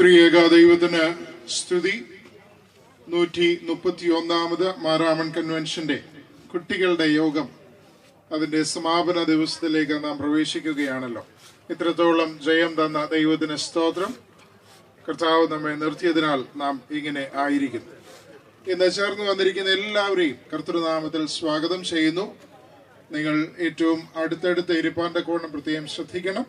ത്രിയേക ദൈവത്തിന് സ്തുതി. 131ാമത് മാരാമൺ കൺവെൻഷന്റെ കുട്ടികളുടെ യോഗം അതിന്റെ സമാപന ദിവസത്തിലേക്ക് നാം പ്രവേശിക്കുകയാണല്ലോ. ഇത്രത്തോളം ജയം തന്ന ദൈവത്തിന് സ്തോത്രം. കർത്താവ് നമ്മെ നിർത്തിയതിനാൽ നാം ഇങ്ങനെ ആയിരിക്കുന്നു. ഇന്ന് ചേർന്ന് വന്നിരിക്കുന്ന എല്ലാവരെയും കർത്തൃനാമത്തിൽ സ്വാഗതം ചെയ്യുന്നു. നിങ്ങൾ ഏറ്റവും അടുത്തടുത്ത് ഇരിപ്പാന്റെ കോണം പ്രത്യേകം ശ്രദ്ധിക്കണം.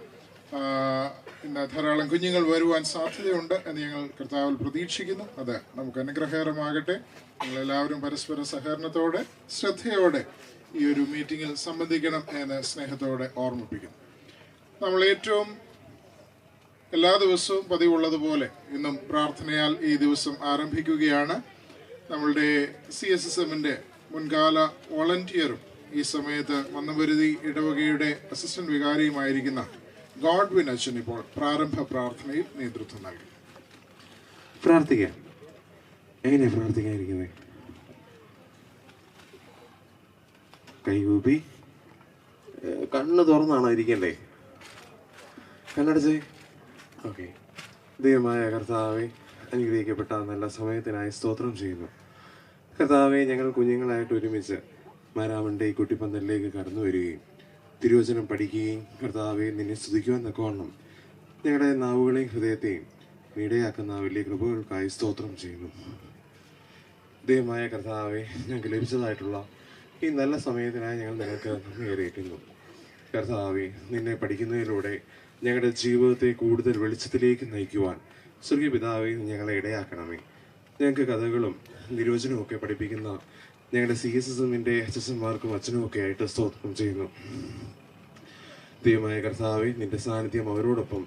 ഇന്ന് ധാരാളം കുഞ്ഞുങ്ങൾ വരുവാൻ സാധ്യതയുണ്ട് എന്ന് ഞങ്ങൾ കർത്താവിൽ പ്രതീക്ഷിക്കുന്നു. അത് നമുക്ക് അനുഗ്രഹകരമാകട്ടെ. നിങ്ങളെല്ലാവരും പരസ്പര സഹകരണത്തോടെ ശ്രദ്ധയോടെ ഈ ഒരു മീറ്റിങ്ങിൽ സംബന്ധിക്കണം എന്ന് സ്നേഹത്തോടെ ഓർമ്മിപ്പിക്കുന്നു. നമ്മൾ ഏറ്റവും എല്ലാ ദിവസവും പതിവുള്ളതുപോലെ ഇന്നും പ്രാർത്ഥനയാൽ ഈ ദിവസം ആരംഭിക്കുകയാണ്. നമ്മളുടെ CSSMന്റെ മുൻകാല വോളണ്ടിയറും ഈ സമയത്ത് മന്നമരുതി ഇടവകയുടെ അസിസ്റ്റന്റ് വികാരിയുമായിരിക്കുന്ന ഗോഡ്വിൻ അച്ഛൻ ഇപ്പോൾ പ്രാരംഭ പ്രാർത്ഥനയിൽ നേതൃത്വം നൽകി. പ്രാർത്ഥിക്കാം. എങ്ങനെയാ പ്രാർത്ഥിക്കാതിരിക്കുന്നത്? കൈകൂപ്പി കണ്ണ് തുറന്നാണോ ഇരിക്കണ്ടേ? കണ്ണടച്ചേ. ഓക്കെ. ദൈവമായ കർത്താവെ, അനുഗ്രഹിക്കപ്പെട്ട നല്ല സമയത്തിനായി സ്തോത്രം ചെയ്യുന്നു. കർത്താവെ, ഞങ്ങൾ കുഞ്ഞുങ്ങളായിട്ട് ഒരുമിച്ച് മാരാമണ്ടെ ഈ കുട്ടിപ്പന്തലിലേക്ക് കടന്നു വരികയും തിരുവചനം പഠിക്കുകയും കർത്താവെ നിന്നെ സ്തുതിക്കുവാൻ തക്കവണ്ണം ഞങ്ങളുടെ നാവുകളെയും ഹൃദയത്തെയും ഇടയാക്കുന്ന വലിയ കൃപകൾക്കായി സ്തോത്രം ചെയ്യുന്നു. ദൈവമായ കർത്താവെ, ഞങ്ങൾക്ക് ലഭിച്ചതായിട്ടുള്ള ഈ നല്ല സമയത്തിനായി ഞങ്ങൾ നിങ്ങൾക്ക് നന്ദി അറിയിക്കുന്നു. കർത്താവെ, നിന്നെ പഠിക്കുന്നതിലൂടെ ഞങ്ങളുടെ ജീവിതത്തെ കൂടുതൽ വെളിച്ചത്തിലേക്ക് നയിക്കുവാൻ സ്വർഗീയ പിതാവെ ഞങ്ങളെ ഇടയാക്കണമേ. ഞങ്ങൾക്ക് കഥകളും നിരോചനവും ഒക്കെ പഠിപ്പിക്കുന്ന ഞങ്ങളുടെ CSSMന്റെ അച്ഛന്മാർക്കും അച്ഛനും ഒക്കെ ആയിട്ട് സ്തോത്രം ചെയ്യുന്നു. ദൈവമായ കർത്താവെ, നിന്റെ സാന്നിധ്യം അവരോടൊപ്പം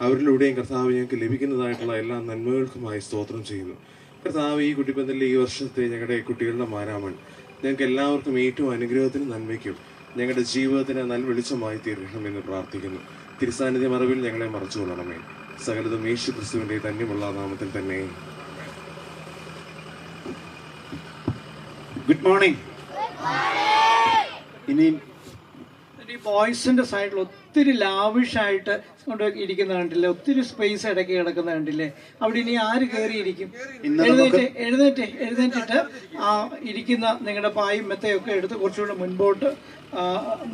അവരിലൂടെയും കർത്താവ് ഞങ്ങൾക്ക് ലഭിക്കുന്നതായിട്ടുള്ള എല്ലാ നന്മകൾക്കുമായി സ്തോത്രം ചെയ്യുന്നു. കർത്താവ്, ഈ കുട്ടിപ്പന്തലിലെ ഈ വർഷത്തെ ഞങ്ങളുടെ കുട്ടികളുടെ മാരാമൺ ഞങ്ങൾക്ക് എല്ലാവർക്കും ഏറ്റവും അനുഗ്രഹത്തിനും നന്മയ്ക്കും ഞങ്ങളുടെ ജീവിതത്തിന് നല്ല വെളിച്ചമായി തീർക്കണമെന്ന് പ്രാർത്ഥിക്കുന്നു. തിരുസാന്നിധ്യം അറിവിൽ ഞങ്ങളെ മറച്ചുകൊള്ളണമേ. സകലതും യേശു ക്രിസ്തുവിന്റെ ധന്യമുള്ള നാമത്തിൽ തന്നെ. Good morning. ഇനി ബോയ്സിന്റെ സൈഡിൽ ഒത്തിരി ലാവിഷായിട്ട് കൊണ്ട് ഇരിക്കുന്ന കണ്ടില്ലേ? ഒത്തിരി സ്പേസ് ഇടയ്ക്ക് കിടക്കുന്ന കണ്ടില്ലേ? അവിടെ ഇനി ആര് കയറിയിരിക്കും? എഴുന്നേറ്റിട്ട് ആ ഇരിക്കുന്ന നിങ്ങളുടെ പായും മെത്തയൊക്കെ എടുത്ത് കുറച്ചുകൂടെ മുൻപോട്ട്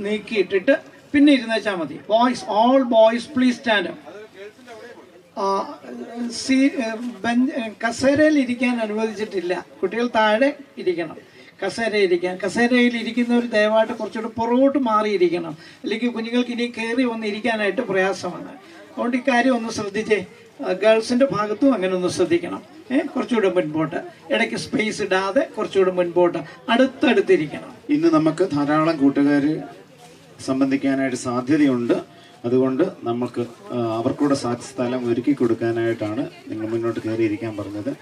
നീക്കിയിട്ടിട്ട് പിന്നെ ഇരുന്നേച്ചാൽ മതി. Boys, all boys please stand. കസേരയിൽ ഇരിക്കാൻ അനുവദിച്ചിട്ടില്ല. കുട്ടികൾ താഴെ ഇരിക്കണം. കസേരയിൽ ഇരിക്കുന്നവർ ദയവായിട്ട് കുറച്ചുകൂടെ പുറകോട്ട് മാറിയിരിക്കണം. അല്ലെങ്കിൽ കുഞ്ഞുങ്ങൾക്ക് ഇനി കയറി വന്ന് ഇരിക്കാനായിട്ട് പ്രയാസമാണ്. അതുകൊണ്ട് ഇക്കാര്യം ഒന്ന് ശ്രദ്ധിച്ചേ. ഗേൾസിന്റെ ഭാഗത്തും അങ്ങനെ ഒന്ന് ശ്രദ്ധിക്കണം. കുറച്ചുകൂടെ മുൻപോട്ട്, ഇടയ്ക്ക് സ്പേസ് ഇടാതെ കുറച്ചുകൂടെ മുൻപോട്ട് അടുത്തടുത്തിരിക്കണം. ഇന്ന് നമുക്ക് ധാരാളം കൂട്ടുകാർ സംബന്ധിക്കാനായിട്ട് സാധ്യതയുണ്ട്. അതുകൊണ്ട് നമുക്ക് അവർക്കൂടെ സ്ഥലം ഒരുക്കി കൊടുക്കാനായിട്ടാണ് നിങ്ങൾ മുന്നോട്ട് കയറിയിരിക്കാൻ പറഞ്ഞത്.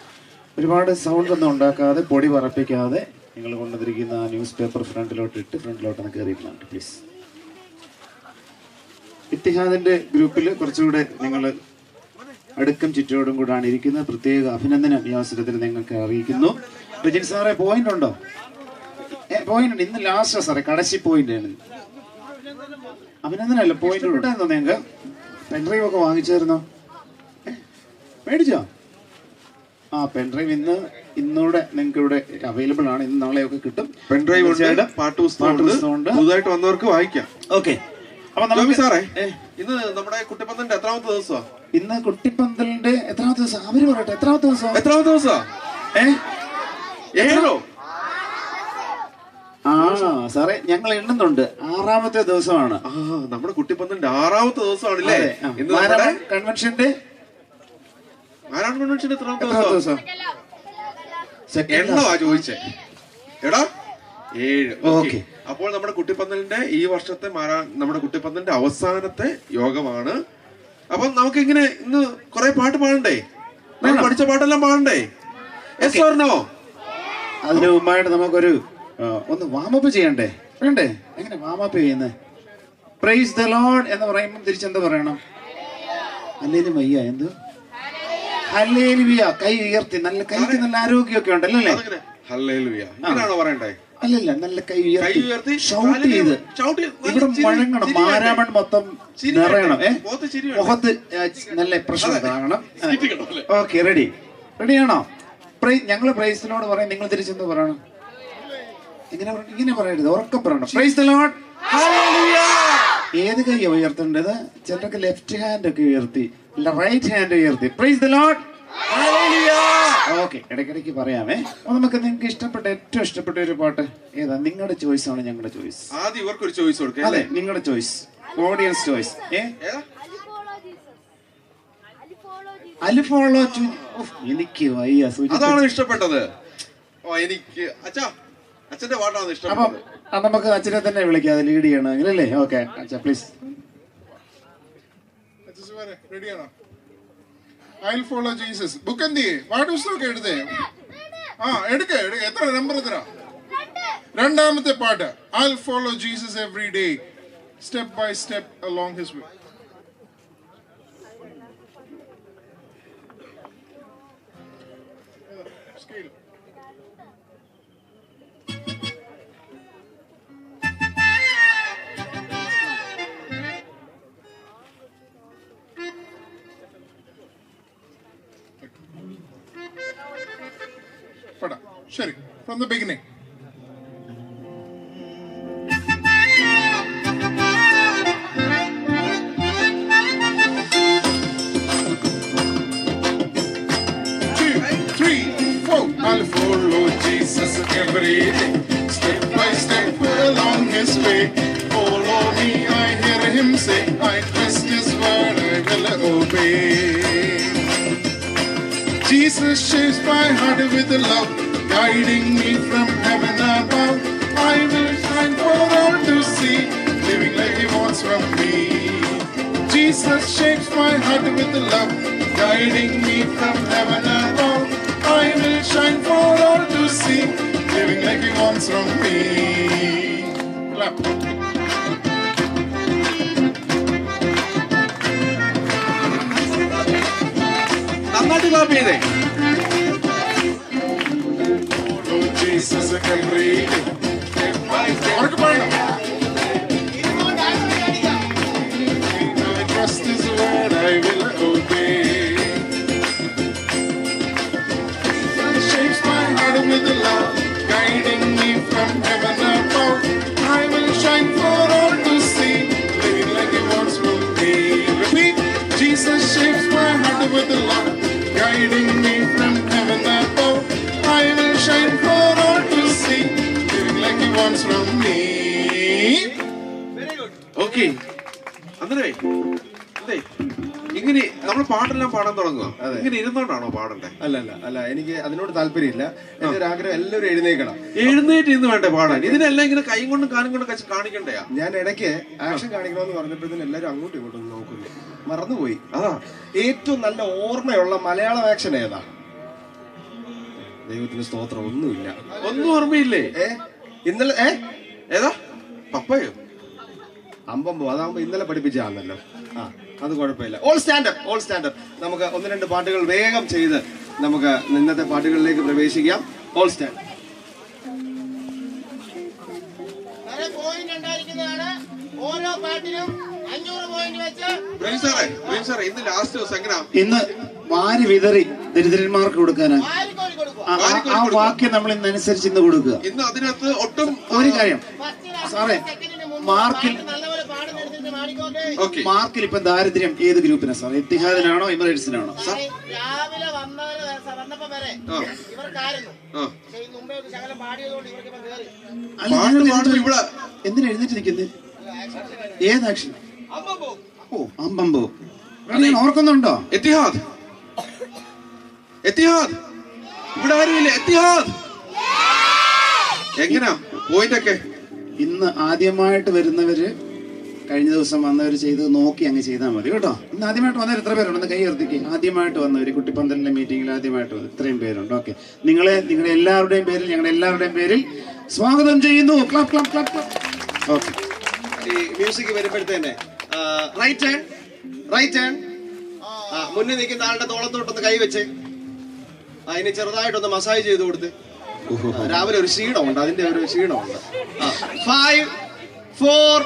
ഒരുപാട് സൗണ്ട് ഒന്നും ഉണ്ടാക്കാതെ, പൊടി പറപ്പിക്കാതെ നിങ്ങൾ കൊണ്ടുവന്നിരിക്കുന്ന ന്യൂസ് പേപ്പർ ഫ്രണ്ടിലോട്ടൊന്ന് കയറിയിട്ടുണ്ട് പ്ലീസ്. ഇത്തിഹാദിന്റെ ഗ്രൂപ്പിൽ കുറച്ചുകൂടെ നിങ്ങൾ അടുക്കും ചുറ്റോടും കൂടാണ് ഇരിക്കുന്നത്. പ്രത്യേക അഭിനന്ദനം ഈ അവസരത്തിൽ നിങ്ങൾക്ക് അറിയിക്കുന്നു. രജിൻ സാറേ, പോയിന്റ് ഉണ്ടോ? പോയിന്റ് ഉണ്ട്. ഇന്ന് ലാസ്റ്റ് സാറേ, കടശി പോയിന്റ് ആണ്. അഭിനന്ദനല്ല, പോയിന്റ് ഉണ്ടായിരുന്നോ? നിങ്ങൾക്ക് പെൻഡ്രൈവ് ഒക്കെ വാങ്ങിച്ചായിരുന്നോ? മേടിച്ചോ? പെൻഡ്രൈവ് ഇന്നൂടെ നിങ്ങൾക്ക് ഇവിടെ അവൈലബിൾ ആണ്. ഇന്ന് നാളെയൊക്കെ കിട്ടും. പെൻഡ്രൈവ് പാട്ട് പുതുതായിട്ട് വന്നവർക്ക് വായിക്കാം. ഓക്കെ. അപ്പൊ സാറേ, ഇന്ന് നമ്മുടെ കുട്ടിപ്പന്തലിന്റെ എത്രാമത്തെ ദിവസമാണ്? ഇന്ന് കുട്ടിപ്പന്തലിന്റെ എത്രാമത്തെ ദിവസം? അവര് പറയട്ടെ. എത്രാമത്തെ ദിവസം? 7 സാറേ, ഞങ്ങൾ എണ്ണുന്നുണ്ട്. 6ാമത്തെ ദിവസമാണ്. നമ്മുടെ കുട്ടിപ്പന്തലിന്റെ 6ാമത്തെ ദിവസമാണല്ലേ കൺവെൻഷന്റെ. എത്രാമത്തെ ദിവസം? എണ്ണമാ ചോദിച്ചേ. എടാ 7. ഓക്കെ. അപ്പോൾ നമ്മുടെ കുട്ടിപ്പന്തലിന്റെ ഈ വർഷത്തെ നമ്മുടെ കുട്ടിപ്പന്തലിന്റെ അവസാനത്തെ യോഗമാണ്. അപ്പൊ നമുക്ക് ഇങ്ങനെ ഇന്ന് കുറെ പാട്ട് പാടണ്ടേ? പഠിച്ച പാട്ടെല്ലാം പാടണ്ടേ? അതിന് മുമ്പായിട്ട് നമുക്കൊരു ഒന്ന് വാമപ്പ് ചെയ്യണ്ടേ? വേണ്ടേ? എങ്ങനെ വാമപ്പ് ചെയ്യുന്നത്? പ്രൈസ് ദ ലോർഡ് എന്ന് പറയുമ്പോൾ തിരിച്ചെന്താ പറയണം? അല്ലേലും വയ്യ. എന്ത്? ഹല്ലേലൂയ. കൈ ഉയർത്തി. നല്ല കൈക്ക് നല്ല ആരോഗ്യമൊക്കെ ഉണ്ടല്ലോ അല്ലേ? ഹല്ലേലൂയ. ഇങ്ങനെയാണോ പറയണ്ടേ? അല്ലല്ല, നല്ല കൈ കൈ ഉയർത്തി ഷൗട്ട് ചെയ്ത് ഇവിടെ മുഴങ്ങണം, മാരാമൺ മൊത്തം നിറയണം. മുഖത്ത് നല്ല പ്രശ്നം ഉണ്ടാകണം. ഓക്കെ, റെഡിയാണോ? ഞങ്ങള് പ്രൈസിനോട് പറയാം, നിങ്ങൾ തിരിച്ചെന്ന് പറയണം. ഇങ്ങനെ പറയരുത്, ഉറക്കം പറയണം. Praise the Lord. ഏത് കൈ ഉയർത്തേണ്ടത്? ചിലർക്ക് ലെഫ്റ്റ് ഹാൻഡ് ഒക്കെ ഉയർത്തി, റൈറ്റ് ഹാൻഡ് ഉയർത്തി. Praise the Lord. ഓക്കെ, ഇടയ്ക്കിടയ്ക്ക് പറയാമേ. നമുക്ക് നിങ്ങൾക്ക് ഇഷ്ടപ്പെട്ട ഏറ്റവും ഇഷ്ടപ്പെട്ട ഒരു പാട്ട് ഏതാ? നിങ്ങളുടെ ചോയ്സ് ആണ് ഞങ്ങളുടെ ചോയ്സ്. ആദ്യം ഇവർക്കൊരു ചോയ്സ് കൊടുക്കുക. അതെ, നിങ്ങളുടെ ചോയ്സ്, ഓഡിയൻസ് ചോയ്സ്. അലിഫോളോ. എനിക്ക് വയ്യ. അതാണ് ഇഷ്ടപ്പെട്ടത്. എനിക്ക് അച്ഛന്റെ പാട്ടാണ് ഇഷ്ടപ്പെട്ടത്. അപ്പം നമുക്ക് അച്ഛനെ തന്നെ വിളിക്കാം, ലീഡ് ചെയ്യണമെങ്കിൽ അല്ലേ? ഓക്കെ അച്ഛാ, പ്ലീസ്. റെഡിയാണോ? I'll follow Jesus. ബുക്ക് എന്ത് ചെയ്യേ? പാഠപുസ്തകമൊക്കെ എടുത്തേ. എടുക്ക. എത്ര നമ്പർ? എത്ര? രണ്ടാമത്തെ പാട്ട്. I'll follow Jesus every day, step by step along his way. Scale. ശരി, from the beginning. I'll follow Jesus every day, step by step along his way. Follow me, I hear him say, I trust his word, I will obey. Jesus shapes my heart with love, guiding me from heaven above. I will shine for all to see, living like he wants from me. Jesus shapes my heart with love, guiding me from heaven above. I will shine for all to see, living like he wants from me. Clap. നന്നായിട്ട് clap ചെയ്തേ. Jesus every day. I trust his word, I will obey. Shapes my heart with love, guiding me from heaven above. I will shine for all to see, living like he wants from me. Repeat. Jesus shapes my heart with love, guiding me from heaven above. I will shine for all to see, living like he wants from me. Very good. Okay. അന്നേ ഇങ്ങനെ നമ്മൾ പാട്ടെല്ലാം പാടാൻ തുടങ്ങുക. ഇങ്ങനെ ഇരുന്നോണ്ടാണോ പാടണ്ടേ? അല്ല, എനിക്ക് അതിനോട് താല്പര്യമില്ല. എന്റെ ഒരു ആഗ്രഹം എല്ലാവരും എഴുന്നേക്കണം. എഴുന്നേറ്റ് ഇന്ന് വേണ്ടേ പാടാൻ? ഇതിനെല്ലാം ഇങ്ങനെ കൈ കൊണ്ടും കാലും കൊണ്ടും കാണിക്കണ്ടേ? ഞാൻ ഇടയ്ക്ക് ആക്ഷൻ കാണിക്കണമെന്ന് പറഞ്ഞപ്പോഴത്തേനും എല്ലാവരും അങ്ങോട്ടും ഇങ്ങോട്ടും നോക്കുന്നു, മറന്നുപോയി. അതാ ഏറ്റവും നല്ല ഓർമ്മയുള്ള മലയാളം ആക്ഷൻ ഏതാ? ദൈവത്തിന് സ്തോത്രം, ഒന്നുമില്ല. ഒന്നും ഓർമ്മയില്ലേ? ഇന്നലെ ഏതാ? പപ്പയോ? അമ്പമ്പോ. അതാകുമ്പോ ഇന്നലെ പഠിപ്പിച്ചാണല്ലോ. അത് കുഴപ്പമില്ല. All stand up. നമുക്ക് ഒന്ന് രണ്ട് പാട്ടുകൾ വേഗം ചെയ്ത് നമുക്ക് ഇന്നത്തെ പാട്ടുകളിലേക്ക് പ്രവേശിക്കാം. All stand. ഓരോ പാട്ടിനും 500 പോയിന്റ് വെച്ച്. ഇന്ന് ലാസ്റ്റ് ദിവസം എങ്ങനെയാ? ഇന്ന് വാരി വിതറി ദരിദ്രന്മാർക്ക് കൊടുക്കാനാ. ആ വാക്യം നമ്മൾ ഇന്നനുസരിച്ച് ഇന്ന് കൊടുക്കുക. ഇന്ന് അതിനകത്ത് ഒട്ടും ഒരു കാര്യം സാറേ, മാർക്കിൽ ഇപ്പൊ ദാരിദ്ര്യം ഏത് ഗ്രൂപ്പിനാ സാർ? എത്തിഹാദിനാണോ എമിറേറ്റ്സിനാണോ? രാവിലെ വന്നപ്പോ വരെ ഇവർക്കായിരുന്നു. എന്തിനാ എഴുന്നേറ്റ് നിൽക്കുന്നത്? ഏത് ആക്ഷൻ? അമ്പമ്പോ. ഓർക്കുന്നുണ്ടോ? എത്തിഹാദ് ഇവിടെ ആരുമില്ല. എത്തിഹാദ് എങ്ങനാ പോയിന്റ് ഒക്കെ? ഇന്ന് ആദ്യമായിട്ട് വരുന്നവര് കഴിഞ്ഞ ദിവസം വന്നവർ ചെയ്ത് നോക്കി അങ്ങ് ചെയ്താൽ മതി കേട്ടോ. ഇന്ന് ആദ്യമായിട്ട് വന്നവർ എത്ര പേരുണ്ട്? കൈ ഉയർത്തിക്ക്. ആദ്യമായിട്ട് വന്നവർ കുട്ടിപ്പന്തലിന്റെ മീറ്റിംഗിൽ ആദ്യമായിട്ട് വന്നത് ഇത്രയും പേരുണ്ട്. ഓക്കെ, നിങ്ങളെ നിങ്ങളുടെ എല്ലാവരുടെയും പേരിൽ ഞങ്ങളുടെ എല്ലാവരുടെയും പേരിൽ സ്വാഗതം ചെയ്യുന്നു. Clap clap clap. ഓക്കെ, ഈ മ്യൂസിക് വരുമ്പോഴത്തേനെ റൈറ്റ് ഹാൻഡ് മുന്നിൽ നിൽക്കുന്ന ആളുടെ തോളത്തോട്ടൊന്ന് കൈവച്ച് അതിന് ചെറുതായിട്ടൊന്ന് മസാജ് ചെയ്ത് കൊടുത്ത് രാവിലെ ഒരു ക്ഷീണമുണ്ട്, അതിന്റെ ഒരു ക്ഷീണമുണ്ട്. 5, 4,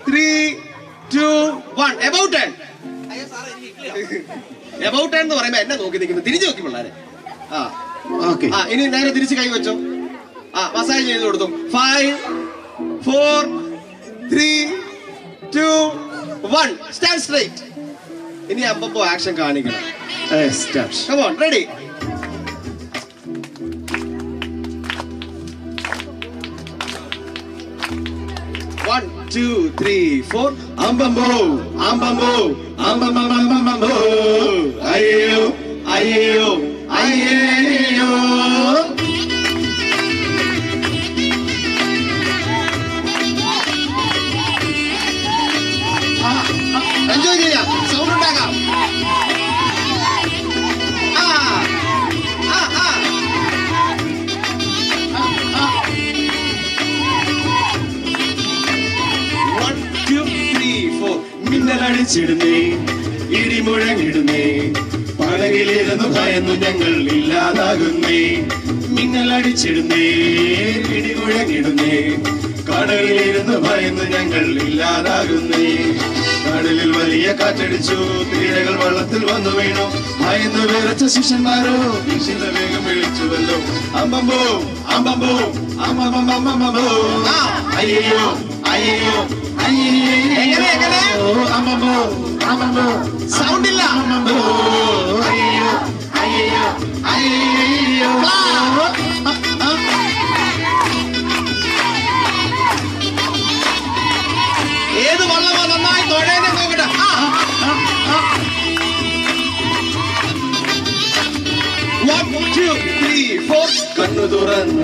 3, 2, 1. About turn. About turn എന്ന് പറയുമ്പോ എന്നെ നോക്കി നിൽക്കുന്നു. തിരിച്ചു നോക്കി പിള്ളേരെ. ഇനി നേരെ തിരിച്ച് കൈ വെച്ചോ. മസാജ് ചെയ്ത് കൊടുത്തു. 5, 4, 3, 2, 1. Stand straight. ഇനി അമ്പോ ആക്ഷൻ കാണിക്കണം. Come on, ready? One, 2, 3, 4. Ambambo, ambambo, ambambo, ayo, ayo, ayo. Enjoy ചെയ്യാം, സൗണ്ട് ഉണ്ടാക്കാം. മിന്നലടിച്ചിടുന്നേ, ഇടിമുഴങ്ങിടുന്നേ, പടകിലിരുന്നു ഭയന്നു ഞങ്ങൾ ഇല്ലാതാകുന്നേ. മിന്നലടിച്ചിടുന്നേ, ഇടിമുഴങ്ങിടുന്നേ, കടലിലിരുന്നു ഭയന്നു ഞങ്ങൾ ഇല്ലാതാകുന്നേ. കടലിൽ വലിയ കാറ്റടിച്ചു, തീരകൾ വെള്ളത്തിൽ വന്നു വീണു, ഭയന്നു വിറച്ച ശിഷ്യന്മാരോ ശിഷ്യന്റെ വേഗം വിളിച്ചുവല്ലോ. അമ്പമ്പോ അമ്പമ്പോ അമ്മമ്മമ്മമ്മോ, അയ്യോ അയ്യോ അയ്യോ, അമ്മമ്മോ അമ്മമ്മോ, സൗണ്ട് ഇല്ല. അമ്മമ്മോ, അയ്യോ അയ്യോ അയ്യോ. ഏത് വള്ളമോ നന്നായി തൊഴേനെ നോക്കട്ടെ. കണ്ണു തുറന്നു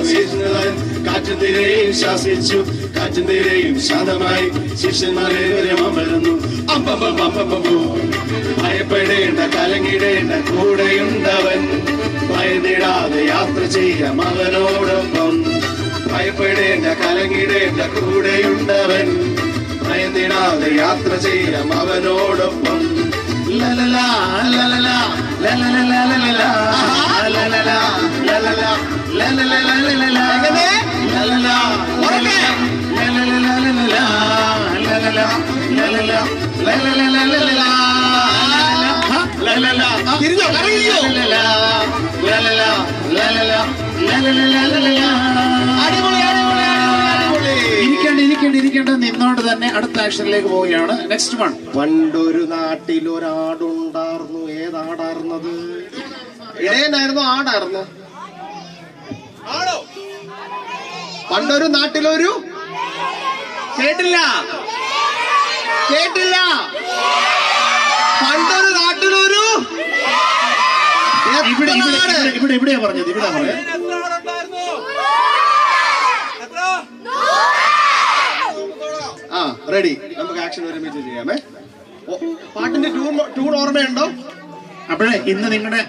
കാറ്റും തീരെയും ശാസിച്ചു, കാറ്റും തീരെയും ശാന്തമായി ശിഷ്യന്മാരെ അമർന്നു. അമ്പമ്പോ, ഭയപ്പെടേണ്ട കലങ്ങിടേണ്ട കൂടെയുണ്ടവൻ, ഭയന്നിടാതെ യാത്ര ചെയ്യാം അവനോടൊപ്പം. ഭയപ്പെടേണ്ട കലങ്ങിടേണ്ട കൂടെയുണ്ടവൻ, ഭയന്നിടാതെ യാത്ര ചെയ്യാം അവനോടൊപ്പം. ലലലാ ലലലാ ലലലാ ലലലാ ലലലാ ലലലാ ലലലാ ലലലാ ലലലാ തിരിഞ്ഞോ, കറങ്ങിയോ? അടിപൊളി, അടിപൊളി, അടിപൊളി. ഇരിക്കേണ്ട നിന്നോണ്ട് തന്നെ അടുത്ത ആക്ഷനിലേക്ക് പോവുകയാണ്. Next one. പണ്ടൊരു നാട്ടിലൊരാടുണ്ടായിരുന്നു. ഏതാടാർന്നത്? ഇടയനായിരുന്നു, ആടായിരുന്നു? ആടോ? പണ്ടൊരു നാട്ടിലൊരു, കേട്ടില്ല കേട്ടില്ല, പണ്ടൊരു നാട്ടിലൊരു, ഇവിടെയാ പറഞ്ഞത്, ഇവിടെ പറഞ്ഞത്. റെഡി, നമുക്ക് ആക്ഷൻ ഒരുമിച്ച് ചെയ്യാമേ. പാട്ടിന്റെ ട്യൂൺ ഓർമ്മയുണ്ടോ? അപ്പോഴേ ഇന്ന് നിങ്ങളുടെ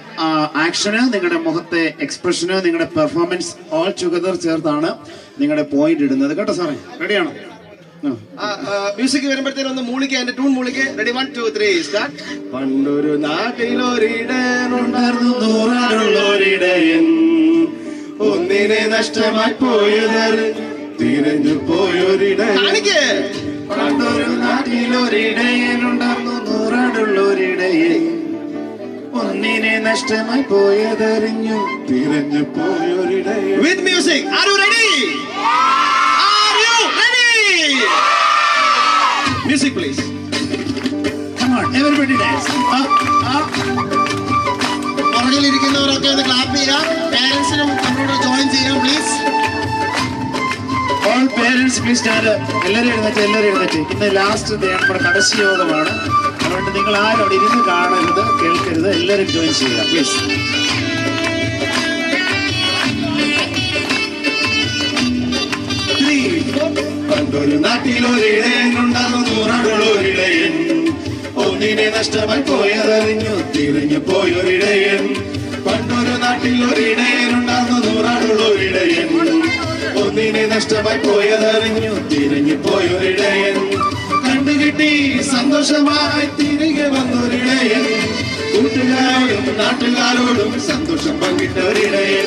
ആക്ഷന്, നിങ്ങളുടെ മുഖത്തെ എക്സ്പ്രഷന്, നിങ്ങളുടെ പെർഫോമൻസ് ഓൾ ടുഗദർ ചേർത്താണ് നിങ്ങളുടെ പോയിന്റ് ഇടുന്നത് കേട്ടോ സാറേ. റെഡിയാണോ? മ്യൂസിക് വരുമ്പോഴത്തേനും ഒന്ന് മൂളിക്ക്, അതിന്റെ ട്യൂൺ മൂളിക്ക്. Ready, 1, 2, 3 start. പണ്ടൊരു നാട്ടിലൊരിടയനുണ്ടായിരുന്നു, നൂറാനുള്ളൊരിടയൻ, ഒന്നിനെ നഷ്ടമായി പോയത് തിരഞ്ഞു പോയൊരിടയൻ. പണ്ടൊരു നാട്ടിലൊരിടയനുണ്ടായിരുന്നു, നൂറാനുള്ളൊരിടയൻ, ഒന്നിനെ നഷ്ടമായി പോയതറിഞ്ഞു തിരഞ്ഞു പോയൊരിടയൻ. With music, are you ready? Are you ready? Music please. Come on, everybody dance. പുറകിലിരിക്കുന്നവരൊക്കെ ഒന്ന് ക്ലാപ്പ് ചെയ്യാം. പാരന്റ്സിനും നമ്മളോട് ജോയിൻ ചെയ്യാം please. All parents please stand up. എല്ലാവരും എഴുന്നേറ്റ്. ഇന്ന് ലാസ്റ്റ് നമ്മുടെ കടശി യോഗമാണ്. അതുകൊണ്ട് നിങ്ങൾ ആരും അവിടെ ഇരുന്ന് കാണരുത്, കേൾക്കരുത്, എല്ലാവരും ജോയിൻ ചെയ്യുക പ്ലീസ്. പണ്ടൊരു നാട്ടിലൊരിടയനുണ്ടായിരുന്നു, നൂറാനുള്ളൊരിടയൻ, ഒന്നിനെ നഷ്ടമായി പോയതറിഞ്ഞു തിരിഞ്ഞു പോയൊരിടയൻ. പണ്ടൊരു നാട്ടിലൊരിടയനുണ്ടായിരുന്നു, നൂറാനുള്ളൊരിടയൻ, ഒന്നിനെ നഷ്ടമായി പോയതറിഞ്ഞു തിരിഞ്ഞു പോയൊരിടയൻ. കണ്ടുകിട്ടി സന്തോഷമായി തിരികെ വന്നൊരിടയൻ, കൂട്ടുകാരോടും നാട്ടുകാരോടും സന്തോഷം പങ്കിട്ടൊരിടയൻ.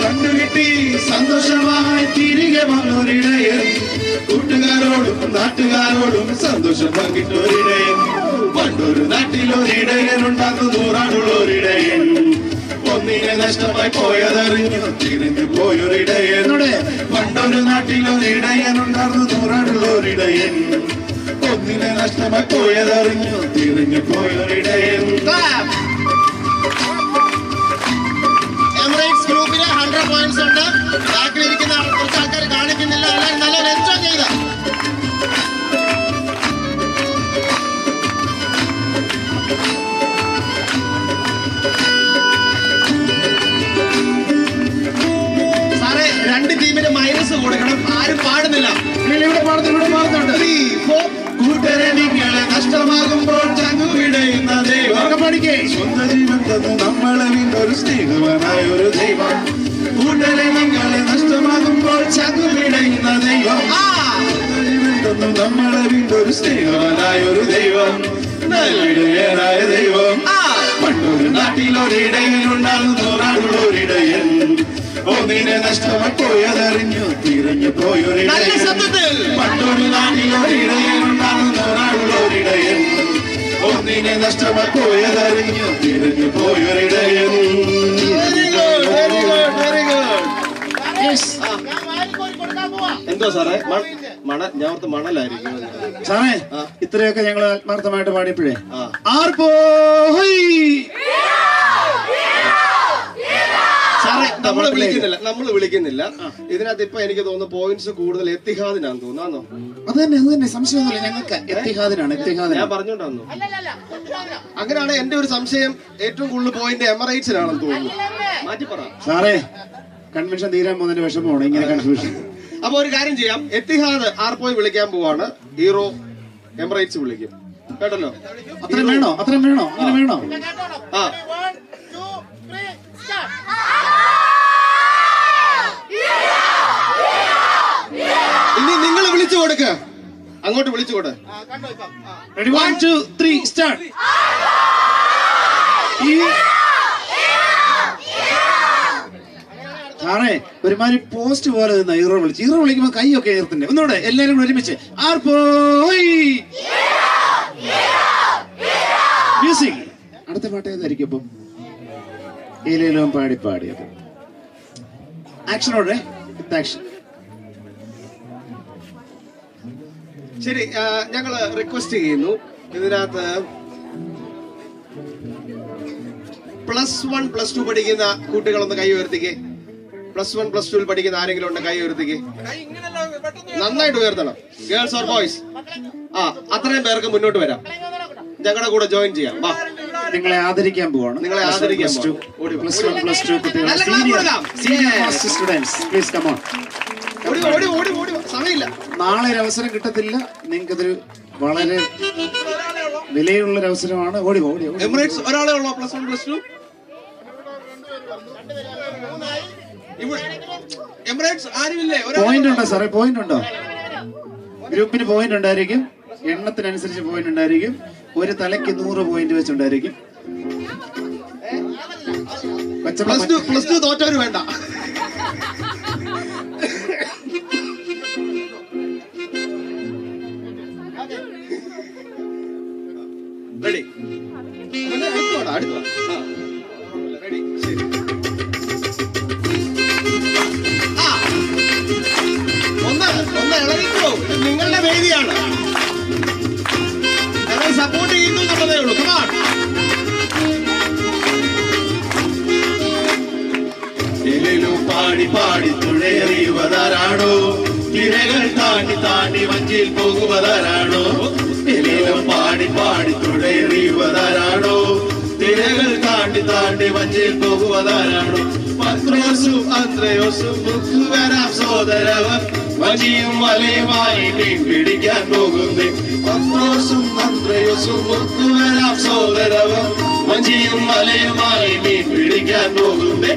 കണ്ടുകിട്ടി സന്തോഷമായി തിരികെ വന്നൊരിടയൻ, കൂട്ടുകാരോടും നാട്ടുകാരോടും സന്തോഷം പങ്കിട്ടൊരിടയൻ. പണ്ടൊരു നാട്ടിലൊരിടയനുണ്ടാകും, നൂറാണ്ടുള്ളൊരിടയൻ. ഒന്നിനെ നഷ്ടമായി പോയതറിഞ്ഞു തിരിഞ്ഞു പോയൊരിടയൻ. പണ്ടൊരു നാട്ടിലൊരിടയനുണ്ടാകും, നൂറാണ്ടുള്ളൊരിടയൻ. ഒന്നിനെ നഷ്ടമായി പോയതറിഞ്ഞു തിരിഞ്ഞു പോയൊരിടയൻ. എമിറേറ്റ്സ് ഗ്രൂപ്പിന് 100 പോയിന്റ്സ് ഉണ്ട്. ബാക്കിലിരിക്കുന്ന കുറച്ച് ആൾക്കാർ കാണിക്കുന്നില്ല. എല്ലാവരും നല്ലൊരു എൻജോയ് ചെയ്ത. സാറേ, 2 ടീമിന് മൈനസ് കൊടുക്കണം. ആരും പാടുന്നില്ല. ഇവിടെ പാടുന്നുണ്ട്. കൂട്ടരെ നിങ്ങളെ നഷ്ടമാകുമ്പോൾ ചങ്ങുവിടയുന്ന ദൈവം, സ്വന്തം ജീവൻ തന്ന് നമ്മളെ വീണ്ടൊരു സ്നേഹവാനായ ഒരു ദൈവം. കൂട്ടരെ നിങ്ങളെ നഷ്ടമാകുമ്പോൾ ചങ്ങുവിടയുന്ന ദൈവം, സ്വന്തം ജീവൻ തന്ന് നമ്മളെ വീണ്ടൊരു സ്നേഹവാനായ ഒരു ദൈവം, നല്ലിടയനായ ദൈവം. പണ്ടൊരു നാട്ടിലൊരിടയനുണ്ടാകും, നൂറാണ്ടുള്ളൊരിടയൻ. ഒന്നിനെ നഷ്ടമായി പോയതറിഞ്ഞു തിരിഞ്ഞു പോയൊരിടയൻ. പണ്ടൊരു നാട്ടിലൊരിടയനുണ്ടാകും, നൂറാണ്ടുള്ളൊരിടയൻ. ഒന്നിനെ നഷ്ടമായി പോയതറിഞ്ഞു തിരിഞ്ഞു പോയൊരിടയൻ. ഞാൻ വാരിക്കോരി കൊടുക്കാൻ പോവാ. എന്തോ സാറേ? ഞാൻ ഓർത്ത് മണലായിരിക്കും. സാറേ, ഇത്രയൊക്കെ ഞങ്ങൾ ആത്മാർത്ഥമായിട്ട് പാടിയപ്പോഴേ സാറേ, നമ്മള് വിളിക്കുന്നില്ല. ഇതിനകത്ത് ഇപ്പൊ എനിക്ക് തോന്നുന്നു പോയിന്റ്സ് കൂടുതൽ എത്തിഹാദിനാന്ന് തോന്നുന്നു. അത് തന്നെ സംശയമൊന്നുമില്ല. ഞങ്ങൾക്ക് എത്തിഹാദിനാണ്. ഞാൻ പറഞ്ഞോണ്ടാന്നു. അല്ലല്ല, അങ്ങനെയാണ് എന്റെ ഒരു സംശയം. ഏറ്റവും കൂടുതൽ പോയിന്റ് എമിറേറ്റ്സിനാണെന്ന് തോന്നുന്നു. മാറ്റി പറ സാറേ. കൺവെൻഷൻ തീരാൻ പോകുന്നതിന്റെ വിഷമമാണ് ഇങ്ങനെ കൺഫ്യൂഷൻ. അപ്പൊ ഒരു കാര്യം ചെയ്യാം. എത്തിഹാദ് ആർപോയി വിളിക്കാൻ പോവാണ്. ഹീറോ എമിറേറ്റ്സ് വിളിക്കും. കേട്ടല്ലോ? അത്രയും വേണോ? അങ്ങനെ വേണോ? ആ, 1 2 3 സ്റ്റാർട്ട്. ഇനി നിങ്ങൾ വിളിച്ചു കൊടുക്ക. അങ്ങോട്ട് വിളിച്ചു കൊടു. കണ്ടോ ഇപ്പം? 1 2 3 സ്റ്റാർട്ട്. സാറേ, ഒരുമാതിരി പോസ്റ്റ് പോലെ നിന്ന് ഹീറോ വിളിക്കുമ്പോ കൈയൊക്കെ ഉയർത്തണ്ടേ? ഒന്നുകൂടെ എല്ലാരും കൂടെ ഒരുമിച്ച് മ്യൂസിക്. അടുത്ത പാട്ട് ഏതായിരിക്കും ഇപ്പം? ഏലേലും പാടിയത് ആക്ഷനോടെ ആക്ഷൻ. ശരി, ഞങ്ങള് റിക്വസ്റ്റ് ചെയ്യുന്നു. ഇതിനകത്ത് +1 +2 പഠിക്കുന്ന കുട്ടികളൊന്ന് കൈ ഉയർത്തിക്കേ. +1 +2 പഠിക്കുന്ന ആരെങ്കിലും ഉണ്ട്? കൈ ഉയർത്തിക്കേ. നന്നായിട്ട് ഉയർത്തണം. Girls or boys? ആ, അത്രയും പേർക്ക് മുന്നോട്ട് വരാം. ഞങ്ങളുടെ കൂടെ ജോയിൻ ചെയ്യാം. വാ, നിങ്ങളെ ആദരിക്കാൻ പോവാണ്. നിങ്ങളെ ആദരിക്കാൻ +1 +2 കുട്ടികൾ, senior students, please come on. ഓടി സമയമില്ല. നാളെ ഒരു അവസരം കിട്ടത്തില്ല. നിങ്ങൾക്കതൊരു വളരെ വിലയുള്ളൊരു അവസരമാണ്. ഓടി. എമിറേറ്റ്സ് ഒരാളെ ഉള്ളോ? +1 +2? എമിറേറ്റ്സ് ആരുമില്ലേ? പോയിന്റ് ഉണ്ടോ സാറേ? പോയിന്റ് ഉണ്ടോ? ഗ്രൂപ്പിന് പോയിന്റ് ഉണ്ടായിരിക്കും. എണ്ണത്തിനനുസരിച്ച് പോയിന്റ് ഉണ്ടായിരിക്കും. ഒരു തലയ്ക്ക് 100 പോയിന്റ് വെച്ചുണ്ടായിരിക്കും. +2 തോറ്റവര് വേണ്ട. റെഡി? അടുത്ത റെഡി? ശരി. ഒന്ന് ഇളകിക്കോ. ഇത് നിങ്ങളുടെ വേദിയാണ്. ഞങ്ങൾ സപ്പോർട്ട് ചെയ്യുന്നു എന്നുള്ളതേ ഉള്ളൂ. കമാൺ. പാടി തുഴയെറിയുവതാരാണോ? തിരകൾ താണ്ടി വഞ്ചിയിൽ പോകുവതാരാണോ? പാടി തുഴയെറിയുവതാരാണോ? തിരകൾ താണ്ടി വഞ്ചിയിൽ പോകുവതാരാണോ? പത്രോസും അന്ത്രയോസും വരാം സോദരവർ, വഞ്ചിയും വലയുമായി മീൻ പിടിക്കാൻ പോകുന്നേ. പത്രോസും അന്ത്രയോസും വരാം സോദരവർ, വഞ്ചിയും വലയുമായി മീൻ പിടിക്കാൻ പോകുന്നേ.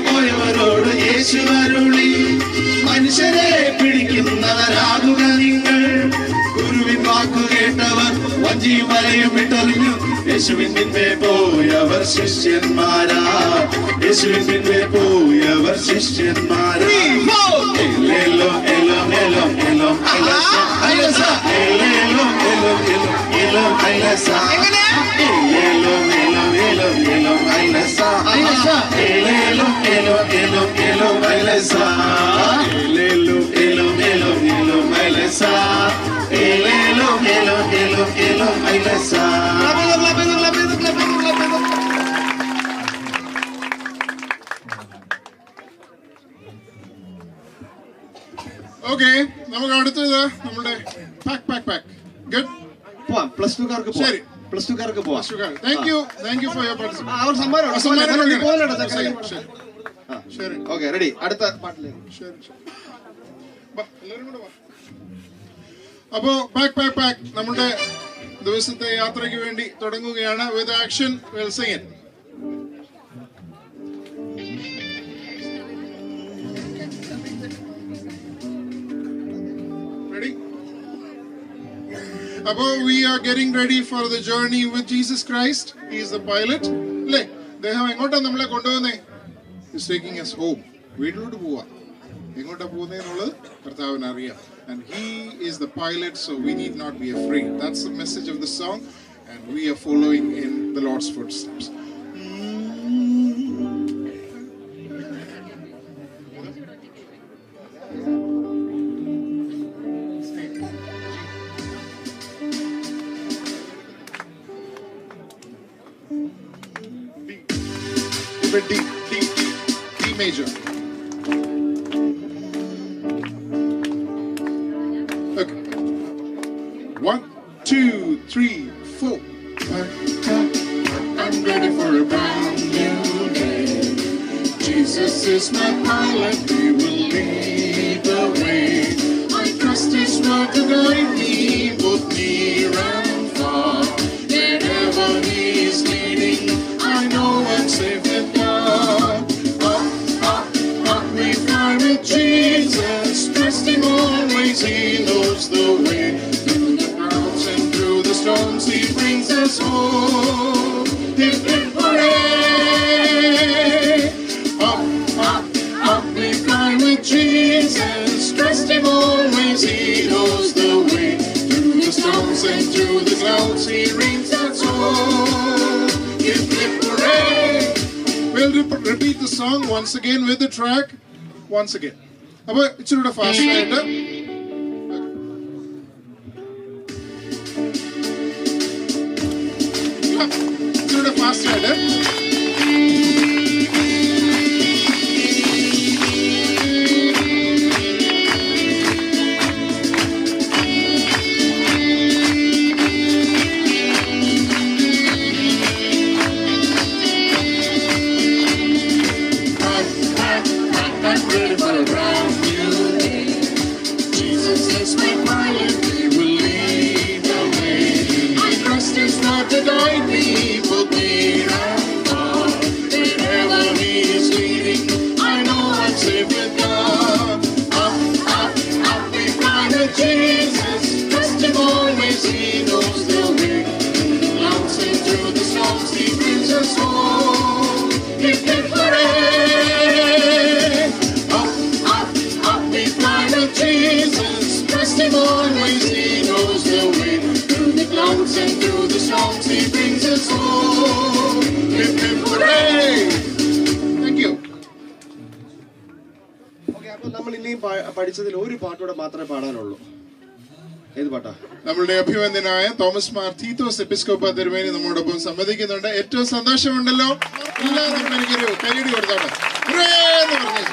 പോയവരോട് യേശു അരുളി, മനുഷ്യരെ പിടിക്കുന്നവരാകുക നിങ്ങൾ. ഗുരുവിൻ വാക്കു കേട്ടവർ വഞ്ചിയും വലയും വിട്ടെറിഞ്ഞു. യേശുവിൻ പിൻപേ പോയവർ ശിഷ്യന്മാരാ, യേശുവിൻ പിൻപേ പോയവർ ശിഷ്യന്മാരാ. എല്ലോ എല്ലോ എല്ലോ എല്ലോ ഐലസ ഐലസ എല്ലോ എല്ലോ എല്ലോ എല്ലോ ഐലസ എല്ലോ എല്ലോ എല്ലോ എല്ലോ ഐലസ ഐലസ എല്ലോ എല്ലോ എല്ലോ എല്ലോ ഐലസ എല്ലോ എല്ലോ എല്ലോ എല്ലോ ഐലസ എല്ലോ എല്ലോ എല്ലോ എല്ലോ ഐലസ. ഓക്കെ, നമുക്ക് അടുത്തത് നമ്മുടെ പാക്ക് പാക്ക് പാക്ക്. ഗുഡ്. പോവാം, പ്ലസ് ടു കാർക്ക് ശരി, പ്ലസ് ടു കാർക്ക് പോവാം. Thank you for your participation. അവർ സമ്മാനം ശരി, ഓക്കെ, റെഡി. അടുത്ത പാട്ടിലേക്ക്. ശരി, ബാ, എല്ലാവരും കൂടെ വാ. അപ്പോ പാക്ക് പാക്ക് പാക്ക് നമ്മുടെ ദിവസത്തെ യാത്രയ്ക്ക് വേണ്ടി തുടങ്ങുകയാണ്. വിത്ത് action will Singh it. Above, we are getting ready for the journey with Jesus Christ. He is the pilot. Le, Deham engota nammale konduvanne. He is taking us home. Veelodu pova. Engota povune ennullathu Karthavinu ariyam. And he is the pilot, so we need not be afraid. That's the message of the song, and we are following in the Lord's footsteps. D major. Okay. 1, 2, 3, 4. I'm ready for a brand new day. Jesus is my pilot, he will lead the way. I trust his word to guide me, both near and far. Wherever he is leading, I know I'm safe with God. Up we fly with Jesus, trust him always, he knows the way. Through the clouds and through the storms, he brings us home. Hip hip hooray! Up we fly with Jesus, trust him always, he knows the way. Through the storms and through the clouds, he brings us home. Hip hip hooray! We'll repeat the song once again with the track. Once again. Abba, ichchude fast aayittu. Ichchude fast aayittu. To guide me, both near and far. Wherever he is leading, I know I'm safe with God. Up we fly with Jesus. Trust him always, he knows the way. Through the clouds and through the storms, he brings us home. Hip hip hooray! Up we fly with Jesus. Trust him always, he knows the way. Through the clouds and through the storms, he brings us home. Hip hip hooray! Thank you. Okay, അപ്പൊ നമ്മൾ ഇനിയും പഠിച്ചതിൽ ഒരു പാട്ടൂടെ മാത്രമേ പാടാനുള്ളൂ. ഏത് പാട്ടാ? നമ്മളുടെ അഭിവന്ദനായ Thomas Mar Titus എപ്പിസ്കോപ്പ തിരുമേനി നമ്മോടൊപ്പം സംബന്ധിക്കുന്നുണ്ട്. ഏറ്റവും സന്തോഷമുണ്ടല്ലോ. എല്ലാവരും എനിക്കൊരു കൈയടി കൊടുത്തോട്ടെ. ഹുറേ എന്ന് പറഞ്ഞു.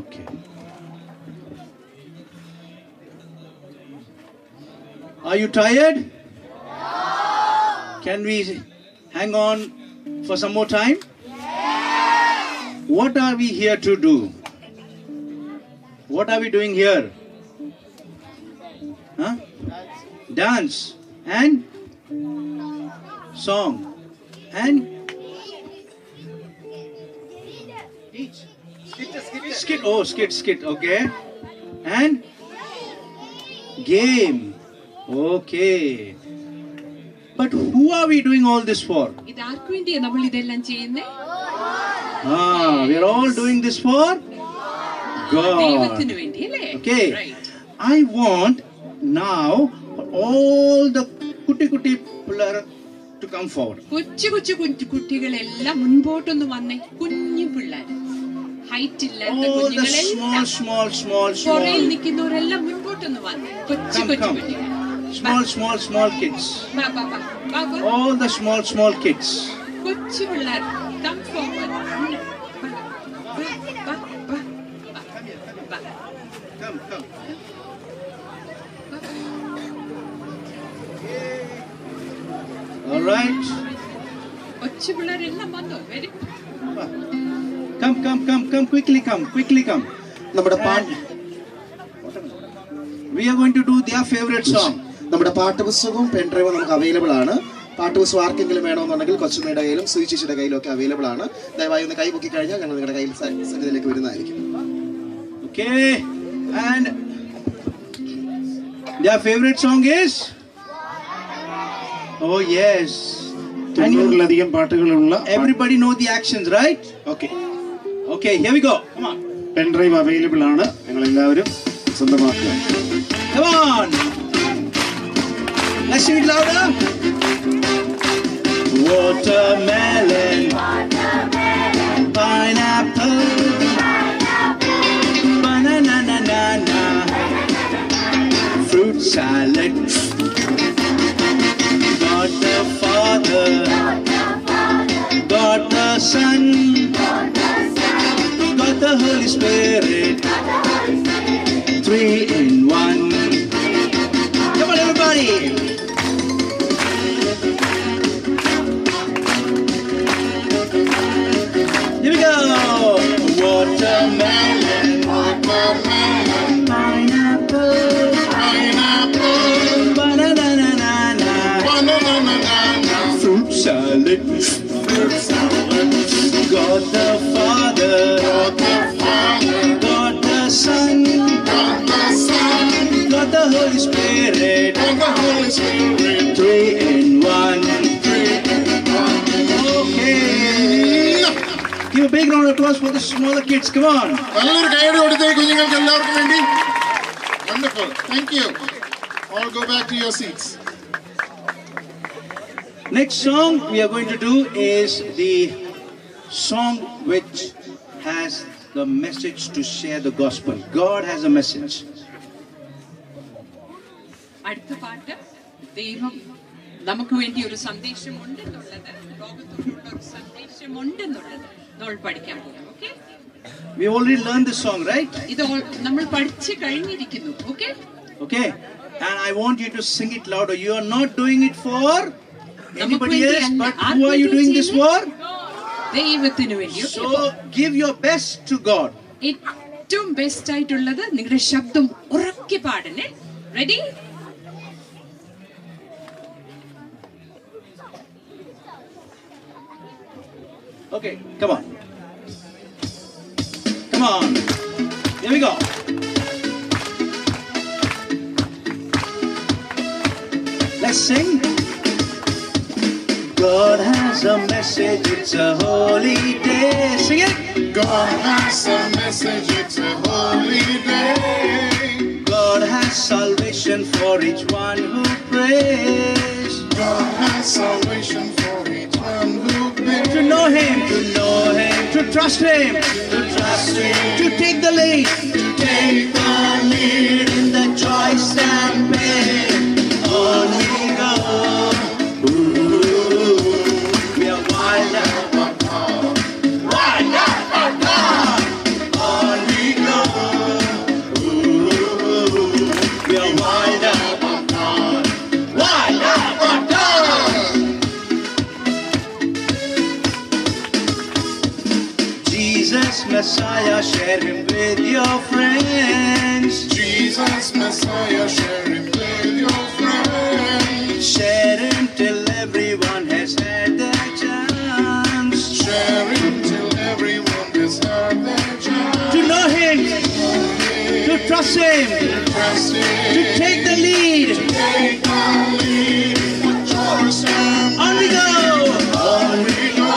Okay, Are you tired? Can we hang on for some more time? What are we here to do? What are we doing here? Huh? Dance and song and skit. Oh, skit. Okay. And game. Okay. But who are we doing all this for? ഇതാർക്കു വേണ്ടിയാ നമ്മൾ ഇതെല്ലാം ചെയ്യുന്നേ? We are all doing this for God. ദൈവത്തിനു വേണ്ടി അല്ലേ? Okay. Right. I want now all the കുട്ടി പിള്ളേർ to come forward. കൊച്ചു കുട്ടികളെല്ലാം മുൻപോട്ടൊന്ന് വന്നേ. കുഞ്ഞു പിള്ളേർ, ഹൈറ്റ് ഇല്ലാത്ത All the കുഞ്ഞുങ്ങളെല്ലാം small. പുറയിൽ നിൽക്കുന്നവരെല്ലാം മുൻപോട്ടൊന്ന് വന്നേ. കൊച്ചു Come. കുട്ടികൾ. Small kids. ബാ. All the small kids. കൊച്ചു പിള്ളേർ, come forward. ബാ. Come. All right. കൊച്ചു പിള്ളേരെല്ലാം വന്നോ? വരും. Come. Quickly come. നമ്മുടെ പാട്ട് We are going to do their favorite song. നമ്മുടെ പാട്ടുപുസ്തകവും പെൻഡ്രൈവും നമുക്ക് അവൈലബിൾ ആണ്. പാട്ടുപുസ്തകം ആർക്കെങ്കിലും വേണമെന്നുണ്ടെങ്കിൽ കൊച്ചുമ്മയുടെ കയ്യിലും സുചിച്ചിയുടെ കയ്യിലും ഒക്കെ അവൈലബിൾ ആണ്. ദയവായി ഒന്ന് കൈ പൊക്കി കഴിഞ്ഞാൽ ഞങ്ങൾ നിങ്ങളുടെ കയ്യിൽ സന്നിധിയിലേക്ക് വരുന്നതായിരിക്കും. Okay. And their favorite song is? Oh yes. 90-ലധികം പാട്ടുകളുള്ള Everybody know the actions, right? Okay, here we go. Come on. Pen drive available ആണ്. നിങ്ങൾ എല്ലാവരും സ്വന്തമാക്കുക. Come on. Let's sing it louder. Watermelon, pineapple, banana, fruit salad. God the Father, God the Son, God the Holy Spirit, 3 in 1. Come on, everybody. Here we go. Watermelon, pineapple, banana, fruit salad. God the Father, God the Son, God the Holy Spirit, 3 in 1. Okay. Give a big round of applause for the smaller kids. Come on. നല്ലൊരു കൈയ്യടി കൊടുത്തേ കുഞ്ഞുങ്ങൾക്ക് എല്ലാവർക്കും വേണ്ടി. Wonderful. Thank you. All go back to your seats. Next song we are going to do is the song which has the message to share the gospel. God has a message. അടുത്ത പാട്ട് ദൈവം നമുക്ക് വേണ്ടി ഒരു സന്ദേശമുണ്ടെന്നുള്ളത്, ലോകത്തോടുള്ള ഒരു സന്ദേശമുണ്ടെന്നുള്ളത് നമ്മൾ പഠിക്കാൻ പോകും. Okay, We already learned this song, right? ഇത് നമ്മൾ പഠിച്ചു കഴിഞ്ഞിരിക്കുന്നു. Okay, Okay. And I want you to sing it louder. You are not doing it for anybody else, but who are you doing this for? ദൈവത്തിനു വേണ്ടി. So give your best to God. ഏറ്റവും best ആയിട്ടുള്ളത് നിങ്ങളുടെ ശബ്ദം ഉറക്കെ പാടണേ. Ready? Okay, come on. Here we go. Let's sing. God has a message, it's a holy day. Sing it. God has a message, it's a holy day. God has salvation for each one who prays. God has salvation for each one who prays. To know Him, to trust Him, to take the lead, in the choice and pain. On we go. We are wild out of God. Wild out of God. On we go. We are wild out of God. Messiah, share him with your friends. Jesus Messiah, share him with your friends. Share him till everyone has had their chance. Share him till everyone has had their chance. To know him, to trust him, Trust him. to take the lead. Take the lead. Trust him. On we go. On we go.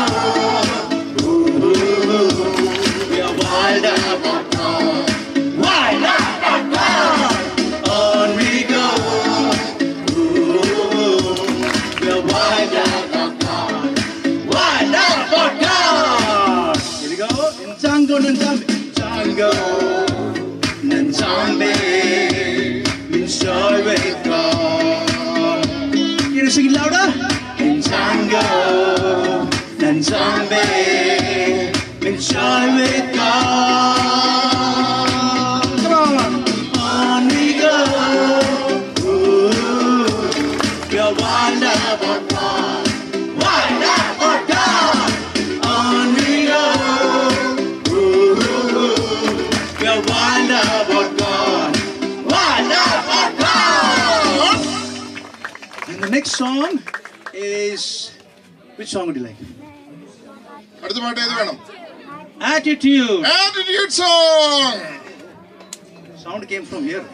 We are wild up on God. Wild up on God. On we go. We are wild up on God. Wild up on God. Here we go. Nzango, Nzambe, Nzango, Nzambe, enjoy with God. You gonna sing it louder? Nzango, Nzambe, enjoy with God. Come on. On we go. We are wild up on God. Wild up on God. On we go. We are wild up on God. Wild up on God. And the next song is, which song would you like? അടുത്ത പാട്ട് ഏത് വേണം? Attitude. Attitude song. Sound came from here.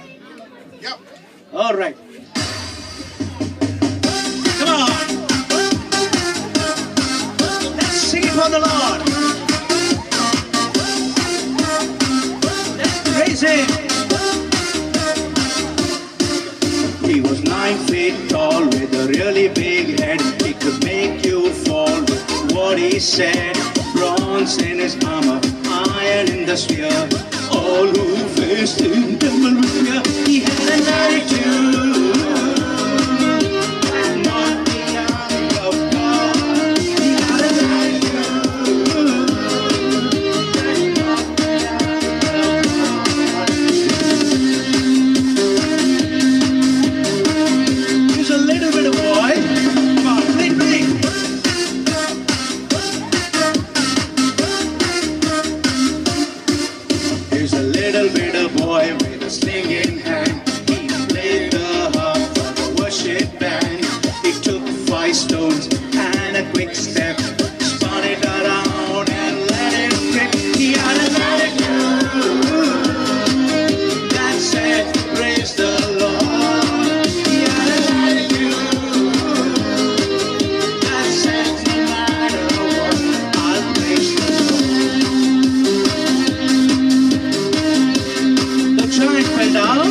Yep. All right. Come on. Let's sing it for the Lord. Let's praise him. He was 9 feet tall with a really big head. He could make you fall with what he said. Bronze in his armor, iron in the sphere. All who faced him trembled with fear. He had an attitude, not the army of God. He had an attitude, not the army of God. He's a little bit of boy. Come on, play, play. Here's a little bit of boy with a sling in hand. He played the harp for the worship band. He took 5 stones and a quick step, spun it around and let it rip. He had an attitude that said, praise the Lord. He had an attitude that said, no matter what, I'll praise the Lord. The giant fell down.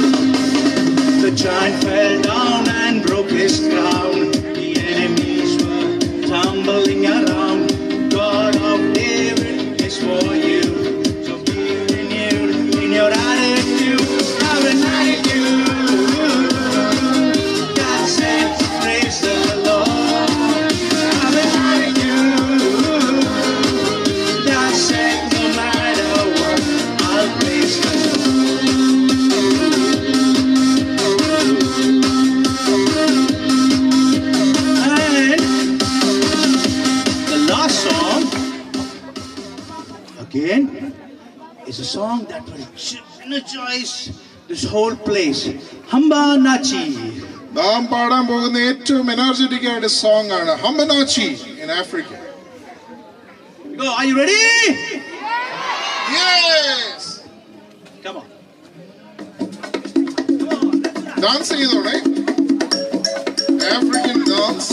The giant fell down and broke his crown. The enemies were tumbling around. God of David is for you. So be renewed in your attitude. Have an attitude that says, praise the Lord. Have an attitude that says, no matter what, I'll praise the Lord. And the last song, again, is a song that will energize this whole place. Hamba Nachi. നാം പാടാൻ പോകുന്ന ഏറ്റവും energetic ആയിട്ട് song ആണ് ഹംബനാച്ചി in Africa. Go, are you ready? Yes. Come on. Dance ചെയ്തോടെ African dance.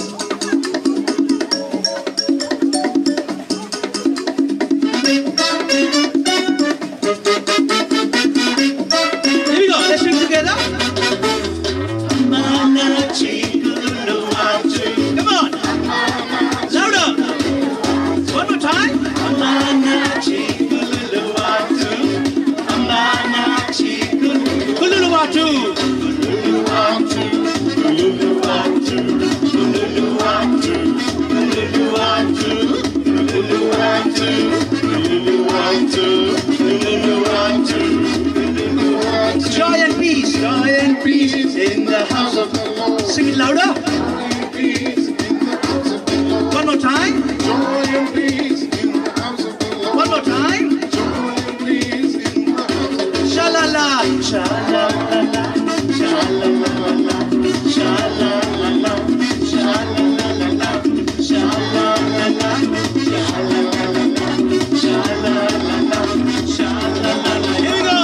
Here we go, let's sing together. Hamba Nachi, Guluwatu. Come on. Louder. One more time. Hamba Nachi, Guluwatu. Hamba Nachi, Guluwatu. Guluwatu. Guluwatu. Guluwatu. Guluwatu. Guluwatu. Guluwatu. Guluwatu. Joy and peace. Joy and peace in the house of the Lord. Sing it louder. One more time. Joy and peace in the house of the Lord. One more time. Joy la, sha la la la, sha la la la, sha la la la, sha la la la, sha la la la, sha la la la, sha la la la, sha la la la. Here we go.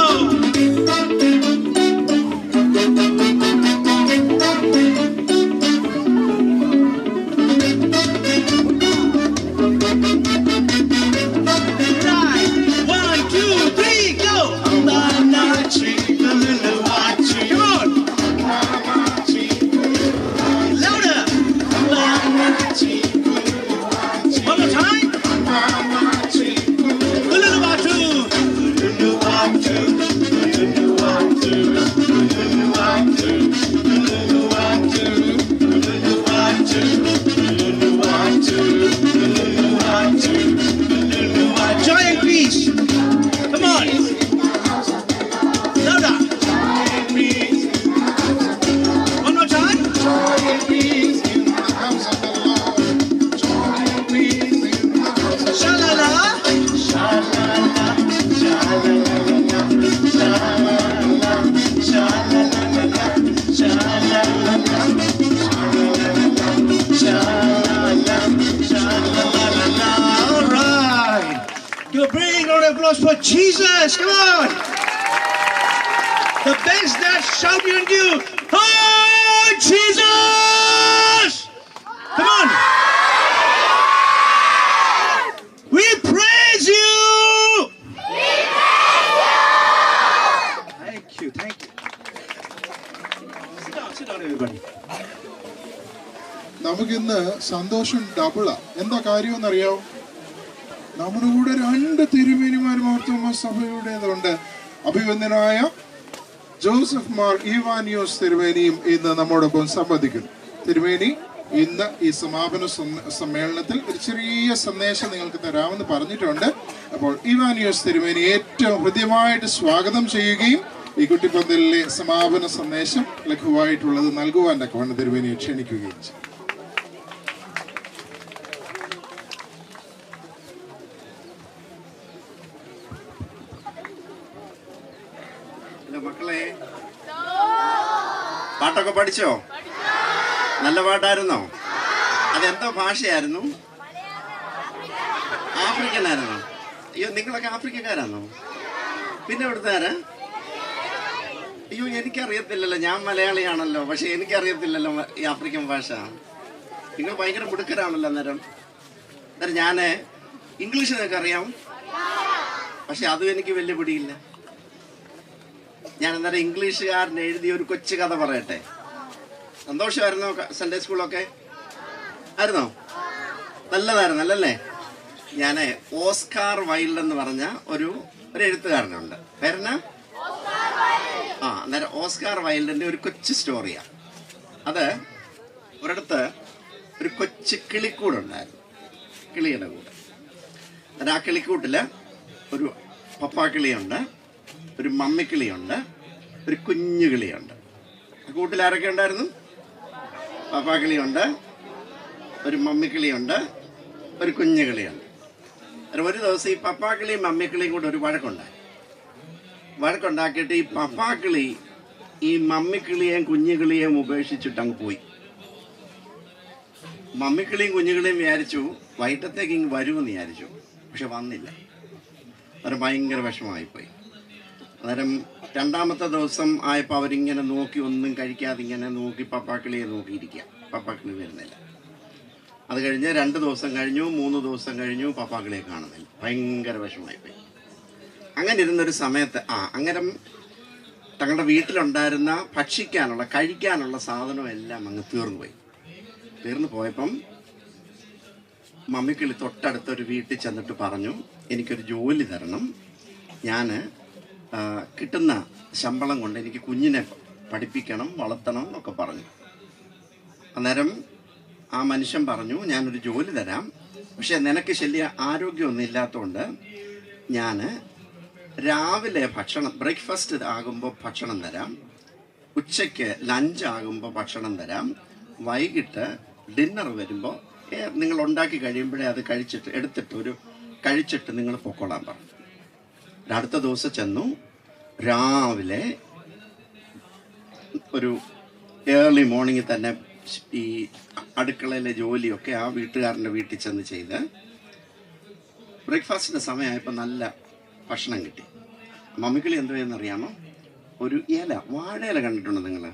For Jesus, come on! The best that shout you and you, oh Jesus! Come on! We praise you! Thank you, thank you. Sit down, everybody. നമുക്കിന്ന് സന്തോഷം ഡബിളാ. എന്താ കാര്യമെന്നറിയാവോ? നമ്മുടെ കൂടെ 2 തിരുമേനിമാർ Marthoma സഭയുടേതുണ്ട്. അഭിവന്ദനായ Joseph Mar Ivanios തിരുമേനിയും ഇന്ന് നമ്മോടൊപ്പം സംബന്ധിക്കുന്നു. തിരുമേനി ഇന്ന് ഈ സമാപന സമ്മേളനത്തിൽ ഒരു ചെറിയ സന്ദേശം നിങ്ങൾക്ക് തരാമെന്ന് പറഞ്ഞിട്ടുണ്ട്. അപ്പോൾ ഈവാനിയോസ് തിരുമേനി ഏറ്റവും ഹൃദ്യമായിട്ട് സ്വാഗതം ചെയ്യുകയും ഈ കുട്ടിപ്പന്തലിലെ സമാപന സന്ദേശം ലഘുവായിട്ടുള്ളത് നൽകുവാൻ തക്കവണ്ണം തിരുമേനിയെ ക്ഷണിക്കുകയും ചെയ്യും. മക്കളെ, പാട്ടൊക്കെ പഠിച്ചോ? നല്ല പാട്ടായിരുന്നോ? അതെന്തോ ഭാഷയായിരുന്നു? ആഫ്രിക്കൻ ആയിരുന്നോ? അയ്യോ, നിങ്ങളൊക്കെ ആഫ്രിക്കക്കാരാണോ? പിന്നെ എവിടുത്താരാ? അയ്യോ, എനിക്കറിയത്തില്ലല്ലോ. ഞാൻ മലയാളിയാണല്ലോ, പക്ഷെ എനിക്കറിയത്തില്ലല്ലോ ഈ ആഫ്രിക്കൻ ഭാഷ. നിങ്ങൾ ഭയങ്കര മുടുക്കരാണല്ലോ. അന്നേരം ഞാൻ ഇംഗ്ലീഷ് നിങ്ങൾക്ക് അറിയാം, പക്ഷെ അതും എനിക്ക് വലിയ പിടിയില്ല. ഞാൻ അന്നേരം ഇംഗ്ലീഷുകാരൻ എഴുതിയ ഒരു കൊച്ചു കഥ പറയട്ടെ. സന്തോഷമായിരുന്നോ? സൺഡേ സ്കൂളൊക്കെ ആയിരുന്നോ? നല്ലതായിരുന്നല്ലേ? ഞാൻ ഓസ്കാർ വൈൽഡ് എന്ന് പറഞ്ഞ ഒരു എഴുത്തുകാരനുണ്ട്. പേരെന്നാ? അന്നേരം ഓസ്കാർ വൈൽഡിന്റെ ഒരു കൊച്ചു സ്റ്റോറിയാണ് അത്. ഒരിടത്ത് ഒരു കൊച്ചു കിളിക്കൂടുണ്ടായിരുന്നു, കിളിയുടെ കൂടെ. ആ കിളിക്കൂട്ടില് ഒരു പപ്പാക്കിളിയുണ്ട്, ഒരു മമ്മിക്കിളിയുണ്ട്, ഒരു കുഞ്ഞു കിളിയുണ്ട്. കൂട്ടിൽ ആരൊക്കെ ഉണ്ടായിരുന്നു? പപ്പാക്കിളിയുണ്ട്, ഒരു മമ്മിക്കിളിയുണ്ട്, ഒരു കുഞ്ഞു കിളിയുണ്ട്. ഒരു ദിവസം ഈ പപ്പാക്കിളിയും മമ്മിക്കിളിയും കൂടെ ഒരു വഴക്കുണ്ടാക്കിയിട്ട് ഈ പപ്പാക്കിളി ഈ മമ്മിക്കിളിയെയും കുഞ്ഞുകിളിയെയും ഉപേക്ഷിച്ചിട്ട് അങ്ങ് പോയി. മമ്മിക്കിളിയും കുഞ്ഞുകിളിയും വിചാരിച്ചു വൈകിട്ടത്തേക്ക് ഇങ്ങ് വരുമെന്ന് വിചാരിച്ചു, പക്ഷെ വന്നില്ല. അന്നേരം ഭയങ്കര വിഷമമായിപ്പോയി. അന്നേരം 2ാമത്തെ ദിവസം ആയപ്പോൾ അവരിങ്ങനെ നോക്കി, ഒന്നും കഴിക്കാതെ ഇങ്ങനെ നോക്കി പപ്പാക്കിളിയെ നോക്കിയിരിക്കുക. പപ്പാക്കിളി വരുന്നില്ല. അത് കഴിഞ്ഞ് 2 ദിവസം കഴിഞ്ഞു, 3 ദിവസം കഴിഞ്ഞു, പപ്പാക്കിളിയെ കാണുന്നില്ല. ഭയങ്കര വിഷമമായിപ്പോയി. അങ്ങനെ ഇരുന്നൊരു സമയത്ത് അന്നേരം തങ്ങളുടെ വീട്ടിലുണ്ടായിരുന്ന ഭക്ഷിക്കാനുള്ള കഴിക്കാനുള്ള സാധനം എല്ലാം അങ്ങ് തീർന്നു പോയപ്പം മമ്മിക്കിളി തൊട്ടടുത്തൊരു വീട്ടിൽ ചെന്നിട്ട് പറഞ്ഞു, എനിക്കൊരു ജോലി തരണം, ഞാൻ കിട്ടുന്ന ശമ്പളം കൊണ്ട് എനിക്ക് കുഞ്ഞിനെ പഠിപ്പിക്കണം, വളർത്തണം എന്നൊക്കെ പറഞ്ഞു. അന്നേരം ആ മനുഷ്യൻ പറഞ്ഞു, ഞാനൊരു ജോലി തരാം, പക്ഷെ നിനക്ക് ശല്യ ആരോഗ്യമൊന്നും ഇല്ലാത്തതുകൊണ്ട് ഞാൻ രാവിലെ ഭക്ഷണം ബ്രേക്ക്ഫാസ്റ്റ് ആകുമ്പോൾ ഭക്ഷണം തരാം, ഉച്ചയ്ക്ക് ലഞ്ച് ആകുമ്പോൾ ഭക്ഷണം തരാം, വൈകിട്ട് ഡിന്നർ വരുമ്പോൾ നിങ്ങൾ ഉണ്ടാക്കി കഴിയുമ്പോഴേ അത് കഴിച്ചിട്ട് നിങ്ങൾ പൊക്കോളാൻ പറഞ്ഞു. അടുത്ത ദിവസം ചെന്നു, രാവിലെ ഒരു ഏർലി മോർണിംഗ് തന്നെ ഈ അടുക്കളയിലെ ജോലിയൊക്കെ ആ വീട്ടുകാരൻ്റെ വീട്ടിൽ ചെന്ന് ചെയ്ത് ബ്രേക്ക്ഫാസ്റ്റിൻ്റെ സമയമായപ്പോൾ നല്ല ഭക്ഷണം കിട്ടി. മമ്മിക്കിളി എന്തോ എന്നറിയാമോ, ഒരു ഇല, വാഴയില കണ്ടിട്ടുണ്ടോ നിങ്ങൾ?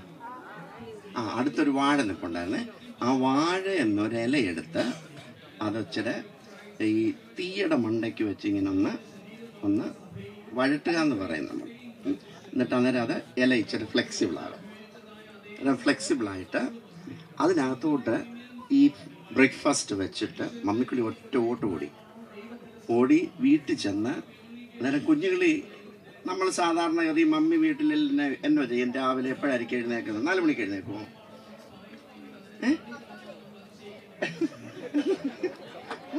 അടുത്തൊരു വാഴ നിൽപ്പുണ്ടായിരുന്നേ. ആ വാഴ എന്നൊരു ഇലയെടുത്ത് അതിച്ചിരി ഈ തീയുടെ മണ്ടയ്ക്ക് വെച്ച് ഇങ്ങനെ ഒന്ന് വഴട്ടുക എന്ന് പറയും നമ്മൾ. എന്നിട്ട് അന്നേരം അത് ഇല ഇച്ചിരി ഫ്ലെക്സിബിളാകും. ഫ്ലെക്സിബിളായിട്ട് അതിനകത്തോട്ട് ഈ ബ്രേക്ക്ഫാസ്റ്റ് വെച്ചിട്ട് മമ്മിക്കിളി ഒറ്റ ഓടി വീട്ടിൽ ചെന്ന്, അന്നേരം കുഞ്ഞുങ്ങളി നമ്മൾ സാധാരണ ഈ മമ്മി വീട്ടിൽ എന്നോ ചെയ്യും, രാവിലെ എപ്പോഴായിരിക്കും എഴുന്നേക്കുന്നത്? 4 മണിക്ക് എഴുന്നേക്കുമോ?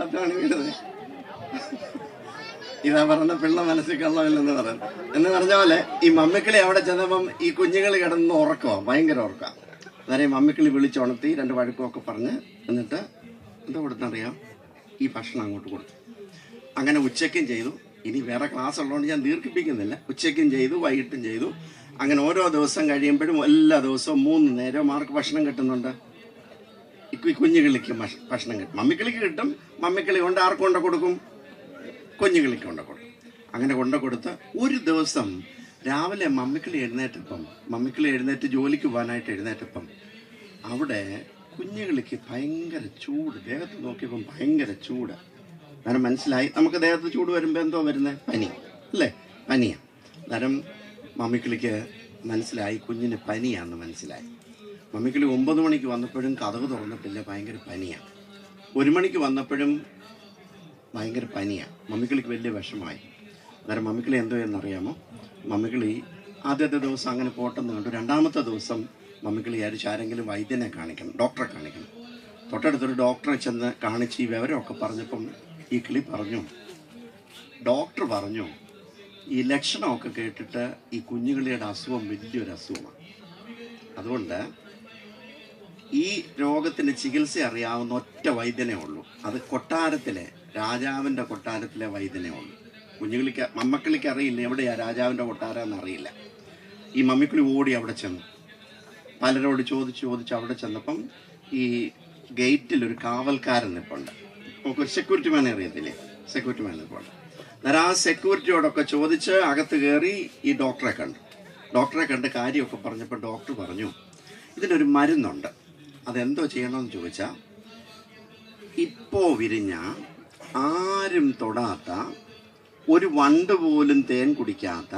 അതാണ് വീണത്. ഇതാ പറഞ്ഞ പിള്ള മനസ്സിൽ കള്ളമില്ലെന്ന് പറയുന്നത്. എന്ന് പറഞ്ഞ പോലെ ഈ മമ്മിക്കിളി അവിടെ ചെന്നപ്പം ഈ കുഞ്ഞുങ്ങൾ കിടന്ന് ഉറക്കമാണ്, ഭയങ്കര ഉറക്കാം. അന്നേരം മമ്മിക്കിളി വിളിച്ചുണർത്തി 2 വഴക്കുമൊക്കെ പറഞ്ഞ് എന്നിട്ട് എന്താ കൊടുത്തറിയാം, ഈ ഭക്ഷണം അങ്ങോട്ട് കൊടുത്തു. അങ്ങനെ ഉച്ചയ്ക്കും ചെയ്തു. ഇനി വേറെ ക്ലാസ് ഉള്ളതുകൊണ്ട് ഞാൻ ദീർഘിപ്പിക്കുന്നില്ല. ഉച്ചയ്ക്കും ചെയ്തു, വൈകിട്ടും ചെയ്തു. അങ്ങനെ ഓരോ ദിവസം കഴിയുമ്പോഴും എല്ലാ ദിവസവും 3 നേരം മാർക്ക് ഭക്ഷണം കിട്ടുന്നുണ്ട്. ഈ കുഞ്ഞുകിളിക്ക് ഭക്ഷണം കിട്ടും. മമ്മിക്കിളിക്ക് കിട്ടും. മമ്മിക്കിളി കൊണ്ട് ആർക്ക് കൊണ്ട കൊടുക്കും? കുഞ്ഞുകിളിക്ക് കൊണ്ട കൊടുക്കും. അങ്ങനെ കൊണ്ട കൊടുത്ത് ഒരു ദിവസം രാവിലെ മമ്മിക്കിളി എഴുന്നേറ്റ് ജോലിക്ക് പോകാനായിട്ട് എഴുന്നേറ്റപ്പം അവിടെ കുഞ്ഞുകിളിക്ക് ഭയങ്കര ചൂട്. ദേഹത്ത് നോക്കിയപ്പം ഭയങ്കര ചൂട്. അന്നേരം മനസ്സിലായി, നമുക്ക് ദേഹത്ത് ചൂട് വരുമ്പോൾ എന്തോ വരുന്നത്? പനി അല്ലേ? പനിയാണ്. അന്നേരം മമ്മിക്കിളിക്ക് മനസ്സിലായി കുഞ്ഞിന് പനിയാണെന്ന് മനസ്സിലായി. മമ്മിക്കിളി 9 മണിക്ക് വന്നപ്പോഴും കതക് തുറന്നിട്ടില്ല, ഭയങ്കര പനിയാണ്. 1 മണിക്ക് വന്നപ്പോഴും ഭയങ്കര പനിയാണ്. മമ്മിക്കിളിക്ക് വലിയ വിഷമമായി. അന്നേരം മമ്മിക്കിളി എന്തോ എന്നറിയാമോ, മമ്മിക്കിളി ആദ്യത്തെ ദിവസം അങ്ങനെ പോട്ടെന്ന് കണ്ടു. 2ാമത്തെ ദിവസം മമ്മിക്കിളി വിചാരിച്ചു ആരെങ്കിലും വൈദ്യനെ കാണിക്കണം, ഡോക്ടറെ കാണിക്കണം. തൊട്ടടുത്തൊരു ഡോക്ടറെ ചെന്ന് കാണിച്ച് ഈ വിവരമൊക്കെ പറഞ്ഞപ്പം ഈ കിളി പറഞ്ഞു, ഡോക്ടർ പറഞ്ഞു, ഈ ലക്ഷണമൊക്കെ കേട്ടിട്ട് ഈ കുഞ്ഞുകിളിയുടെ അസുഖം വലിയൊരു അസുഖമാണ്. അതുകൊണ്ട് ഈ രോഗത്തിന് ചികിത്സ അറിയാവുന്ന ഒറ്റ വൈദ്യനേ ഉള്ളൂ. അത് രാജാവിൻ്റെ കൊട്ടാരത്തിലെ വൈദ്യനേ ഉള്ളൂ. മമ്മക്കിളിക്ക് അറിയില്ല എവിടെയാ രാജാവിൻ്റെ കൊട്ടാരം എന്നറിയില്ല. ഈ മമ്മിക്കിളി ഓടി അവിടെ ചെന്നു. പലരോട് ചോദിച്ച് അവിടെ ചെന്നപ്പം ഈ ഗേറ്റിൽ ഒരു കാവൽക്കാരൻ നിൽപ്പുണ്ട്. നമുക്കൊരു സെക്യൂരിറ്റി മാനെ അറിയത്തില്ലേ? സെക്യൂരിറ്റി മാൻ നിൽപ്പുണ്ട്. അന്നേരം ആ സെക്യൂരിറ്റിയോടൊക്കെ ചോദിച്ച് അകത്ത് കയറി ഈ ഡോക്ടറെ കണ്ട് കാര്യമൊക്കെ പറഞ്ഞപ്പോൾ ഡോക്ടർ പറഞ്ഞു, ഇതിനൊരു മരുന്നുണ്ട്, അതെന്തോ ചെയ്യണമെന്ന് ചോദിച്ചാൽ, ഇപ്പോൾ വിരിഞ്ഞ ആരും തൊടാത്ത, ഒരു വണ്ട് പോലും തേൻ കുടിക്കാത്ത,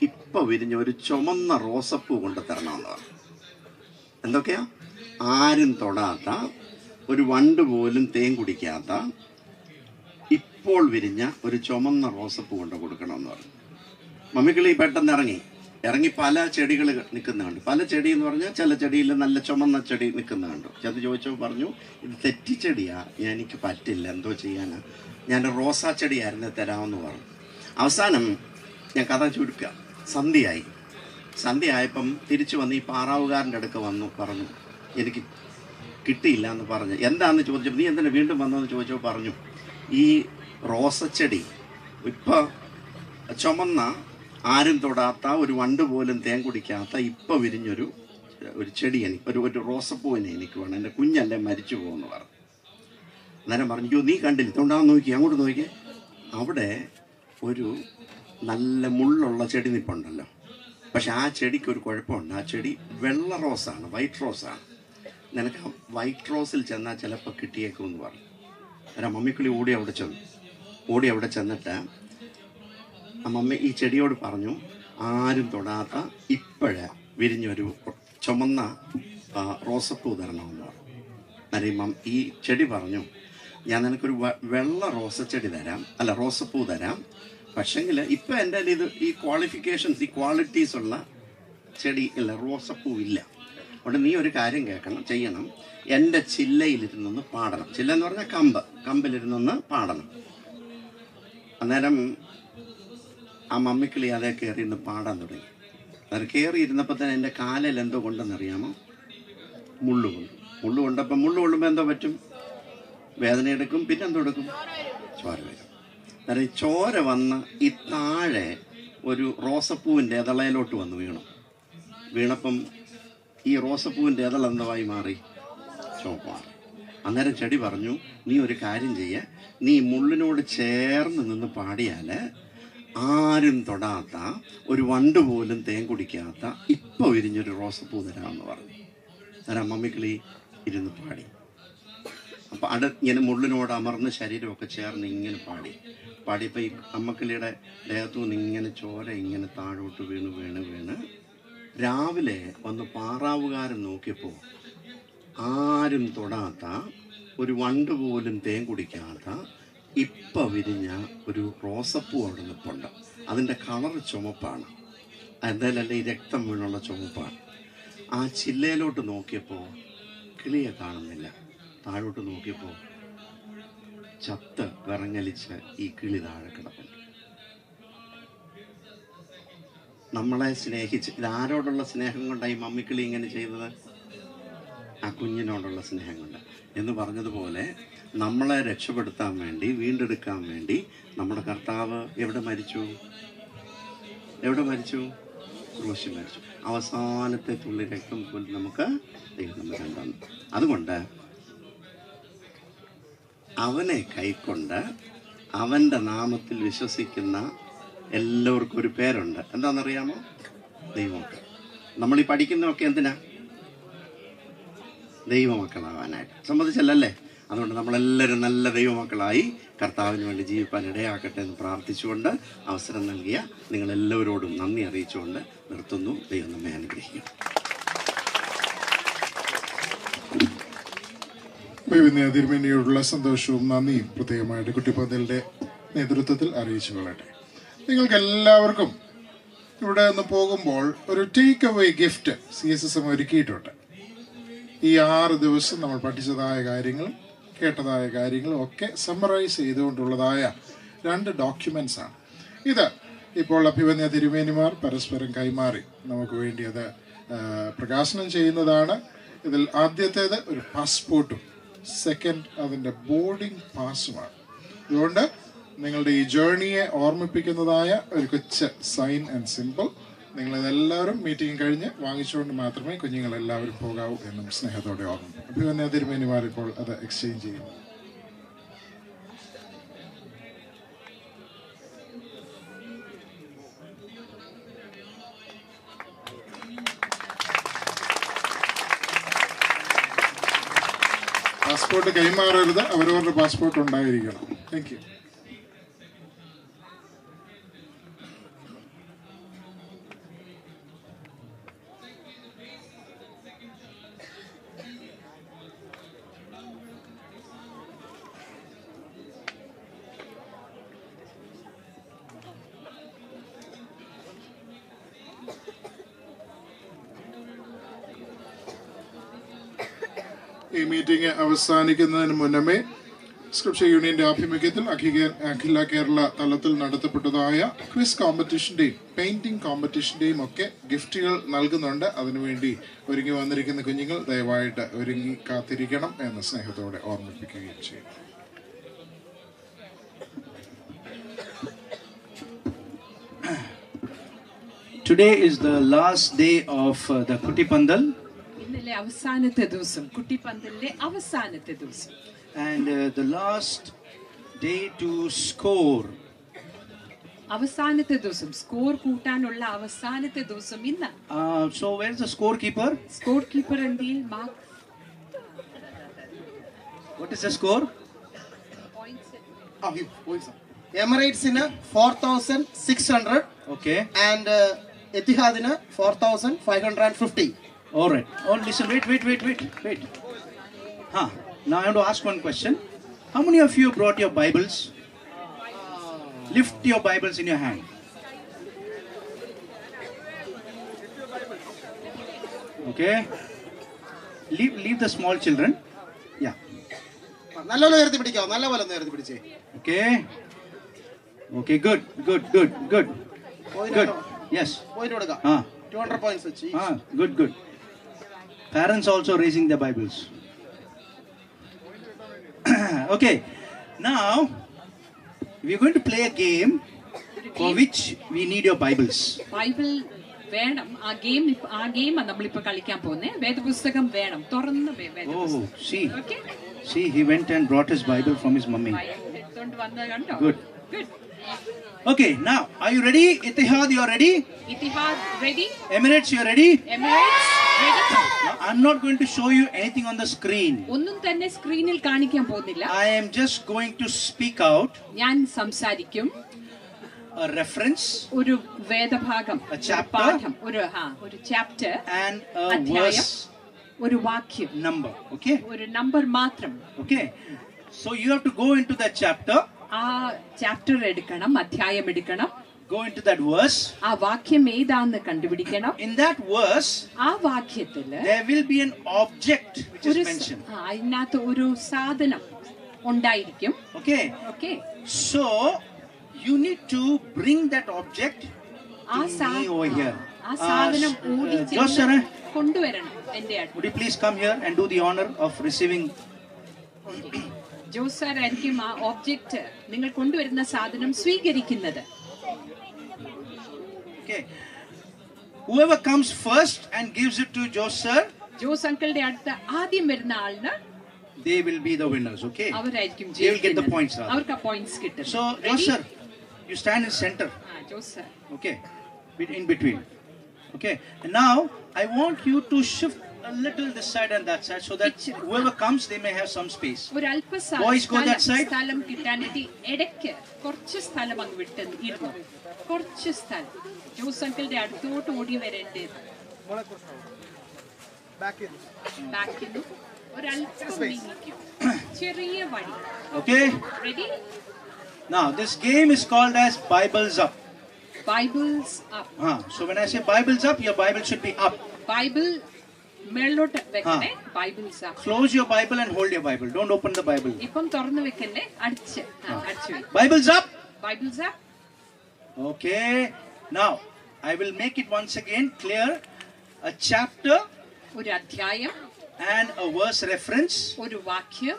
ഇപ്പം വിരിഞ്ഞ ഒരു ചുമന്ന റോസപ്പൂ കൊണ്ട് തരണമെന്നാണ്. എന്തൊക്കെയാ? ആരും തൊടാത്ത, ഒരു വണ്ട് പോലും തേൻ കുടിക്കാത്ത, ഇപ്പോൾ വിരിഞ്ഞ ഒരു ചുമന്ന റോസപ്പൂ കൊണ്ട് കൊടുക്കണമെന്ന് പറഞ്ഞു. മമ്മിക്കിളി പെട്ടെന്ന് ഇറങ്ങി പല ചെടികൾ നിൽക്കുന്നുണ്ട്. പല ചെടി എന്ന് പറഞ്ഞാൽ ചില ചെടിയിൽ നല്ല ചുമന്ന ചെടി നിൽക്കുന്നുണ്ട്. ചെന്ന് ചോദിച്ചപ്പോൾ പറഞ്ഞു, ഇത് തെറ്റിച്ചെടിയാ, എനിക്ക് പറ്റില്ല, എന്തോ ചെയ്യാനാ, ഞാൻ റോസാ ചെടിയായിരുന്നു തരാമെന്ന് പറഞ്ഞു. അവസാനം ഞാൻ കഥ ചുരുക്കുക, സന്ധ്യയായപ്പം തിരിച്ചു വന്ന് ഈ പാറാവുകാരൻ്റെ അടുക്ക് പറഞ്ഞു, എനിക്ക് കിട്ടിയില്ല എന്ന് പറഞ്ഞു. എന്താണെന്ന് ചോദിച്ചപ്പോൾ, നീ എന്തിനാ വീണ്ടും വന്നതെന്ന് ചോദിച്ചപ്പോൾ പറഞ്ഞു, ഈ റോസച്ചെടി ഇപ്പം ചുമന്ന, ആരും തൊടാത്ത, ഒരു വണ്ട് പോലും തേൻ കുടിക്കാത്ത, ഇപ്പം വിരിഞ്ഞൊരു ചെടി ഒരു റോസപ്പൂവിനെ എനിക്ക് വേണം, എൻ്റെ കുഞ്ഞല്ലേ മരിച്ചു പോകുമെന്ന് പറഞ്ഞു. അന്നേരം പറഞ്ഞു, നീ കണ്ടില്ല, ഇതുകൊണ്ടാന്ന് നോക്കി, അങ്ങോട്ട് നോക്കി, അവിടെ ഒരു നല്ല മുള്ളുള്ള ചെടി നിൽപ്പുണ്ടല്ലോ. പക്ഷെ ആ ചെടിക്ക് ഒരു കുഴപ്പമുണ്ട്, ആ ചെടി വെള്ള റോസാണ്, വൈറ്റ് റോസാണ്. നിനക്ക് വൈറ്റ് റോസിൽ ചെന്നാൽ ചിലപ്പോൾ കിട്ടിയേക്കുമെന്ന് പറഞ്ഞു. അന്നേരം മമ്മിക്കിളി ഓടി അവിടെ ചെന്നിട്ട് ആ മമ്മി ഈ ചെടിയോട് പറഞ്ഞു, ആരും തൊടാത്ത ഇപ്പോഴേ വിരിഞ്ഞൊരു ചുമന്ന റോസപ്പൂ തരണമെന്ന് പറഞ്ഞു. അന്നേരം ഈ ചെടി പറഞ്ഞു, ഞാൻ നിനക്കൊരു വെള്ള റോസപ്പൂ തരാം, പക്ഷെങ്കിൽ ഇപ്പം എൻ്റെ ഇത് ഈ ക്വാളിഫിക്കേഷൻസ്, ഈ ക്വാളിറ്റീസ് ഉള്ള ചെടി ഇല്ല, റോസപ്പൂ ഇല്ല. അതുകൊണ്ട് നീ ഒരു കാര്യം ചെയ്യണം, എൻ്റെ ചില്ലയിലിരുന്നൊന്ന് പാടണം. ചില്ല എന്ന് പറഞ്ഞാൽ കമ്പിലിരുന്നൊന്ന് പാടണം. അന്നേരം ആ മമ്മിക്കിളി അതേ കയറി ഇന്ന് പാടാൻ തുടങ്ങി. അത് കയറിയിരുന്നപ്പോൾ തന്നെ എൻ്റെ കാലിൽ എന്തോ കൊണ്ടെന്നറിയാമോ? മുള്ളു കൊണ്ടപ്പം മുള്ളു കൊള്ളുമ്പോൾ എന്തോ പറ്റും? വേദന എടുക്കും, പിന്നെ എന്തോ എടുക്കും? ചോര വരും. അന്നേരം ചോര വന്ന് ഈ താഴെ ഒരു റോസപ്പൂവിൻ്റെ ഇതളയിലോട്ട് വന്ന് വീണപ്പം ഈ റോസപ്പൂവിൻ്റെ ഇതൾ എന്തായി മാറി? ചുവപ്പാണ്. അന്നേരം ചെടി പറഞ്ഞു, നീ ഒരു കാര്യം ചെയ്യ, നീ മുള്ളിനോട് ചേർന്ന് നിന്ന് പാടിയാൽ ആരും തൊടാത്ത, ഒരു വണ്ട് പോലും തേൻ കുടിക്കാത്ത ഇപ്പോൾ വിരിഞ്ഞൊരു റോസപ്പൂ തരാമെന്ന് പറഞ്ഞു. അന്നേരം മമ്മിക്കിളി ഇരുന്ന് പാടി. അപ്പം ഇങ്ങനെ മുള്ളിനോട് അമർന്ന് ശരീരമൊക്കെ ചേർന്ന് ഇങ്ങനെ പാടിയപ്പോൾ ഈ അമ്മക്കിളിയുടെ ദേഹത്തു നിന്ന് ഇങ്ങനെ ചോര ഇങ്ങനെ താഴോട്ട് വീണ് രാവിലെ വന്ന് പാറാവുകാരൻ നോക്കിയപ്പോൾ ആരും തൊടാത്ത, ഒരു വണ്ട് പോലും തേൻ കുടിക്കാത്ത ഇപ്പം വിരിഞ്ഞ ഒരു റോസപ്പൂ അവിടെ നിൽപ്പുണ്ട്. അതിൻ്റെ കളർ ചുമപ്പാണ്, എന്തായാലും ഈ രക്തം വീണുള്ള ചുമപ്പാണ്. ആ ചില്ലയിലോട്ട് നോക്കിയപ്പോൾ കിളിയെ കാണുന്നില്ല. താഴോട്ട് നോക്കിയപ്പോൾ ചത്ത് വിറങ്ങലിച്ച് ഈ കിളി താഴെ കിടപ്പുണ്ട്. നമ്മളെ സ്നേഹിച്ച്, ഇതാരോടുള്ള സ്നേഹം കൊണ്ടാണ് ഈ മമ്മിക്കിളി ഇങ്ങനെ ചെയ്തത്? ആ കുഞ്ഞിനോടുള്ള സ്നേഹം കൊണ്ട്. എന്ന് പറഞ്ഞതുപോലെ നമ്മളെ രക്ഷപ്പെടുത്താൻ വേണ്ടി, വീണ്ടെടുക്കാൻ വേണ്ടി നമ്മുടെ കർത്താവ് എവിടെ മരിച്ചു? ക്രൂശിൽ മരിച്ചു. അവസാനത്തെ തുള്ളി രക്തം പോലും നമുക്ക് ദൈവം തന്നു. അതുകൊണ്ട് അവനെ കൈക്കൊണ്ട് അവൻ്റെ നാമത്തിൽ വിശ്വസിക്കുന്ന എല്ലാവർക്കും ഒരു പേരുണ്ട്. എന്താണെന്നറിയാമോ? ദൈവമക്കൾ. നമ്മളീ പഠിക്കുന്നതൊക്കെ എന്തിനാ? ദൈവമക്കളാവാനായിട്ട്. സമ്മതിച്ചല്ലേ? അതുകൊണ്ട് നമ്മളെല്ലാവരും നല്ല ദൈവമക്കളായി കർത്താവിന് വേണ്ടി ജീവിപ്പാൻ ഇടയാക്കട്ടെ എന്ന് പ്രാർത്ഥിച്ചുകൊണ്ട് അവസരം നൽകിയ നിങ്ങളെല്ലാവരോടും നന്ദി അറിയിച്ചുകൊണ്ട് നിർത്തുന്നു. ദൈവം നമ്മെ അനുഗ്രഹിക്കും. തിരുമേനിയോടുള്ള സന്തോഷവും നന്ദിയും പ്രത്യേകമായിട്ട് കുട്ടിപ്പന്തലിന്റെ നേതൃത്വത്തിൽ അറിയിച്ചു കൊള്ളട്ടെ. നിങ്ങൾക്ക് എല്ലാവർക്കും ഇവിടെ നിന്ന് പോകുമ്പോൾ ഒരു ടേക്ക് അവേ ഗിഫ്റ്റ് CSSM ഒരുക്കിയിട്ടുണ്ട്. ഈ 6 ദിവസം നമ്മൾ പഠിച്ചതായ കാര്യങ്ങളും കേട്ടതായ കാര്യങ്ങളും ഒക്കെ സമ്മറൈസ് ചെയ്തുകൊണ്ടുള്ളതായ 2 ഡോക്യുമെന്റ്സ് ആണ് ഇത്. ഇപ്പോൾ അഭിമന്യ തിരുമേനിമാർ പരസ്പരം കൈമാറി നമുക്ക് വേണ്ടി അത് പ്രകാശനം ചെയ്യുന്നതാണ്. ഇതിൽ ആദ്യത്തേത് ഒരു പാസ്പോർട്ടും സെക്കൻഡ് അതിൻ്റെ ബോർഡിംഗ് പാസുമാണ്. അതുകൊണ്ട് നിങ്ങളുടെ ഈ ജേർണിയെ ഓർമ്മിപ്പിക്കുന്നതായ ഒരു കൊച്ചു സൈൻ ആൻഡ് സിമ്പിൾ നിങ്ങളിതെല്ലാവരും മീറ്റിംഗ് കഴിഞ്ഞ് വാങ്ങിച്ചുകൊണ്ട് മാത്രമേ കുഞ്ഞുങ്ങളെല്ലാവരും പോകാവൂ എന്നും സ്നേഹത്തോടെ ഓർമ്മിപ്പിക്കും. അഭിമന്യ തിരുമേനിമാർ ഇപ്പോൾ അത് എക്സ്ചേഞ്ച് ചെയ്യുന്നു. പാസ്പോർട്ട് കൈമാറരുത്, അവരവരുടെ പാസ്പോർട്ട് ഉണ്ടായിരിക്കണം. Thank you. ഈ മീറ്റിംഗ് അവസാനിക്കുന്നതിന് മുന്നമേ സ്ക്രിപ്ചർ യൂണിയന്റെ ആഭിമുഖ്യത്തിൽ അഖില കേരള തലത്തിൽ നടത്തപ്പെട്ടതായ ക്വിസ് കോമ്പറ്റീഷന്റെയും പെയിന്റിംഗ് കോമ്പറ്റീഷന്റെയും ഒക്കെ ഗിഫ്റ്റുകൾ നൽകുന്നുണ്ട്. അതിനുവേണ്ടി ഒരുങ്ങി വന്നിരിക്കുന്ന കുഞ്ഞുങ്ങൾ ദയവായിട്ട് ഒരുങ്ങി കാത്തിരിക്കണം എന്ന് സ്നേഹത്തോടെ ഓർമ്മിപ്പിക്കുകയും ചെയ്യും. Today is the last day of the Kuti Pandal. ഇന്നലെ അവസാനത്തെ ദിവസം, കുട്ടിപ്പന്തലിലെ അവസാനത്തെ ദിവസം. And the last day to score. അവസാനത്തെ ദിവസം, സ്കോർ കൂട്ടാനുള്ള അവസാനത്തെ ദിവസം ഇന്ന്. So where's the scorekeeper? Scorekeeper എന്തിൽ mark? What is the score? എമിറേറ്റ്സിന് 4,600. Okay. And എത്തിഹാദിന് 4,550. All right. Oh, listen. Wait. Now I have to ask one question. How many of you brought your Bibles? Lift your Bibles in your hand. Okay. Leave the small children. Yeah. നല്ലപോലെ ഉയർത്തി പിടിക്കാം, നല്ലപോലെ ഒന്ന് ഉയർത്തി പിടിച്ചേ. Okay. Good. Yes. Point കൊടുക്കാം. 200 points വെച്ച്. Good. Parents also raising their Bibles. Okay. Now we are going to play a game for which we need your Bibles. Bible വേണം. ആ ഗെയിം നമ്മളിപ്പോ കളിക്കാൻ പോകുന്നത്. വേദപുസ്തകം വേണം, തുറന്ന് Oh, see. Okay. See, he went and brought his Bible from his mummy. എടുത്തോണ്ട് വന്നത് കണ്ടോ? Good. Good. Okay, now, are you ready? Ittihad, you are ready? Ittihad, ready? Emirates, you are ready? Emirates, ready? Now, I'm not going to show you anything on the screen. ഒന്നും തന്നെ സ്ക്രീനിൽ കാണിക്കാൻ പോകുന്നില്ല. I am just going to speak out ഞാൻ സംസാരിക്കും. a reference, ഒരു വേദഭാഗം, a chapter, പാഠം, ഒരു ചാപ്റ്റർ, and a അധ്യായം, verse ഒരു വാക്യം, number. Okay? ഒരു നമ്പർ മാത്രം. Okay. So you have to go into that chapter, ആ ചാപ്റ്റർ എടുക്കണം, അധ്യായം എടുക്കണം, go into that verse. ആ വാക്യം ഏതാന്ന് കണ്ടുപിടിക്കണം. In that verse, ആ വാക്യത്തില് there will be an object which is ഒരു mentioned. അതിനകത്ത് ഒരു സാധനം ഉണ്ടായിരിക്കും. Okay. Okay, So you need to bring that object ആ to me over here. സാധനം Joseph, കൊണ്ടുവരണം എന്റെ അടുത്ത്. would you please come here and do the honor of receiving? Jose sir ആയിരിക്കും ആ ഒബ്ജക്റ്റ്, നിങ്ങൾ കൊണ്ടുവരുന്ന സാധനം സ്വീകരിക്കുന്നത്. Okay. Whoever comes first and gives it to Joseph sir, Jose അങ്കിളുടെ അടുത്ത് ആദ്യം വരുന്ന ആളിന് they will be the winners. Okay. അവരായിരിക്കും They will get the points. rather. അവർക്ക് ആ പോയിന്റ്സ് കിട്ടും. So Joseph sir, you stand in center. Jose sir, Okay. In between. Okay. And now I want you to shift a little this side and that side so that whoever comes they may have some space. ഒരു Boys, go that side. സ്ഥലം കിട്ടാനായിട്ട് ഇടയ്ക്ക് കുറച്ച് സ്ഥലം അങ്ങ് വിട്ട് ഇരുന്നു. കുറച്ച് സ്ഥലം ജോസ് അങ്കിളുടെ അടുത്തോട്ട് ഓടി വരേണ്ടത്. ബാക്കിൽ ഒരല്പം നീങ്ങിക്കും, ചെറിയ വഴി. Okay. Ready? Now this game is called as Bibles up. Bibles up. So when I say Bibles up, your Bible should be up. Bible മേളിലോട്ട് വെക്കണേ. Bibles up. Close your Bible and hold your Bible. Don't open the Bible. ഇപ്പം തുറന്നു വെക്കല്ലേ, അടിച്ച് Bibles up. Bibles up. Okay. Now I will make it once again clear. A chapter ഒരു അധ്യായം and a verse reference ഒരു വാക്യം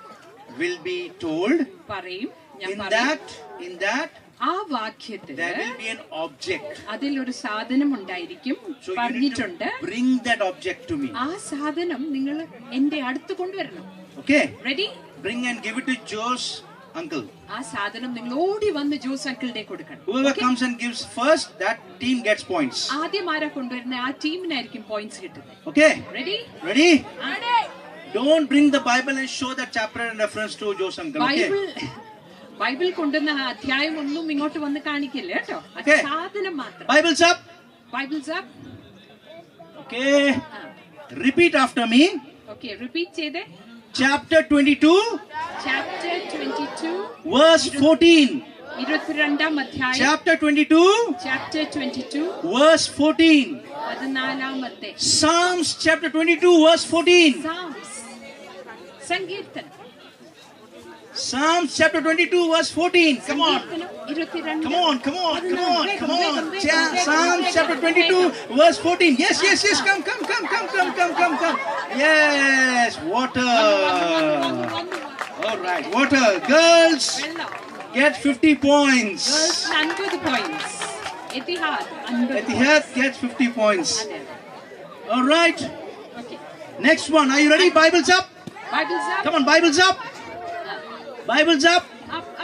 will be told. പറയും. ഞാൻ In പറയും. that ആ വാക്യത്തിൽ there will be an object. അതിലൊരു സാധനം ഉണ്ടായിരിക്കും. So you need to പറഞ്ഞിട്ടുണ്ട്, bring that object to me. ആ സാധനം നിങ്ങൾ എന്റെ അടുത്ത് കൊണ്ടുവരണം. Okay. Ready? Bring and give it to Joe's uncle. ആ സാധനം നിങ്ങൾ ഓടി വന്ന് ജോസ് അങ്കിളുടെ കൊടുക്കണം. Whoever comes and gives first, that team gets points. ആദ്യം ആരാ കൊണ്ടുവരുന്ന ആ ടീമിനായിരിക്കും പോയിന്റ്സ് കിട്ടുന്നത്. Okay. റെഡി? Ready? ആടെ. Don't bring the Bible and show that chapter in reference to Joe's uncle. Okay. Bible കൊണ്ടുവന്ന ആ അധ്യായം ഒന്നും ഇങ്ങോട്ട് വന്ന് കാണിക്കില്ല കേട്ടോ. അത് സാധനം മാത്രം. Bibles up. Bibles up. Okay. Repeat after me. Okay, repeat ചെയ്തേ. Chapter 22. Chapter 22 Verse 14. 22-ാം അധ്യായം. Chapter 22. Chapter 22 Verse 14. 14-ാമത്തെ. Psalms chapter 22 verse 14. സാംസ്, സങ്കീർത്തനം. Psalms chapter 22 verse 14. Come on. സങ്കീർത്തനം 22. Come on, come on, come on, come on. Psalms chapter 22 verse 14. Yes, yes, yes. Come. Yes, water. All right, water. Girls get 50 points. Girls 50 points. Etihad 50. Etihad gets 50 points. അതെ. All right. Okay, Next one. Are you ready? Bibles up. Bibles up. Come on, Bibles up. Bibles up.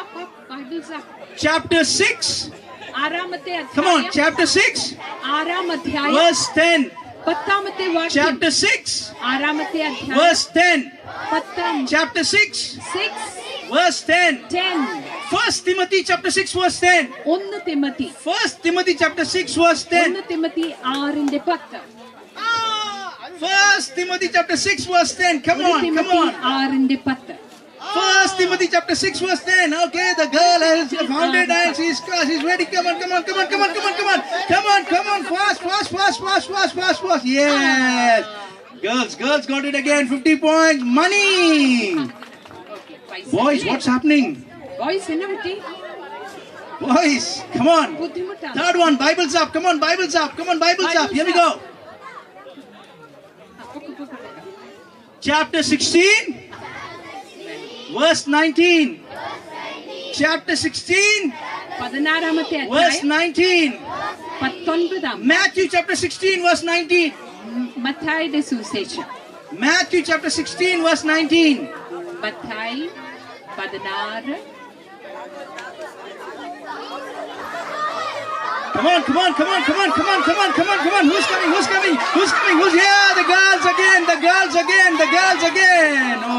Up Bibles up. Chapter 6. ആറാമത്തെ Come on, അധ്യായം. chapter 6. ആറാം അധ്യായം Verse 10. 10-ാമത്തെ വാക്യം. Chapter 6. ആറാമത്തെ അധ്യായം. Verse 10. 10. Chapter 6. 6 Verse 10. 10. 1 Timothy chapter 6 verse 10. 1 Timothy. 1 Timothy chapter 6 verse 10. 1 Timothy 6:10. 1 Timothy chapter 6 verse 10. Come 1 on, come Timothy on. 6:10. 1 Timothy chapter 6 verse 10. Okay, the girl has found it and she's ready. Come on. Fast. Yes. Girls got it again. 50 points. Money. Okay, പൈസ. Boys, what's happening? Boys എന്നെ പറ്റി? Boys, come on. ബുദ്ധിമുട്ടാണ്. Third one, Bibles up. Come on, Bibles up. Here we go. Chapter 16, verse 19. Chapter 16, 16-ാമത്തെ verse അധ്യായം 19. 19-ാം. Matthew chapter 16, verse 19. മത്തായിയുടെ സുവിശേഷം Matthew chapter 16, verse 19. Mathai 16. Come on, come on, come on, come on, come on, come on, come on, come on. Who's coming? Who's coming? Who's coming? Who's here? The girls again, the girls again, the girls again. Oh.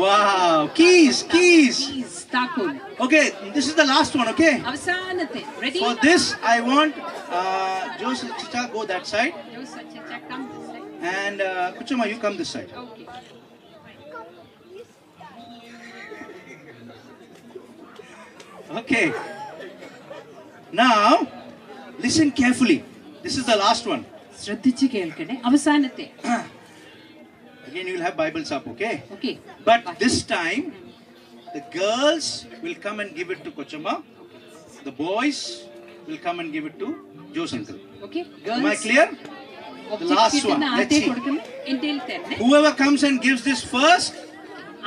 Wow. Keys, keys. താക്കോൽ. Okay, this is the last one, okay? അവസാനത്തെ. Ready? For this, I want Joseph Chicha go that side. Joseph Chicha, come this side. And Kuchuma, you come this side. Okay. Okay. Now, listen carefully. This is the last one. ശ്രദ്ധിച്ച് കേൾക്കണേ. അവസാനത്തെ. Again, you will have Bibles up, okay? Okay. But this time, the girls will come and give it to Kochama. The boys will come and give it to Joe's uncle. Okay. Am I clear? The last one. Let's see. ഇന്ത്യയിൽ തന്നെ. Whoever comes and gives this first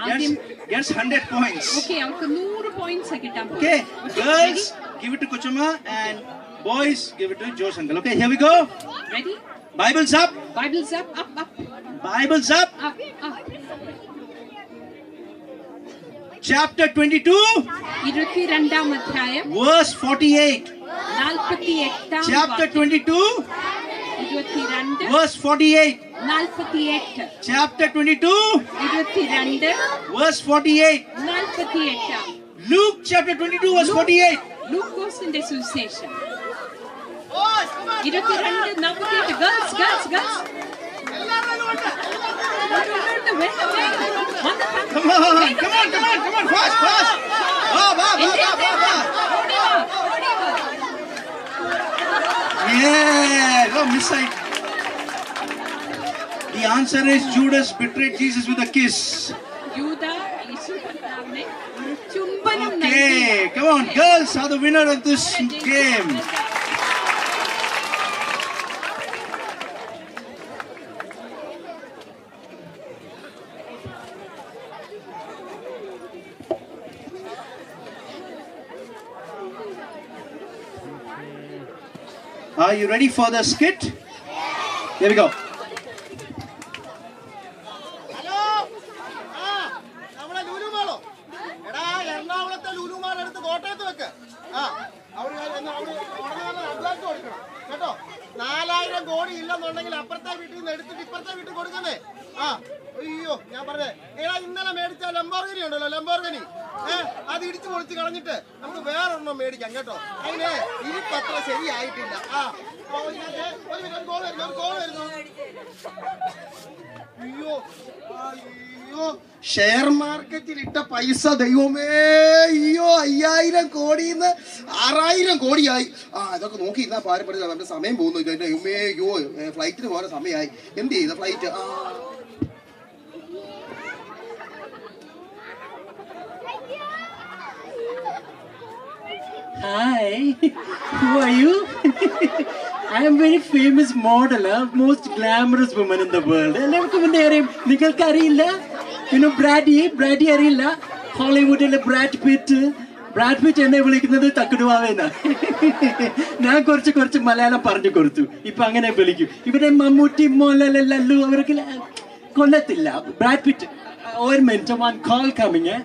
ആദ്യം gets 100 points. Okay അവർക്ക് 100 points കിട്ടാൻ പോകും. Okay. Girls, give it to Kochama and boys, give it to Joe's uncle. Okay, here we go. Ready? Bibles up. Bibles up, up, up. Bibles up. Up, up. Chapter 22. 22-ാം അധ്യായം. Verse 48. 48-ാം. Chapter 22. 22. Verse 48. 48. Chapter 22. 22. Verse 48. 48. Luke chapter 22 verse 48. ലൂക്കോസിന്റെ സുവിശേഷം 22:48. Girls girls girls. Come on, come on, come on, come on, fast, fast. Yeah, no miss it. The answer is Judas betrayed Jesus with a kiss. യൂദ യേശു കർത്താവിനെ ഒരു ചുംബനം നൽകി. Okay, come on, girls are the winner of this game. Are you ready for the skit? Here we go. Hello ആ നമ്മളെ ലുലുമാളോ എടാ എറണാകുളത്തെ ലുലുമാൾ എടുത്ത് കോട്ടയത്ത് വെക്ക് ആ അവിടെ അഡ്വാൻസ് കൊടുക്കണം കേട്ടോ 4000 കോടി ഇല്ലെന്നുണ്ടെങ്കിൽ അപ്പുറത്തെ വീട്ടിൽ നിന്ന് എടുത്തിട്ട് ഇപ്പുറത്തെ വീട്ടിൽ കൊടുക്കുന്നേ ആ അയ്യോ ഞാൻ പറഞ്ഞേ ഏടാ ഇന്നലെ മേടിച്ച ലംബോർഗിനി ഉണ്ടല്ലോ ലംബോർഗിനി അത് ഇടിച്ചു പൊളിച്ച് കളഞ്ഞിട്ട് നമുക്ക് വേറൊരെണ്ണം മേടിക്കാം കേട്ടോ അതിന് ഇരിപ്പത്ര ശരിയായിട്ടില്ല ആ ഒരു കോൾ വരുന്നു അയ്യോ അയ്യോ ഷെയർ മാർക്കറ്റിൽ ഇട്ട പൈസ ദൈവമേ അയ്യോ 5000 കോടിന്ന് 6000 കോടിയായി ആ ഇതൊക്കെ നോക്കിയിരുന്നാ പാരമ്പര്യം നമ്മുടെ സമയം പോകുന്നു ദൈവമേ അയ്യോ ഫ്ലൈറ്റിന് പോകാൻ സമയമായി എന്ത് ചെയ്ത ഫ്ലൈറ്റ് ആ Hi, who are you? I am very famous model, most glamorous woman in the world. എല്ലാവർക്കും എന്നെ അറിയാം. നിങ്ങൾക്ക് അറിയില്ല? You know ബ്രാഡി അറിയില്ല? ഹോളിവുഡിലെ ബ്രാഡ് പിറ്റ് എന്നെ വിളിക്കുന്നത് തക്കുടുവാവേന്നാ. ഞാൻ കുറച്ച് മലയാളം പറഞ്ഞു കൊടുത്തു. ഇപ്പൊ അങ്ങനെ വിളിക്കും. ഇവിടെ മമ്മൂട്ടി മോഹൻലാൽ ലല്ലു അവർക്ക് കൊല്ലത്തില്ല. ബ്രാഡ് പിറ്റ് ഓർമ്മ one call coming.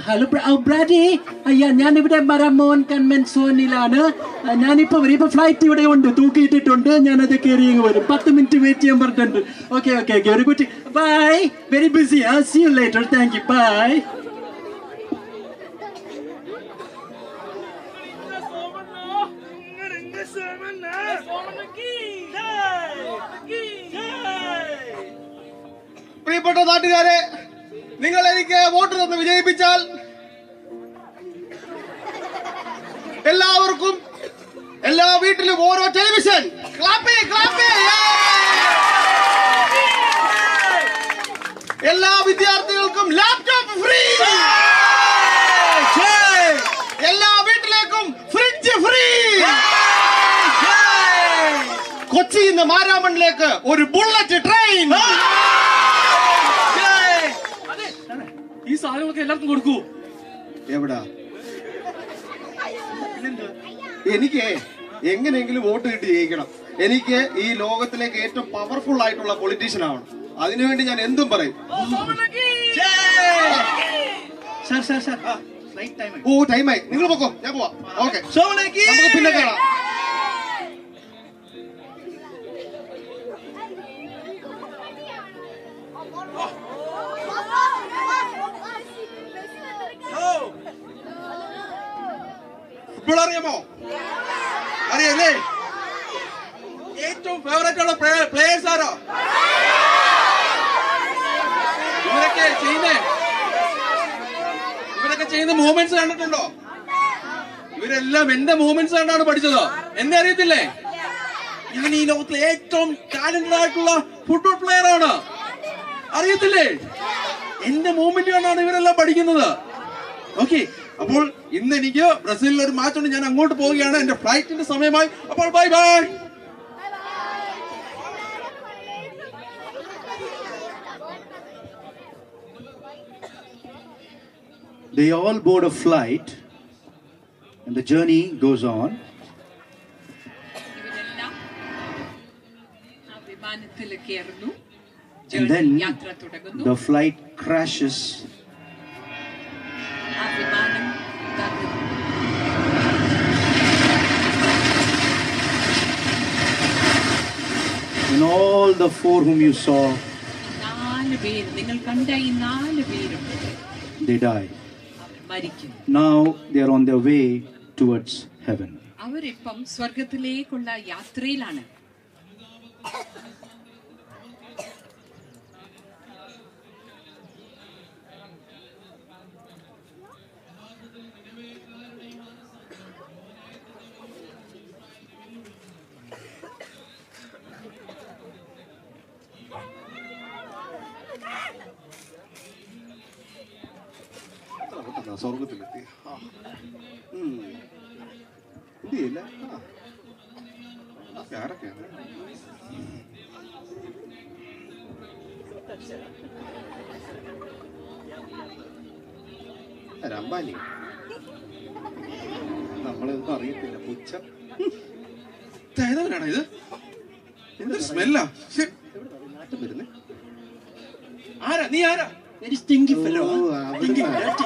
Hello Brady, അയ്യാ ഞാനിവിടെ മരമോൻ കൺവെൻസോണിലാണ്. ഞാനിപ്പോ വരും. ഇപ്പൊ ഫ്ലൈറ്റ് ഇവിടെ ഉണ്ട്, തൂക്കിയിട്ടിട്ടുണ്ട്. ഞാനത് കയറി വരും. 10 മിനിറ്റ് വെയിറ്റ് ചെയ്യാൻ പറഞ്ഞിട്ടുണ്ട്. ഓക്കെ ഒരു കുട്ടി bye. Very busy. See you later. Thank you. Bye. പ്രിയപ്പെട്ട നാട്ടുകാരെ, നിങ്ങൾ എനിക്ക് വോട്ട് തന്ന് വിജയിപ്പിച്ചാൽ എല്ലാവർക്കും എല്ലാ വീട്ടിലും ഓരോ ടെലിവിഷൻ, എല്ലാ വിദ്യാർത്ഥികൾക്കും ലാപ്ടോപ്പ് ഫ്രീ, എല്ലാ വീട്ടിലേക്കും ഫ്രിഡ്ജ് ഫ്രീ, കൊച്ചിയിൽ നിന്ന് മാരാമണിലേക്ക് ഒരു ബുള്ളറ്റ് ട്രെയിൻ. ഈ സാധനങ്ങളൊക്കെ എല്ലാവർക്കും കൊടുക്കൂ. എവിടാ? എനിക്ക് എങ്ങനെയെങ്കിലും വോട്ട് കിട്ടി ജയിക്കണം. എനിക്ക് ഈ ലോകത്തിലേക്ക് ഏറ്റവും പവർഫുൾ ആയിട്ടുള്ള പൊളിറ്റീഷ്യൻ ആവണം. അതിനുവേണ്ടി ഞാൻ എന്തും പറയും. ഓ, ടൈമായി. നിങ്ങൾ പൊക്കോ, ഞാൻ പോവാം. ഓക്കെ, നമുക്ക് പിന്നെ കാണാം. ഫുട്ബോൾ അറിയാമോ? അറിയല്ലേ? ഏറ്റവും ഫേവറേറ്റ് ഉള്ള പ്ലേയേഴ്സ് ആരോ? ഇവരൊക്കെ ചെയ്യുന്ന മൂവ്മെന്റ്സ് കണ്ടിട്ടുണ്ടോ? ഇവരെല്ലാം എന്റെ മൂവ്മെന്റ്സ് കണ്ടാണ് പഠിച്ചത്. എന്നെ അറിയത്തില്ലേ? ഞാൻ ഈ ലോകത്തിലെ ഏറ്റവും ടാലന്റഡ് ആയിട്ടുള്ള ഫുട്ബോൾ പ്ലെയർ ആണ്. അറിയത്തില്ലേ? എന്റെ മൂവ്മെന്റ് കണ്ടാണ് ഇവരെല്ലാം പഠിക്കുന്നത്. ഓക്കെ, അപ്പോൾ ഇന്ന് എനിക്ക് ബ്രസീലിൽ ഒരു മാച്ച് ഉണ്ട്. ഞാൻ അങ്ങോട്ട് പോവുകയാണ്. എന്റെ ഫ്ലൈറ്റിന്റെ സമയമായി. അപ്പോൾ bye bye. They all board a flight and the journey goes on. ഇവരെല്ലാം ആ വിമാനത്തിൽ കയറുന്നു. And then യാത്ര തുടങ്ങുന്നു. the flight crashes. ആ വിമാനം And all the four whom you saw, 4 പേര്, നിങ്ങൾ കണ്ട ഈ 4 പേരും they die. അവർ മരിക്കും. Now they are on their way towards heaven. അവരിപ്പം സ്വർഗത്തിലേക്കുള്ള യാത്രയിലാണ്. സ്വർഗത്തിലെത്തി. ഇന്ത്യയില്ല. ആരൊക്കെയാണ്? അംബാനി. നമ്മളൊന്നും അറിയത്തില്ല. പുച്ഛം. ഏതവനാണ് ഇത്? എന്തൊരു സ്മെല്ലാ. നാട്ടം വരുന്നേ. ആരാ നീ? ആരാ? Very stinky fellow. Stinky, dirty.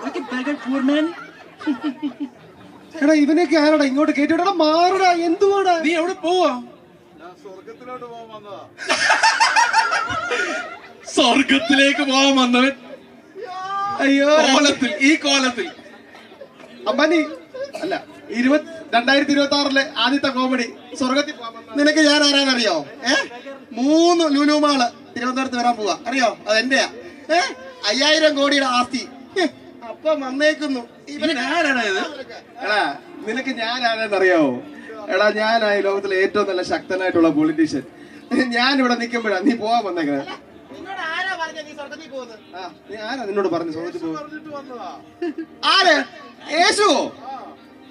Like a beggar poor man. എടാ, ഇവനൊക്കെ ആരാടാ ഇങ്ങോട്ട് കേട്ടിടാ? മാറടാ. എന്തുവാടാ? നീ എവിടെ പോവാ? സ്വർഗത്തിലോട്ട് പോകാൻ വന്നതാ. സ്വർഗത്തിലേക്ക് പോകാൻ വന്നവൻ. അയ്യോ, ഈ കോലത്തിൽ. അംബാനി അല്ല, 2026 ആദ്യത്തെ കോമഡി സ്വർഗത്തിൽ പോകാൻ. നിനക്ക് ഞാൻ ആരാന്നറിയോ? 3 ലുലുമാള് തിരുവനന്തപുരത്ത് വരാൻ പോവാ. അറിയോ? അതെന്റെയാ. 5000 കോടിയുടെ ആസ്തി. അപ്പൊ വന്നേക്കുന്നു. ആരാണ് ഇത്? എടാ, നിനക്ക് ഞാൻ ആരാന്നറിയാവോ? എടാ, ഞാനായി ലോകത്തിലെ ഏറ്റവും നല്ല ശക്തനായിട്ടുള്ള പൊളിറ്റീഷ്യൻ. ഞാൻ ഇവിടെ നിൽക്കുമ്പോഴാ നീ പോവാൻ വന്നേക്കുന്നത്. നീ ആരാ നിന്നോട് പറഞ്ഞു സ്വർഗത്തിൽ പോകും? ആര്? യേശു.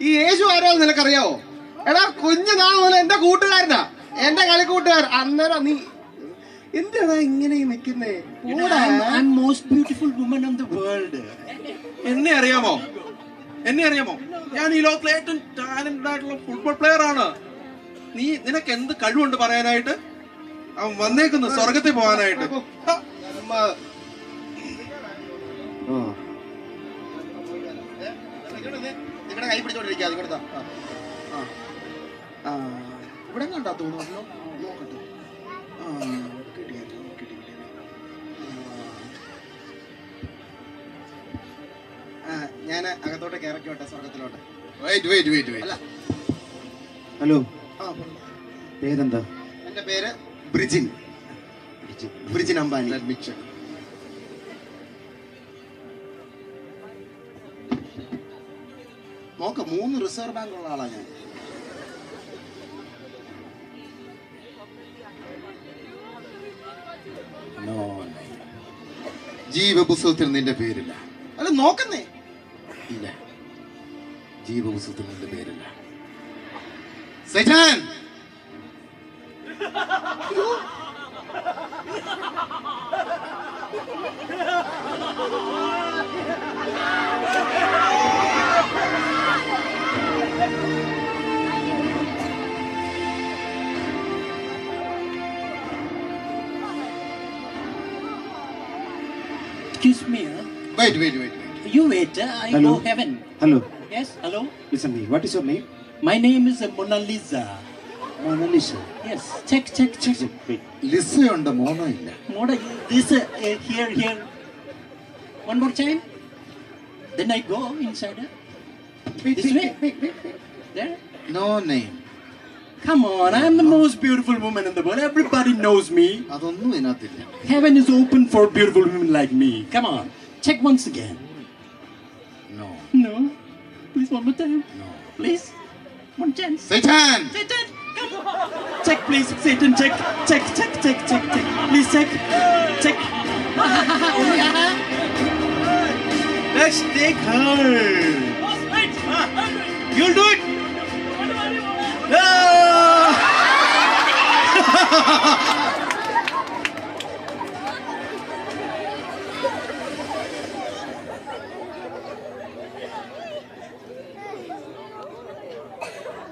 ഈ യേശു ആരാന്ന് നിനക്കറിയാവോ? എടാ, കുഞ്ഞുനാൾ മുതൽ എന്റെ കൂട്ടുകാരനാ, എന്റെ കളിക്കൂട്ടുകാരൻ. അന്നേരം നീ എന്താണ് ഇങ്ങനെ നിൽക്കുന്നേ? I'm most beautiful woman in the world. എന്നെ അറിയാമോ? ഞാൻ ഈ ലോകത്തിലെ ഏറ്റവും ടാലന്റഡ് ആയിട്ടുള്ള ഫുട്ബോൾ പ്ലെയർ ആണ്. നിനക്ക് എന്ത് കഴിവുണ്ട് പറയാനായിട്ട്? അവൻ വന്നേക്കുന്നു സ്വർഗത്തിൽ പോകാനായിട്ട്. നിങ്ങളുടെ കൈ പിടിച്ചോണ്ടിരിക്കാതെ ഇവിടുത്തെ ഇവിടെ കണ്ടാ തോന്നുന്നു. നോക്കട്ടെ. ഞാൻ അകത്തോട്ട് കയറക്കോട്ടെ സ്വർഗത്തിലോട്ട്. ഹലോ, പേരെന്താ? എന്റെ പേര് ബ്രിജിൻ അംബാനി. നോക്ക, 3 റിസർവ് ബാങ്ക് ഉള്ള ആളാ ഞാൻ. ജീവപുസ്തകത്തിൽ നിന്റെ പേരില്ല. അല്ല, നോക്കുന്നേ ഇല്ല. ജീവപുസ്തകത്തിൽ നിന്റെ പേരില്ല. സൈറ്റാൻ, Excuse me. Wait. You wait. I Hello? go heaven. Hello. Yes. Hello. Listen me. What is your name? My name is Mona Lisa. Mona Lisa. Yes. Check. Wait. ലിസയുണ്ട്, മോനോ ഇല്ല. Mona, this here. One more time. Then I go inside. This way. There. No name. Come on, I'm the most beautiful woman in the world. Everybody knows me. അതൊന്നും ഇതിനകത്തില്ല. Heaven is open for beautiful women like me. Come on, check once again. No. No, please one more time. No. Please, one chance. Satan! Satan, come on. Check, please, Satan. Check. Please check. Let's take her. You'll do it.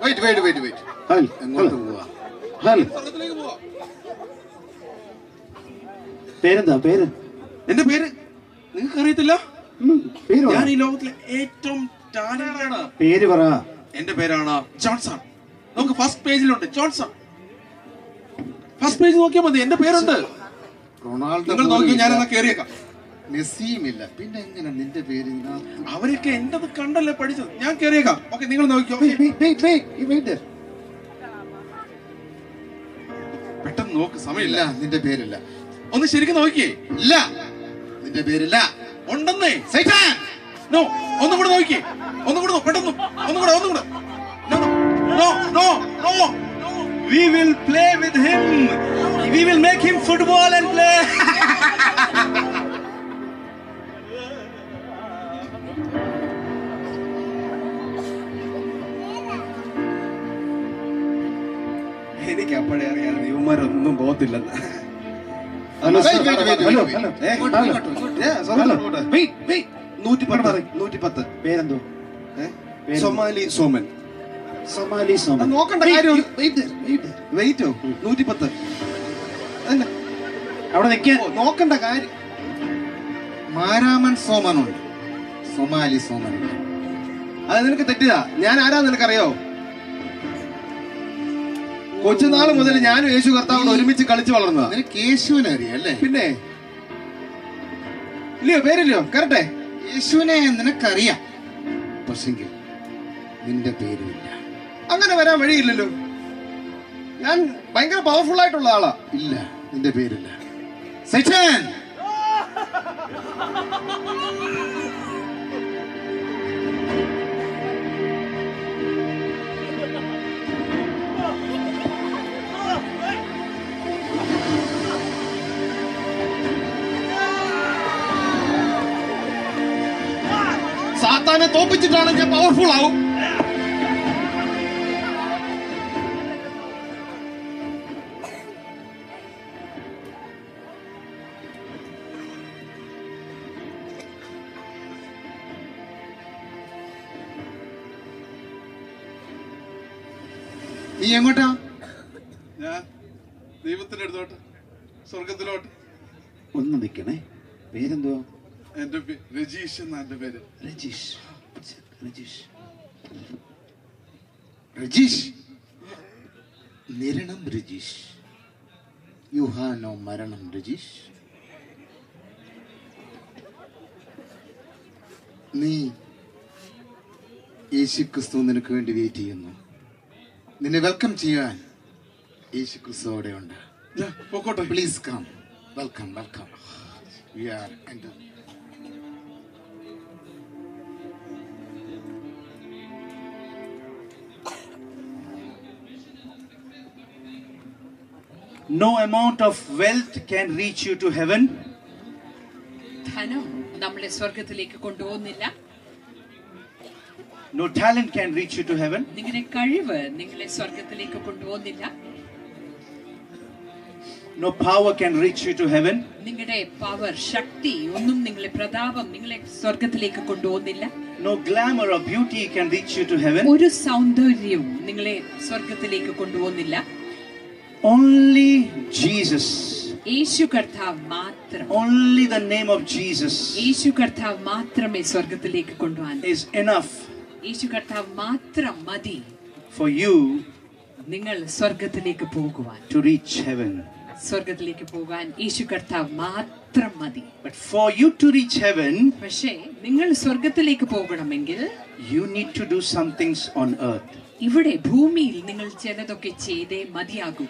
Wait. എങ്ങോട്ട് പോവാ? സ്വർഗത്തിലേക്ക് പോവാ. പേരെന്താ പേര്? എന്റെ പേര് നിങ്ങൾക്ക് അറിയത്തില്ല? പേര് ഞാൻ ഈ ലോകത്തിലെ ഏറ്റവും ടാലന്റഡ് ആണ്. പേര് പറ. എന്റെ പേരാണ് ജോൺസൺ. നമുക്ക് ഫസ്റ്റ് പേജിലുണ്ട് ജോൺസൺ. ഫസ്റ്റ് പേജ് നോക്കിയാൽ മതി, എന്റെ പേരുണ്ട്. റൊണാൾഡോ നിങ്ങൾ നോക്കിയോ, ഞാൻ എന്നാ കേറിയേക്കാം. മെസ്സിയുമില്ല, പിന്നെ എങ്ങനെ നിന്റെ പേര് ഇതിനകത്ത്? അവരൊക്കെ എന്റെ കണ്ടല്ലേ പഠിച്ചത്. ഞാൻ കേറിയേക്കാം. ഓക്കെ, നിങ്ങൾ നോക്കിയോ. Wait. പെട്ടെന്ന് നോക്ക്, സമയമില്ല. ഇല്ല, നിന്റെ പേരില്ല. ഒന്ന് ശരിക്കും നോക്കിയേ. ഇല്ല, നിന്റെ പേരില്ല. ഉണ്ടെന്നേ. സൈറ്റാൻ! നോ, ഒന്നും കൂടെ നോക്കിയേ. ഒന്നും കൂടെ പെട്ടെന്ന്. ഒന്നും കൂടെ. No. We will play with him. We will make him football and play. എനിക്ക് അപ്പോഴേ അറിയാം ഇവന്മാരൊന്നും പോകത്തില്ലെന്ന്. Hello. 110. പേരെന്തോ? സൊമാലി സോമൻ. സൊമാലി സോമൻ. നോക്കണ്ട കാര്യം. വെയിറ്റോ 110. അവിടെ നിൽക്കാൻ നോക്കണ്ട കാര്യം. മാരാമൻ സോമനുണ്ട്, സൊമാലി സോമൻ. അത് നിനക്ക് തെറ്റിയതാ. ഞാൻ ആരാ നിനക്കറിയോ? കൊച്ചുനാൾ മുതൽ ഞാനും യേശു കർത്താവോട് ഒരുമിച്ച് കളിച്ചു വളർന്നതാ. നിനക്ക് യേശുവിനെ അറിയാം അല്ലേ? പിന്നെ ഇല്ലയോ? പേരില്ലയോ? കറട്ടെ. യേശുവിനെ നിനക്കറിയാം, പക്ഷെങ്കിൽ നിന്റെ പേരുമില്ല. അങ്ങനെ വരാൻ വഴിയില്ലല്ലോ. ഞാൻ ഭയങ്കര പവർഫുൾ ആയിട്ടുള്ള ആളാ. ഇല്ല, നിന്റെ പേരില്ല. സൈറ്റാൻ! സാത്താനെ തോപ്പിച്ചിട്ടാണ് ഞാൻ പവർഫുൾ ആവും. നീ എങ്ങോട്ടാ? ഞാൻ ദൈവത്തിന്റെ അടുത്തോട്ട്, സ്വർഗത്തിലോട്ട്. ഒന്ന് നിൽക്കണേ. പേരെന്തോ? എന്റെ രജീഷ് എന്നാ എന്റെ പേര്. രജീഷ്, നിരണം രജീഷ്. യുഹാനോ മരണം രജീഷ്. നീ യേശുക്രിസ്തു നിനക്ക് വേണ്ടി വെയിറ്റ് ചെയ്യുന്നു. നിന്നെ വെൽക്കം ചെയ്യാൻ യേശുക്രിസ്തു അവിടെ ഉണ്ട്. പോക്കോട്ടെ. Please come. Welcome. We are entering. No amount of wealth can reach you to heaven. ധനം നമ്മളെ സ്വർഗത്തിലേക്ക് കൊണ്ടുപോകുന്നില്ല. No talent can reach you to heaven. നിങ്ങളുടെ കഴിവ് നിങ്ങളെ സ്വർഗത്തിലേക്ക് കൊണ്ടുപോകുന്നില്ല. No power can reach you to heaven. നിങ്ങളുടെ പവർ, ശക്തി ഒന്നും നിങ്ങളെ, പ്രതാപം നിങ്ങളെ സ്വർഗത്തിലേക്ക് കൊണ്ടുപോകുന്നില്ല. No glamour or beauty can reach you to heaven. ഒരു സൗന്ദര്യവും നിങ്ങളെ സ്വർഗത്തിലേക്ക് കൊണ്ടുപോകുന്നില്ല. Only Jesus. യേശു കർത്താവ് മാത്രം. Only the name of Jesus യേശു കർത്താവ് മാത്രമേ സ്വർഗത്തിലേക്ക് കൊണ്ടുപോകാൻ. is enough യേശു കർത്താവ് മാത്രം മതി for you നിങ്ങൾ സ്വർഗത്തിലേക്ക് പോകുവാൻ. to reach heaven. സ്വർഗത്തിലേക്ക് പോകാൻ യേശു കർത്താവ് മാത്രം മതി. But for you to reach heaven, പക്ഷേ നിങ്ങൾ സ്വർഗത്തിലേക്ക് പോകണമെങ്കിൽ you need to do some things on earth. ഇവിടെ ഭൂമിയിൽ നിങ്ങൾ ചിലതൊക്കെ ചെയ്തേ മതിയാകൂ.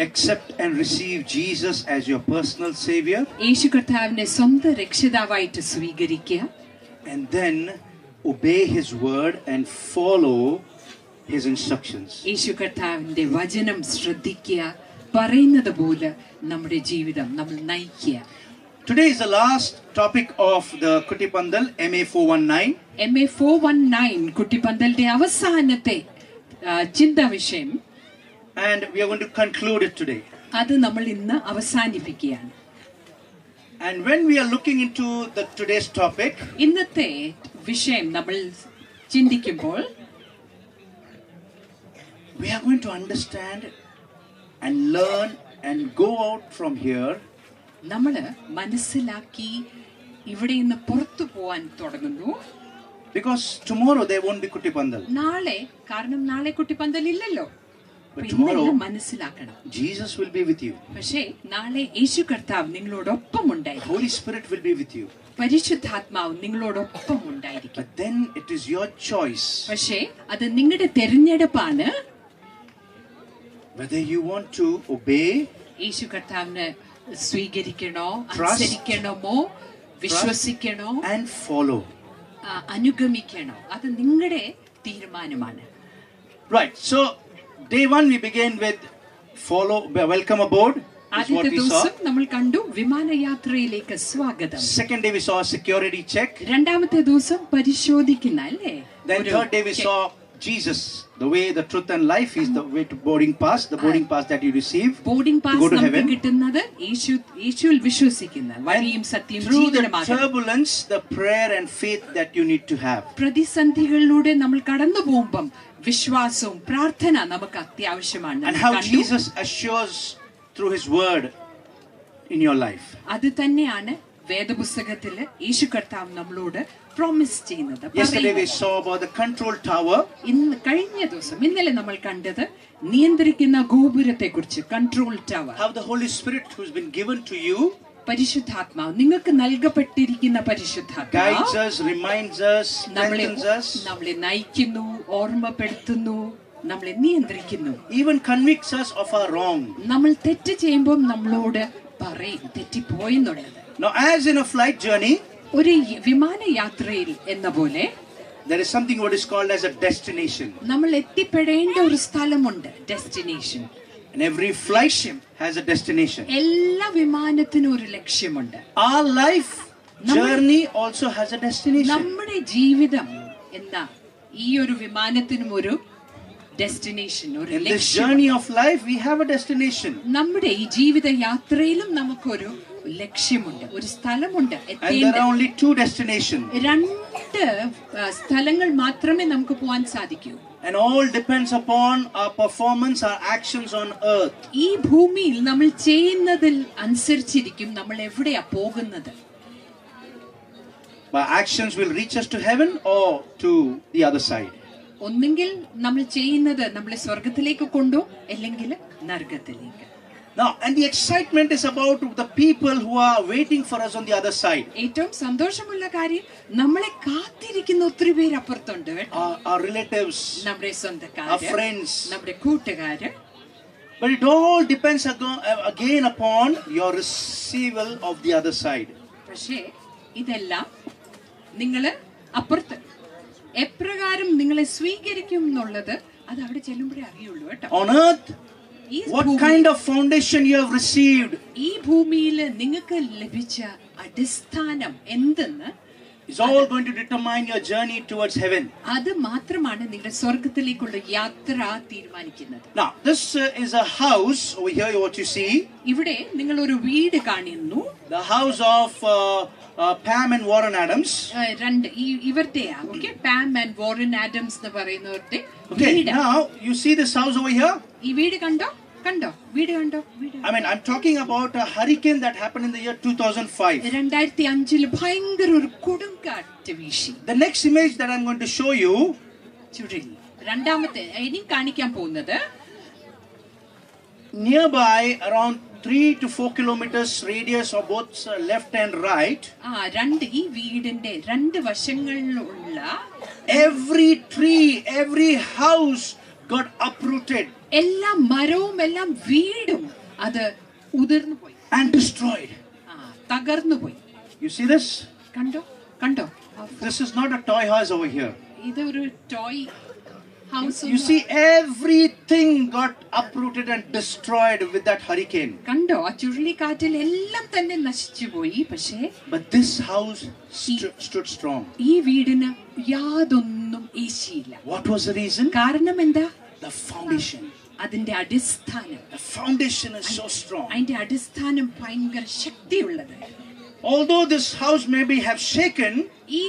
Accept and receive Jesus as your personal savior, യേശു കർത്താവിനെ സ്വന്തം രക്ഷിതാവായിട്ട് സ്വീകരിക്കുക. and then obey his word and follow his instructions. യേശു കർത്താവിന്റെ വചനം ശ്രദ്ധിക്കുക, പറയുന്നത് പോലെ നമ്മുടെ ജീവിതം നമ്മൾ നയിക്കുക. Today is the last topic of the Kuttipandal MA 419. MA 419 കുട്ടിപ്പന്തലിന്റെ അവസാനത്തെ ചിന്താ വിഷയം, And we are going to conclude it today. അത് നമ്മൾ ഇന്ന് അവസാനിപ്പിക്കുകയാണ്. And when we are looking into today's topic, ഇന്നത്തെ വിഷയം നമ്മൾ ചിന്തിക്കുമ്പോൾ we are going to understand and learn and go out from here നമ്മൾ മനസ്സിലാക്കി ഇവിടെ നിന്ന് പുറത്തു പോവാൻ തുടങ്ങുന്നു. because tomorrow there won't be Kuttipandal. നാളെ, കാരണം നാളെ കുട്ടിപ്പന്തൽ ഇല്ലല്ലോ. But tomorrow മനസ്സിലാക്കണം, Jesus will be with you. പക്ഷേ നാളെ യേശു കർത്താവ് നിങ്ങളോടൊപ്പം ഉണ്ടായിരിക്കും. Holy Spirit will be with you. പരിശുദ്ധാത്മാവ് നിങ്ങളോടൊപ്പം ഉണ്ടായിരിക്കും. But then it is your choice പക്ഷേ അത് നിങ്ങളുടെ തെരഞ്ഞെടുപ്പാണ്. whether you want to obey, യേശു കർത്താവിനെ സ്വീകരിക്കണോ, Trust, അനുസരിക്കണമോ, വിശ്വസിക്കണോ, and follow. അനുഗമിക്കണോ, അത് നിങ്ങളുടെ തീരുമാനമാണ്. Right. So day one we began with follow, welcome aboard. Is what ആദ്യത്തെ we saw. ദിവസം നമ്മൾ കണ്ടു വിമാനയാത്രയിലേക്ക് സ്വാഗതം. Second day we saw a security check. രണ്ടാമത്തെ ദിവസം പരിശോധിക്കുന്ന, അല്ലേ? Then third day we saw Jesus, the way, the truth and life. Is the way to boarding pass, the boarding pass that you receive boarding to pass go to നമുക്ക് heaven. കിട്ടുന്നത് യേശുവിൽ വിശ്വസിക്കുന്ന വഴിയും സത്യം Through the ജീവനുമാകുന്നു. turbulence, the prayer and faith that you need to have. പ്രതിസന്ധികളിലൂടെ നമ്മൾ കടന്നു പോകുമ്പം വിശ്വാസവും പ്രാർത്ഥന നമുക്ക് അത്യാവശ്യമാണ്. And how Jesus assures through his word in your life. അത് തന്നെയാണ് വേദപുസ്തകത്തില് യേശു കർത്താവ് നമ്മളോട് പ്രോമിസ് ചെയ്യുന്നത്. Yesterday we saw about the control tower. കഴിഞ്ഞ ദിവസം, ഇന്നലെ നമ്മൾ കണ്ടത് നിയന്ത്രിക്കുന്ന ഗോപുരത്തെ കുറിച്ച്, control tower. How the Holy Spirit who's been given to you പരിശുദ്ധാത്മാവ്, നിങ്ങൾക്ക് നൽകപ്പെട്ടിരിക്കുന്ന പരിശുദ്ധാത്മാവ് guides us, reminds us, strengthens us, നമ്മളെ നയിക്കുന്നു, ഓർമ്മപ്പെടുത്തുന്നു, നമ്മളെ നിയന്ത്രിക്കുന്നു. even convicts us of our wrong. നമ്മൾ തെറ്റ് ചെയ്യുമ്പോൾ നമ്മളോട് പറയും തെറ്റിപ്പോയെന്നുള്ളത്. Now, as in a flight journey, ഒരു വിമാനയാത്രയിൽ എന്ന പോലെ there is something what is called as a destination. നമ്മൾ എത്തിപ്പെടേണ്ട ഒരു സ്ഥലമുണ്ട്, destination. And every flight has a destination. എല്ലാ വിമാനത്തിനും ഒരു ലക്ഷ്യമുണ്ട്. Our life journey also has a destination. നമ്മുടെ ജീവിതം എന്താ, ഈ ഒരു വിമാനത്തിനും ഒരു ഡെസ്റ്റിനേഷൻ, ഒരു In this ലക്ഷ്യം. journey of life, we have a destination. നമ്മുടെ ഈ ജീവിത യാത്രയിലും നമുക്കൊരു ലക്ഷ്യമുണ്ട്, ഒരു സ്ഥലമുണ്ട്. And there are only two destinations. രണ്ട് സ്ഥലങ്ങൾ മാത്രമേ നമുക്ക് പോകാൻ സാധിക്കൂ. And all depends upon our performance, our actions on earth. ഈ ഭൂമിയിൽ നമ്മൾ ചെയ്യുന്നതിൽ അനുസരിച്ചിരിക്കും നമ്മൾ എവിടെയാ പോകുന്നത്. Our actions will reach us to heaven or to the other side. ഒന്നെങ്കിൽ നമ്മൾ ചെയ്യുന്നത് നമ്മളെ സ്വർഗത്തിലേക്ക് കൊണ്ടു, അല്ലെങ്കിൽ നരകത്തിലേക്ക്. Now, and the excitement is about the people who are waiting for us on the other side. ഏറ്റവും സന്തോഷമുള്ള കാര്യം, നമ്മളെ കാത്തിരിക്കുന്ന ഒത്തിരി പേര് അപ്പുറത്തുണ്ട്. Our relatives, നമ്മുടെ our സ്വന്തക്കാര്, friends. നമ്മുടെ കൂട്ടുകാര്. But it all depends again upon your receival of the other side. പക്ഷേ ഇതെല്ലാം നിങ്ങള് അപ്പുറത്ത് എപ്രകാരം നിങ്ങളെ സ്വീകരിക്കും എന്നുള്ളത് അത് അവിടെ ചെല്ലുമ്പോഴേ അറിയുള്ളൂ കേട്ടോ. On earth, what kind of foundation you have received ഈ ഭൂമിയിൽ നിങ്ങൾക്ക് ലഭിച്ച അടിസ്ഥാനം എന്തെന്ന് is all going to determine your journey towards heaven. അത് മാത്രമാണ് നിങ്ങളുടെ സ്വർഗത്തിലേക്കുള്ള യാത്ര തീരുമാനിക്കുന്നത്. Now, this is a house over here, what you see. ഇവിടെ നിങ്ങൾ ഒരു വീട് കാണുന്നു. The house of Pam and Warren Adams. രണ്ട് ഇവരുടെയാ. Okay, Pam and Warren Adams എന്ന് പറയുന്നവരുടെ Okay, വീട്. now you see this house over here. ഈ വീട് കണ്ടോ? വീട് കണ്ടോ? I mean, I'm talking about a hurricane that happened in the year 2005. 2005 ഭയങ്കര ഒരു കൊടുങ്കാറ്റ് വീശി. The next image that I'm going to show you. ചുഴലി. രണ്ടാമത്തെ ഇനി കാണിക്കാൻ പോകുന്നത് Nearby, around 3 to 4 kilometers radius of both left and right. ഈ വീടിന്റെ രണ്ട് വശങ്ങളിലുള്ള every tree, every house got uprooted. എല്ലാ മരവും എല്ലാം വീടും അത് ഉതിർന്നു പോയി. And destroyed. തകർന്നു പോയി. You see this? കണ്ടോ? This is not a toy house over here. ഇത് ഒരു toy house. You see, everything got uprooted and destroyed with that hurricane. കണ്ടോ? ആ ചുഴലിക്കാറ്റിൽ എല്ലാം തന്നെ നശിച്ചു പോയി. പക്ഷേ But this house stood strong. ഈ വീടിന് യാതൊന്നും ഏശിയില്ല. What was the reason? കാരണം എന്താ? The foundation. അതിന്റെ അടിസ്ഥാനം. The foundation is so strong. അതിന്റെ അടിസ്ഥാനം ഭയങ്കര ശക്തിയുള്ളത്. Although this house maybe have shaken, ഈ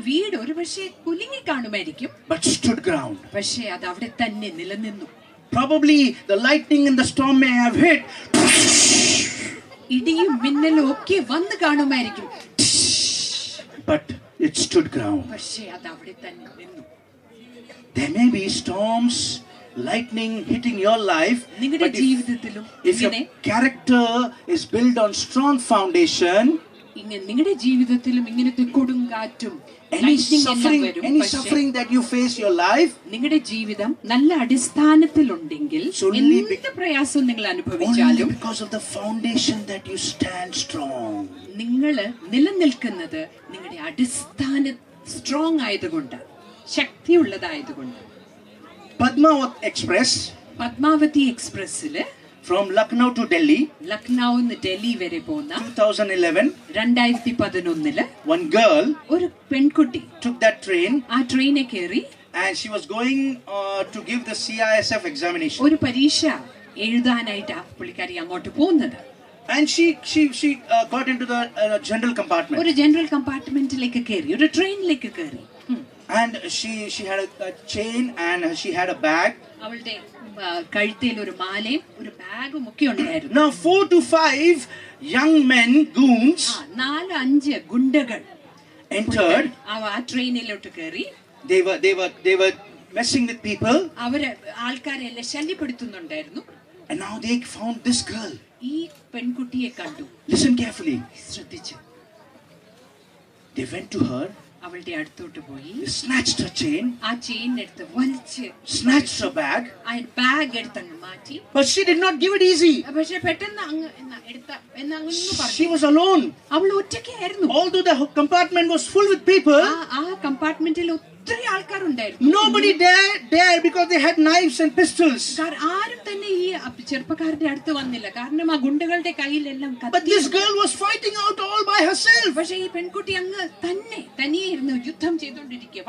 വീട് ഒരു പക്ഷേ കുലുങ്ങി കാണുമായിരിക്കും. but stood ground. പക്ഷേ അത് അവിടെ തന്നെ നിലനിന്നു. Probably the lightning and the storm may have hit. ഇടിയും മിന്നലും ഒക്കെ വന്ന് കാണുമായിരിക്കും. But it stood ground. പക്ഷേ അത് അവിടെ തന്നെ നിന്നു. There may be storms, lightning hitting your life, but if your character is built on strong foundation, നിങ്ങളുടെ ജീവിതത്തിലും ഇങ്ങനത്തെ കൊടുങ്കാറ്റും any suffering that you face your life, നിങ്ങളുടെ ജീവിതം നല്ല അടിസ്ഥാനത്തിലുണ്ടെങ്കിൽ എന്ത് പ്രയാസം നിങ്ങൾ അനുഭവിച്ചാലും only because of the foundation that you stand strong. നിങ്ങൾ നിലനിൽക്കുന്നത് നിങ്ങളുടെ അടിസ്ഥാന സ്ട്രോങ് ആയതുകൊണ്ട്, ശക്തിയുള്ളതായതുകൊണ്ട്. Padmavati എക്സ്പ്രസ്സില് from Lucknow to Delhi, ലക്നൌന്ന് Delhi വരെ പോകുന്ന 2011 one girl ഒരു പെൺകുട്ടി took that train. ആ ട്രെയിനിൽ കയറി and she was going to give the CISF examination. ഒരു പരീക്ഷ എഴുതാനായിട്ട് ആ പുള്ളിക്കാരി അങ്ങോട്ട് പോകുന്നത്. and she got into the general compartment. ഒരു ജനറൽ കമ്പാർട്ട്മെന്റിലേക്ക് കയറി, ഒരു ട്രെയിനിലേക്ക് കയറി. and she had a chain and she had a bag. അവളുടെ കഴുത്തിൽ ഒരു മാലയും ഒരു ബാഗും ഒക്കെ ഉണ്ടായിരുന്നു. Now 4 to 5 young men, goons, 4-5 ഗുണ്ടകൾ entered. ആ ട്രെയിനിലോട്ട് കയറി. they were messing with people. അവര് ആൾക്കാരെ എല്ലാം ശല്യപ്പെടുത്തുന്നുണ്ടായിരുന്നു. and now they found this girl. ഈ പെൺകുട്ടിയെ കണ്ടു. listen carefully. ശ്രദ്ധിച്ചു. they went to her. അവളുടെ അടുത്തോട്ട് പോയി. They snatched her chain. ആ ചെയിൻ എടുത്ത് വലിച്ച് snatched her bag. ആ ബാഗ് എടുത്ത് അങ്ങ് മാറ്റി. but she did not give it easy. പക്ഷേ പെട്ടെന്ന് അങ്ങ് she was alone. അവൾ ഒറ്റയ്ക്കായിരുന്നു. although the compartment was full with people, ആ കമ്പാർട്ട്മെന്റിൽ ഒത്തിരി ആൾക്കാരുണ്ടായിരുന്നു. nobody dared because they had knives and pistols. ആരും തന്നെ ഈ ചെറുപ്പക്കാരുടെ അടുത്ത് വന്നില്ല, കാരണം ആ ഗുണ്ടകളുടെ കയ്യിലെല്ലാം കത്തി. but this girl was fighting out all by herself. പക്ഷേ ഈ പെൺകുട്ടി അങ്ങ് തനിയെ ഇരുന്ന് യുദ്ധം ചെയ്തുകൊണ്ടിരിക്കുക.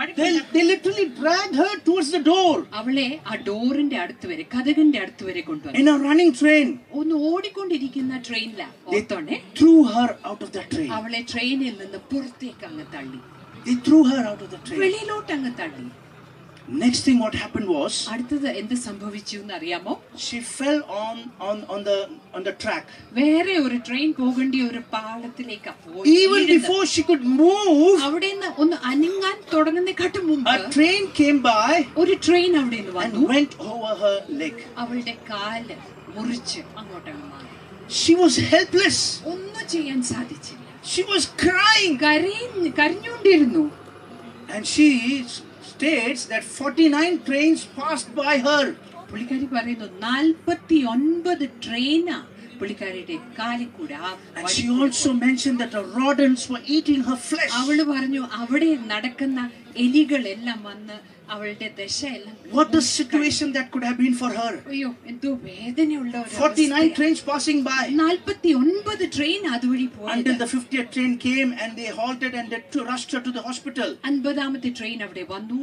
they literally dragged her towards the door. അവളെ ആ ഡോറിന്റെ അടുത്ത് വരെ, കതകിന്റെ അടുത്ത് വരെ കൊണ്ടുവന്നു. in a running train. ഒന്ന് ഓടിക്കൊണ്ടിരിക്കുന്ന ട്രെയിനിലാ. they threw her out of the train. അവളെ ട്രെയിനിൽ നിന്ന് പുറത്തേക്ക് അങ്ങ് തള്ളി. they threw her out of the train. വെളിയിലോട്ട് അങ്ങ് തള്ളി. next thing what happened was, അടുത്തത് എന്ത് സംഭവിച്ചു എന്ന് അറിയാമോ? she fell on the track. വേറെ ഒരു ട്രെയിൻ പോകേണ്ട ഒരു പാളത്തിലേക്ക് പോയി. even before she could move, അവിടെ നിന്ന് ഒന്ന് അനങ്ങാൻ തുടങ്ങുന്നതിനെക്കാട്ടും മുമ്പ് a train came by. ഒരു ട്രെയിൻ അവിടെ നിന്ന് വന്നു. and went over her leg. അവളുടെ കാല് മുറിച്ച് അങ്ങോട്ടങ്ങ് മാറി. she was helpless. ഒന്നും ചെയ്യാൻ സാധിച്ചില്ല. she was crying. കരഞ്ഞുകൊണ്ടിരുന്നു. and she states that 49 trains passed by her. പുള്ളിക്കാരി പറയുന്നു 49 ട്രെയിനാ പുള്ളിക്കാരിയുടെ കാലിൽ കൂടെ And she also mentioned that the rodents were eating her flesh. അവള് പറഞ്ഞു അവിടെ നടക്കുന്ന എലികളെല്ലാം വന്ന് അവളുടെ ദശയെല്ലാം. What a situation that could have been for her. അയ്യോ എന്തോ വേദനയുള്ള 49 trains passing by. 49 ട്രെയിൻ അതുവഴി പോയത്. Until the 50th train came and they halted and they rushed her to the hospital. 50ാമത്തെ ട്രെയിൻ അവിടെ വന്നു,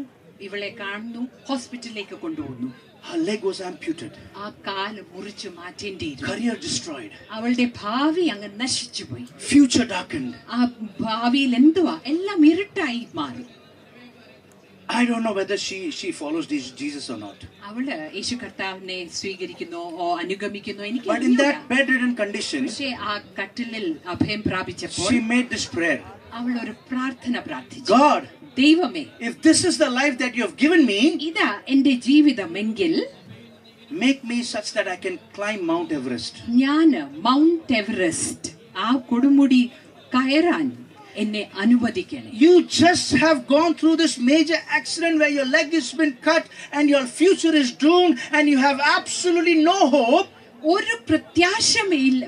ഇവളെ കാണുന്നു, ഹോസ്പിറ്റലിലേക്ക് കൊണ്ടുപോകുന്നു. Her leg was amputated. ആ കാല് മുറിച്ചു മാറ്റേണ്ടിയിരുന്നു. Career destroyed. അവളുടെ ഭാവി അങ്ങ് നശിച്ചു പോയി. Future darkened. ആ ഭാവിയിൽ എന്തുവാ എല്ലാം ഇരുട്ടായി മാറി. I don't know whether she follows Jesus or not. അവള് യേശു കർത്താവിനെ സ്വീകരിക്കുന്നോ അനുഗമിക്കുന്നോ എനിക്ക്. But in that bedridden condition, പക്ഷേ ആ കട്ടിലിൽ അഭയം പ്രാപിച്ചപ്പോൾ she made this prayer. അവൾ ഒരു പ്രാർത്ഥന പ്രാർത്ഥിച്ചു. God, ദൈവമേ, if this is the life that you have given me, ഇതാ എന്റെ ജീവിതമെങ്കിൽ make me such that I can climb Mount Everest. ഞാൻ മൗണ്ട് എവറസ്റ്റ് ആ കൊടുമുടി കയറാൻ എന്നെ അനുവദിക്കണം. You just have gone through this major accident where your leg has been cut and your future is doomed and you have absolutely no hope. ഒരു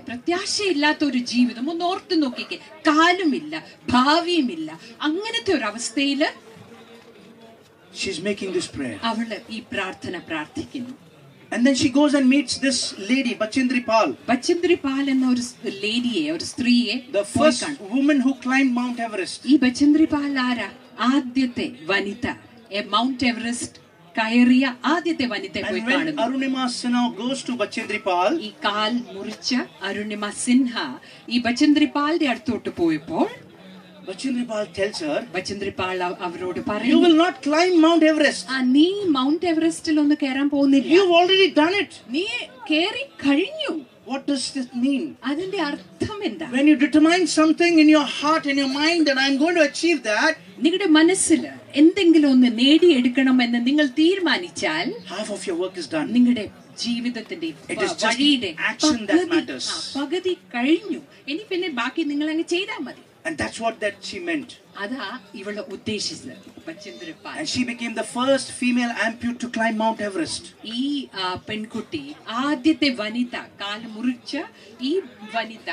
പ്രത്യാശയില്ലാത്ത ഒരു ജീവിതം ഒന്ന് ഓർത്തു നോക്കിക്കേ. കാലുമില്ല, ഭാവിയുമില്ല, അങ്ങനത്തെ ഒരു അവസ്ഥയില് she's making this prayer. അവള് ഈ പ്രാർത്ഥന പ്രാർത്ഥിക്കുന്നു. And then she goes and meets this lady, Bachindri Pal. ബച്ചന്ദ്രി പാൽ എന്ന ഒരു ലേഡിയെ, ഒരു സ്ത്രീയെ, The first woman who climbed Mount Everest. ഈ ബച്ചന്ദ്രി പാൽ ആരാ? ആദ്യത്തെ വനിത, മൗണ്ട് എവറസ്റ്റ് കയറിയ ആദ്യത്തെ വനിതയെ പോയി And when കാണുന്നു. Arunima Sinha goes to Bachindri Pal, ഈ കാൽ മുറിച്ച അരുണിമ സിൻഹ ഈ ബച്ചന്ദ്രി പാലിന്റെ അടുത്തോട്ട് പോയപ്പോൾ Bachindri Pal tells her, ബച്ചന്ദ്രി പാൽ അവരോട് you പറയുന്നു, will not climb Mount Everest. നീ മൗണ്ട് എവറസ്റ്റിൽ ഒന്ന് കയറാൻ പോകുന്നില്ല, You've already done it. നീ കേറി കഴിഞ്ഞു. What does this mean? അതിന്റെ അർത്ഥം എന്താ? When you determine something in your heart and your mind that I'm going to achieve that, നിങ്ങളുടെ മനസ്സിൽ എന്തെങ്കിലും ഒന്ന് നേടിയെടുക്കണമെന്ന് നിങ്ങൾ തീരുമാനിച്ചാൽ half of your work is done. നിങ്ങളുടെ ജീവിതത്തിന്റെ It is just വഴിയുടെ action that matters. പകുതി കഴിഞ്ഞു, ഇനി പിന്നെ ബാക്കി നിങ്ങൾ അങ്ങ് ചെയ്താൽ മതി. And that's what that she meant. അതാ ഇവള് ഉദ്ദേശിച്ചത് ബച്ചന്ദ്രി പാൽ. And she became the first female amputee to climb Mount Everest. ഈ പെൺകുട്ടി ആദ്യത്തെ വനിത, കാല് മുറിച്ച ഈ വനിത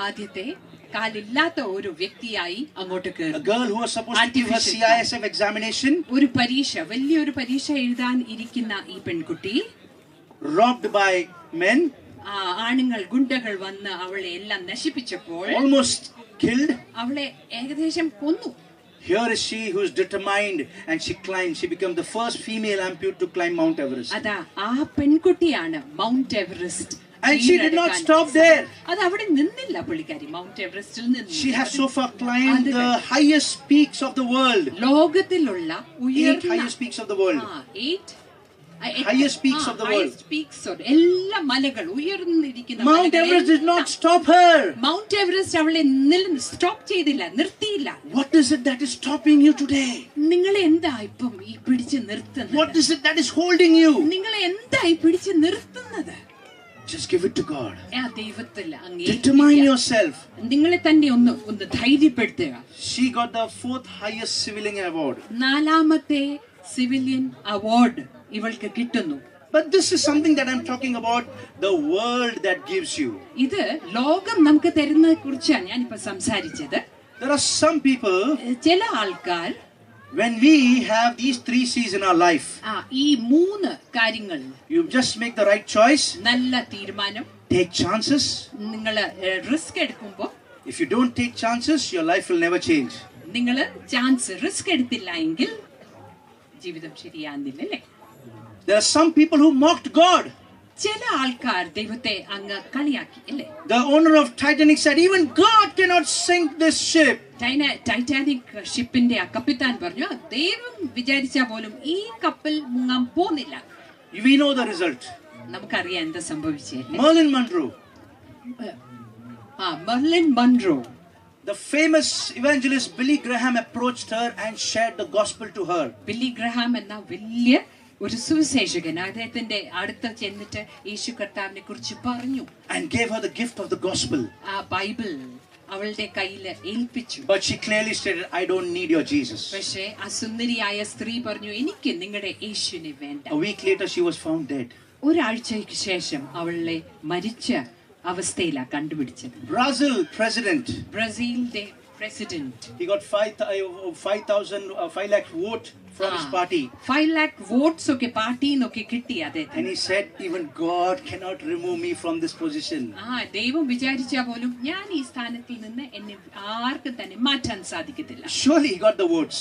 ആദ്യത്തെ കാലില്ലാത്ത ഒരു വ്യക്തിയായി അങ്ങോട്ട് A കയറി. girl who was supposed to give her CISF examination, ഒരു പരീക്ഷ, വലിയൊരു പരീക്ഷ എഴുതാൻ ഇരിക്കുന്ന ഈ പെൺകുട്ടി robbed by men, ആണുങ്ങൾ ഗുണ്ടകൾ വന്ന് അവളെ എല്ലാം നശിപ്പിച്ചപ്പോൾ almost killed. അവളെ ഏകദേശം കൊന്നു. Here is she who is determined and she climbed. She became the first female amputee to climb Mount Everest. അതാ ആ പെൺകുട്ടിയാണ് mount Everest. And she did not stop there. അത് അവിടെ നിന്നില്ല പുള്ളിക്കാരി, മൗണ്ട് എവറസ്റ്റിൽ നിന്ന്. She has so far climbed the highest peaks of the world. ലോകത്തിലുള്ള 8 highest peaks of the world. Highest peaks of the world. എല്ലാ മലകൾ ഉയർന്നിരിക്കുന്ന Mount Everest did not stop her. Mount Everest അവളെ stop ചെയ്തില്ല, നിർത്തിയില്ല. What is it that is stopping you today? നിങ്ങളെ എന്താ ഇപ്പം ഈ പിടിച്ചു നിർത്തുന്നത്? What is it that is holding you? നിങ്ങളെ എന്താ ഈ പിടിച്ചു നിർത്തുന്നത്? Just give it to God. ദൈവത്തിൽ Determine yourself. നിങ്ങളെ തന്നെ ഒന്ന് ധൈര്യപ്പെടുത്തുക. She got the 4th highest civilian award. 4ാമത്തെ സിവിലിയൻ അവാർഡ് ഇവൾക്ക് കിട്ടുന്നു. But this is something that I'm talking about, the world that gives you. ഇത് ലോകം നമുക്ക് തരുന്നതിനെ കുറിച്ചാണ് ഞാനിപ്പോ സംസാരിച്ചത്. There are some people, ചില ആൾക്കാർ, when we have these 3 C's in our life, ഈ 3 കാര്യങ്ങൾ, you just make the right choice, നല്ല തീരുമാനം, take chances. നിങ്ങൾ റിസ്ക് എടുക്കുമ്പോൾ, If you don't take chances, your life will never change. നിങ്ങൾ chance risk എടുത്തില്ല എങ്കിൽ ജീവിതം ശരിയാകുന്നില്ല അല്ലേ? There are some people who mocked God. ചില ആൾക്കാർ ദൈവത്തെ അങ്ങ് കളിയാക്കി അല്ലേ? The owner of Titanic said, even God cannot sink this ship. Titanic ഷിപ്പിന്റെ കപ്പിത്താൻ പറഞ്ഞു, ദൈവം വിചാരിച്ചാ പോലും ഈ കപ്പൽ മുങ്ങാൻ പോകുന്നില്ല. We know the result. നമുക്കറിയാം എന്താ സംഭവിച്ചേ. Marilyn Monroe, Marilyn Monroe, the famous evangelist Billy Graham approached her and shared the gospel to her. Billy Graham എന്ന വലിയ ഒരു സുവിശേഷകൻ അദ്ദേഹത്തിന്റെ അടുത്ത് ചെന്നിട്ട് യേശു കർത്താവിനെ കുറിച്ച് പറഞ്ഞു. And gave her the gift of the gospel. Bible അവളുടെ കയ്യിൽ ഏൽപ്പിച്ചു. But she clearly stated, I don't need your Jesus. പക്ഷേ ആ സുന്ദരിയായ സ്ത്രീ പറഞ്ഞു, എനിക്ക് നിങ്ങളുടെ യേശുവിനെ വേണ്ട. A week later she was found dead. ഒരാഴ്ചയ്ക്ക് ശേഷം അവളെ മരിച്ച അവസ്ഥയിലാണ് കണ്ടുപിടിച്ചത്. Brazil president. ബ്രസീലിന്റെ president. He got 5 lakh vote from his party. 5 lakh votes ഒക്കെ പാർട്ടിന്നൊക്കെ കിട്ടി അദ്ദേഹത്തിന്. And he said, even God cannot remove me from this position. ദൈവം വിചാരിച്ചാൽ പോലും ഞാൻ ഈ സ്ഥാനത്തിൽ നിന്ന് എന്നെ ആർക്കും തന്നെ മാറ്റാൻ സാധിക്കത്തില്ല. Surely he got the votes.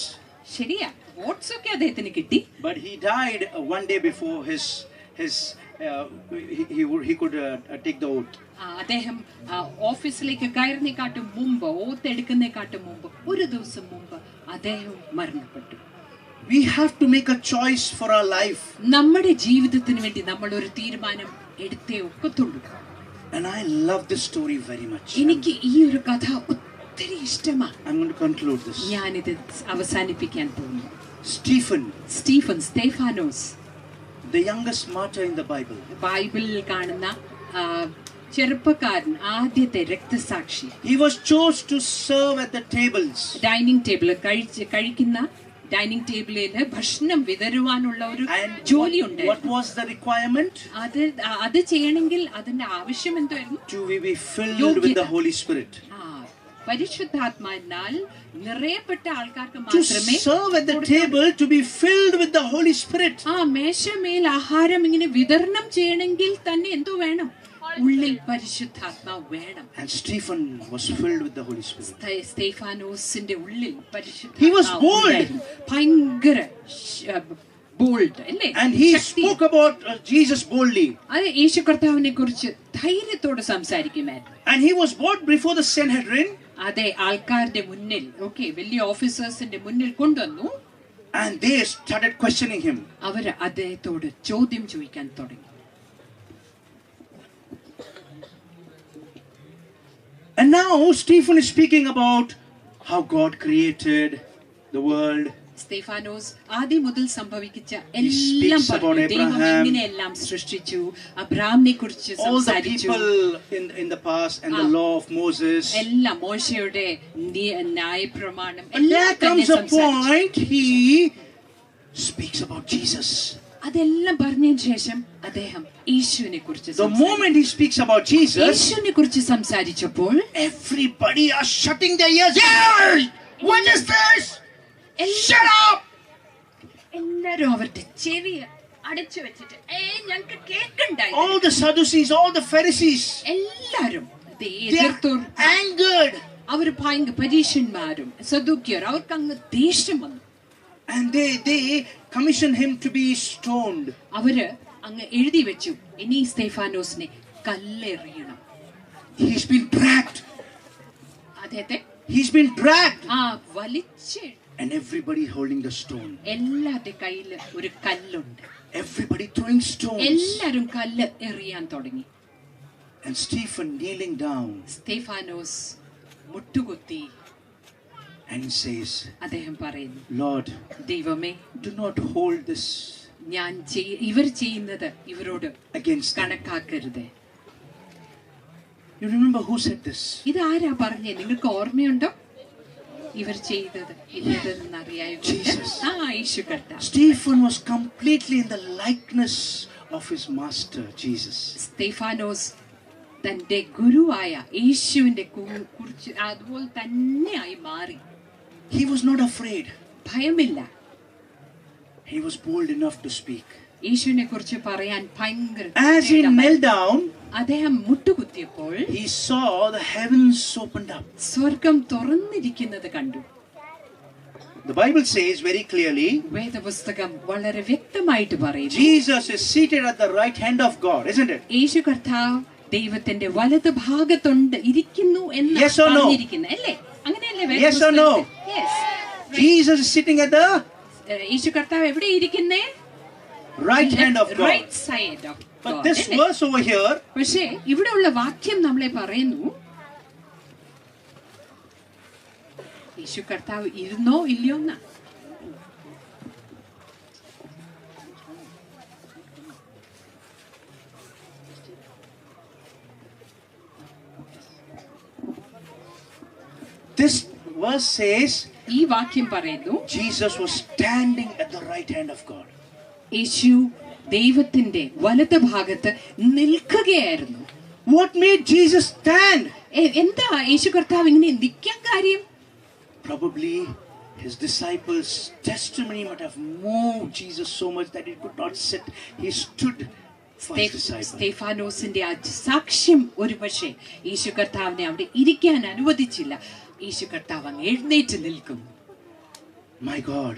ശരിയാ, വോട്ട്സ് ഒക്കെ അദ്ദേഹത്തിന് കിട്ടി. But he died one day before he could take the oath. അദ്ദേഹം ഓഫീസിലേക്ക് കയറുന്നേക്കാട്ടും മുമ്പ്, ഓത്ത് എടുക്കുന്നേക്കാട്ടും മുമ്പ്, ഒരു ദിവസം മുമ്പ് അദ്ദേഹം മരണപ്പെട്ടു. We have to make a choice for our life. നമ്മുടെ ജീവിതത്തിന് വേണ്ടി നമ്മൾ ഒരു തീരുമാനം എടുത്തേ ഒക്കത്തുള്ളൂ. And I love this story very much. എനിക്ക് ഈ ഒരു കഥ ഒത്തിരി ഇഷ്ടമാണ്. I'm going to conclude this. ഞാനിത് അവസാനിപ്പിക്കാൻ പോകുന്നു. Stephanos, the youngest martyr in the Bible. ബൈബിളിൽ കാണുന്ന ചെറുപ്പക്കാരൻ, ആദ്യത്തെ രക്തസാക്ഷി. He was chose to serve at the tables. Dining table കഴിക്കുന്ന ഡൈനിങ് ടേബിളിൽ ഭക്ഷണം വിതരുവാനുള്ള ഒരു ജോലി ഉണ്ട്. What was the requirement? അത് ചെയ്യണമെങ്കിൽ അതിന്റെ ആവശ്യം എന്തായിരുന്നു? To be filled with the Holy Spirit. പരിശുദ്ധാത്മാവിനാൽ നിറയപ്പെട്ട ആൾക്കാർക്ക് To മാത്രമേ serve at the table, to be filled with the Holy Spirit. മേശമേൽ ആഹാരം ഇങ്ങനെ വിതരണം ചെയ്യണമെങ്കിൽ തന്നെ എന്തോ വേണം? ഉള്ളിൽ പരിശുദ്ധാത്മാവ് വേണം. And Stephen was filled with the Holy Spirit. സ്തേഫാനോസിന്റെ ഉള്ളിൽ He was bold. ഭയങ്കര bold, അല്ലേ? And he spoke about Jesus boldly. അത് യേശു കർത്താവിനെ കുറിച്ച് ധൈര്യത്തോടെ സംസാരിക്കുമായിരുന്നു. And he was brought before the Sanhedrin. അതെ, ആൾക്കാരുടെ മുന്നിൽ, വലിയ ഓഫീസേഴ്സിന്റെ മുന്നിൽ കൊണ്ടുവന്നു. And they started questioning him. അവർ അദ്ദേഹത്തോട് ചോദ്യം ചോദിക്കാൻ തുടങ്ങി. And now Stephen is speaking about how God created the world. Stephanos ആദ്യം മുതൽ സംഭവിച്ച എല്ലാം പറഞ്ഞു. ദൈവം എങ്ങനെയെല്ലാം സൃഷ്ടിച്ചു, അബ്രഹാമിനെ കുറിച്ച് സംസാരിച്ചു. All the people in the past and the law of Moses. എല്ലാം മോശയുടെ ന്യായപ്രമാണം There എല്ലാം comes a point he speaks about Jesus. അതെല്ലാം പറഞ്ഞതിന് ശേഷം അദ്ദേഹം യേശുവിനെ കുറിച്ച് The moment he speaks about Jesus, യേശുവിനെ കുറിച്ച് സംസാരിച്ചപ്പോൾ everybody are shutting their ears. Hey! What is this? Shut up! എല്ലാരും അവരുടെ ചെവി അടച്ചു വെച്ചിട്ട് ഞങ്ങൾക്ക് കേൾക്കണ്ടായി. All the Sadducees, all the Pharisees, എല്ലാരും angered. അവർ ഭയങ്കര പരീക്ഷന്മാരും സദൂക്യർ, അവർക്ക് അങ്ങ് ദേഷ്യം വന്നു. And they commissioned him to be stoned. അവര് അങ്ങ് എഴുതി വെച്ചു, ഇനി സ്തേഫാനോസിനെ കല്ലെറിയണം. He's been dragged. അദ്ദേഹത്തെ He's been dragged. വലിച്ച്. And everybody holding the stone. എല്ലാരുടെ കയ്യിൽ ഒരു കല്ലുണ്ട്. Everybody throwing stones. എല്ലാരും കല്ല് എറിയാൻ തുടങ്ങി. And Stephen kneeling down. Stephanos മുട്ടുകുത്തി. And he says, അദ്ദേഹം പറയുന്നു, Lord, ദൈവമേ, do not hold this ഇവർ ചെയ്യുന്നത് ഇവരോട് against കണക്കാക്കരുത്. You remember who said this? ഇതാരാ പറഞ്ഞേ? നിങ്ങൾക്ക് ഓർമ്മയുണ്ടോ? ഇവർ ചെയ്തത് ഇന്നതെന്നറിയായോ? യേശു കർത്താവ്. Stephen was completely in the likeness of his master Jesus. Stephanos തന്റെ ഗുരുവായ യേശുവിന്റെ കുറിച്ച് അതുപോലെ തന്നെയായി മാറി. He was not afraid. ഭയമില്ല. He was bold enough to speak. യേശുവിനെ കുറിച്ച് പറയാൻ ഭയങ്കര. As he knelt down, അദ്ദേഹം മുട്ടുകുത്തിയപ്പോൾ he saw the heavens opened up. സ്വർഗ്ഗം തുറന്നിരിക്കുന്നത് കണ്ടു. The Bible says very clearly, വേദപുസ്തകം വളരെ വ്യക്തമായിട്ട് പറയുന്നു, Jesus is seated at the right hand of God, isn't it? യേശു കർത്താവ് ദൈവത്തിന്റെ വലത് ഭാഗത്തുണ്ട് ഇരിക്കുന്നു എന്ന് പറഞ്ഞിരിക്കുന്നു, അല്ലേ? അങ്ങനെയല്ലേ? Yes or no? Yes. Jesus is sitting at the യേശു കർത്താവ് എവിടെ ഇരിക്കുന്നേ? right hand of God. Right side of God. But this verse over here, പക്ഷേ ഇവിടെയുള്ള വാക്യം നമ്മളെ പറയുന്നു, യേശു കർത്താവ് ഇരുന്നോ ഇല്ലയോ എന്നാ. this verse says, ഈ വാക്യം പറയുന്നു, Jesus was standing at the right hand of God. യേശു ദൈവത്തിന്റെ വലത് ഭാഗത്ത് നിൽക്കുകയായിരുന്നു. What made Jesus stand? എന്താ യേശു കർത്താവ് ഇങ്ങനെ നിൽക്കാൻ കാര്യം? Probably his disciples' testimony might have moved Jesus so much that he could not sit. He stood for his disciples. സ്തേഫാനോസിന്റെ ആ സാക്ഷ്യം ഒരുപക്ഷെ യേശു കർത്താവിനെ അവിടെ ഇരിക്കാൻ അനുവദിച്ചില്ല. യേശു കർത്താവ് അങ്ങ് എഴുന്നേറ്റ് നിൽക്കും. My God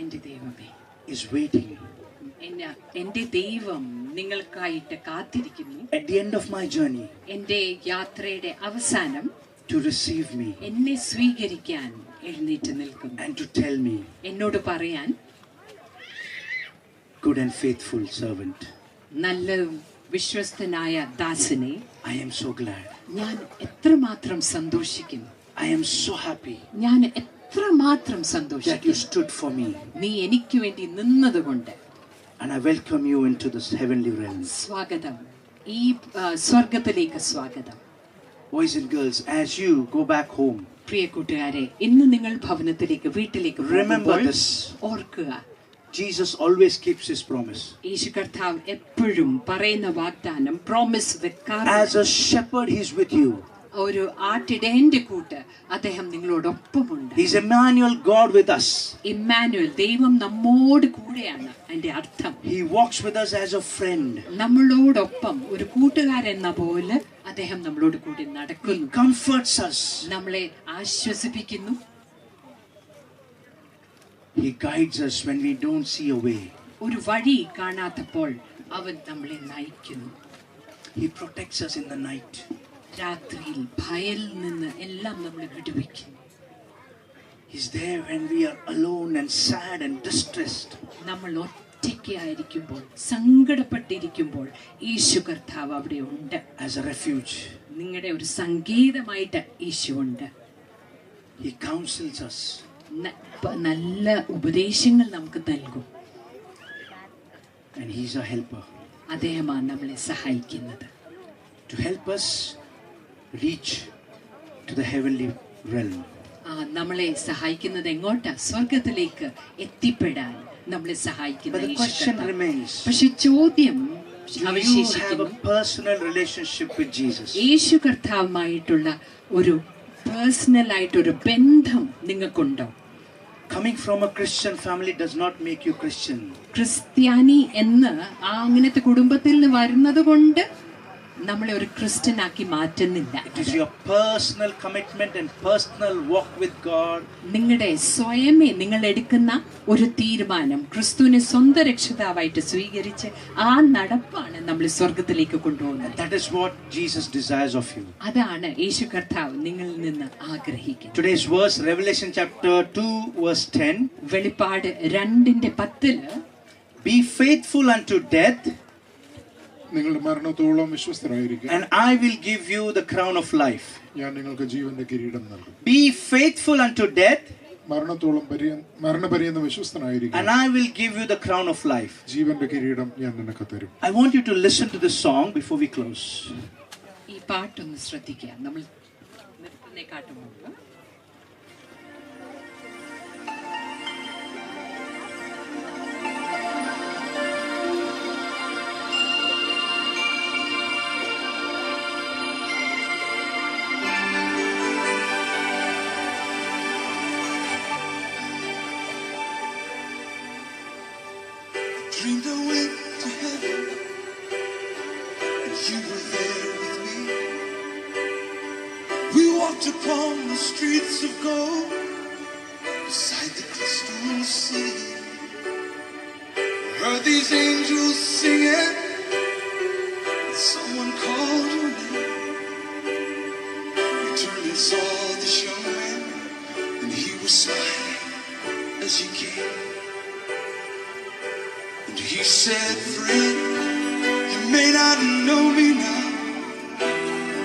എന്റെ ദൈവമേ is waiting. എന്റെ ദൈവം നിങ്ങൾക്കായിട്ട് കാത്തിരിക്കുന്നു. At the end of my journey, എന്റെ യാത്രയുടെ അവസാനം to receive me എന്നെ സ്വീകരിക്കാൻ എഴുന്നേറ്റ് നിൽക്കും. and to tell me, എന്നോട് പറയാൻ, good and faithful servant, നല്ല വിശ്വസ്തനായ ദാസനെ, I am so glad. ഞാൻ എത്രമാത്രം സന്തോഷിക്കുന്നു. I am so happy ഞാൻ എത്രമാത്രം that you സന്തോഷിക്കുന്നു. stood for me, നീ എനിക്ക് വേണ്ടി നിന്നതുകൊണ്ട്. and I welcome you into this heavenly realm. സ്വാഗതം, ഈ സ്വർഗത്തിലേക്ക് സ്വാഗതം. Boys and girls, as you go back home, പ്രിയ കൂട്ടുകാരെ, ഇന്ന് നിങ്ങൾ ഭവനത്തിലേക്ക് വീട്ടിലേക്ക് remember പോകുമ്പോൾ this. ഓർക്കുക, Jesus always keeps his promise. യേശു കർത്താവ് എപ്പോഴും പറയുന്ന വാഗ്ദാനം, പ്രോമിസ് വെക്കാറുണ്ട്. As a shepherd, he's with you. ഒരു ആട്ടിടയന്റെ കൂട്ട് അദ്ദേഹം നിങ്ങളോടൊപ്പമുണ്ട്. He's Emmanuel, God with us. Emmanuel, ദൈവം നമ്മോട് കൂടെയാണ്. അതിന്റെ അർത്ഥം, He walks with us as a friend. നമ്മളോടൊപ്പം ഒരു കൂട്ടുകാരെന്ന പോലെ അദ്ദേഹം നമ്മളോട് കൂടി നടക്കുന്നു. He comforts us. നമ്മളെ ആശ്വസിപ്പിക്കുന്നു. He guides us when we don't see a way. ഒരു വഴി കാണാത്തപ്പോൾ അവൻ നമ്മളെ നയിക്കുന്നു. He protects us in the night. രാത്രിയിൽ ഭയൽ നിന്ന് എല്ലാം നമ്മളെ വിടുവിക്കുന്നു. He's there when we are alone and sad and distressed. നമ്മൾ ഒറ്റയ്ക്കായിരിക്കുമ്പോൾ, സങ്കടപ്പെട്ടിരിക്കുമ്പോൾ യേശു കർത്താവ് അവിടെ ഉണ്ട്. As a refuge. നിങ്ങളുടെ ഒരു സങ്കേതമായിട്ട് യേശു ഉണ്ട്. He counsels us. നല്ല ഉപദേശങ്ങൾ നമുക്ക് നൽകും. And he's a helper. അദ്ദേഹമാണ് നമ്മളെ സഹായിക്കുന്നത്. To help us reach to the heavenly realm. നമ്മളെ സഹായിക്കുന്നത് എങ്ങോട്ടാ? സ്വർഗത്തിലേക്ക് എത്തിപ്പെടാൻ നമ്മളെ സഹായിക്കുന്ന But the question remains, പക്ഷെ ചോദ്യം do you have അവശേഷിക്കുന്നു, a personal relationship with Jesus? യേശു കർത്താവുമായിട്ടുള്ള ഒരു പേഴ്സണൽ ആയിട്ടൊരു ബന്ധം നിങ്ങൾക്കുണ്ടോ? Coming from a Christian family does not make you Christian. ക്രിസ്ത്യാനി എന്ന് അങ്ങനത്തെ കുടുംബത്തിൽ നിന്ന് വരുന്നത് കൊണ്ട് നമ്മളെ ഒരു ക്രിസ്ത്യനാക്കി മാറ്റുന്നില്ല. It is your personal commitment and personal walk with God. നിങ്ങളുടെ സ്വയമേ നിങ്ങൾ എടുക്കുന്ന ഒരു തീരുമാനം, ക്രിസ്തുവിനെ സ്വന്തം രക്ഷിതാവായിട്ട് സ്വീകരിച്ച് ആ നടപ്പാണ് നമ്മൾ സ്വർഗത്തിലേക്ക് കൊണ്ടുപോകുന്നത്. That is what Jesus desires of you. അതാണ് യേശു കർത്താവ് നിങ്ങളിൽ നിന്ന് ആഗ്രഹിക്കുന്നത്. Today's verse, Revelation chapter 2 verse 10. വെളിപ്പാട് 2:10 Be faithful unto death, നിങ്ങളുടെ മരണത്തോളം വിശ്വസ്തരായിരിക്കും, and I will give you the crown of life. ഞാൻ നിങ്ങൾക്ക് ജീവന്റെ കിരീടം നൽകും. Be faithful unto death, മരണപര്യന്തം വിശ്വസ്തനായിരിക്കും, and I will give you the crown of life. ജീവന്റെ കിരീടം ഞാൻ നിനക്ക് തരും. I want you to listen to this song before we close. ഈ പാട്ടൊന്ന് ശ്രദ്ധിക്കുക. നമ്മൾ നിർത്തുന്നേക്കാട്ടും മുമ്പ് Dreamed I went to heaven, and you were there with me. We walked upon the streets of gold, beside the crystal sea. Heard these angels singing, and someone called your name. We turned and saw this young man, and he was smiling as he came. He said, friend, you may not know me now.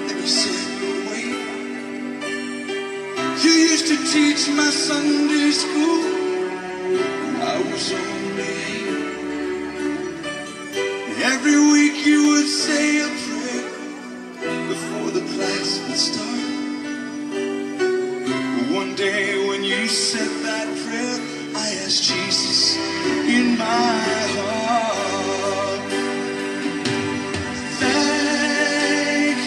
And he said, no, wait. You used to teach my Sunday school when I was only 8. Every week you would say a prayer before the class would start. One day when you said that prayer, I asked Jesus in my heart. Thank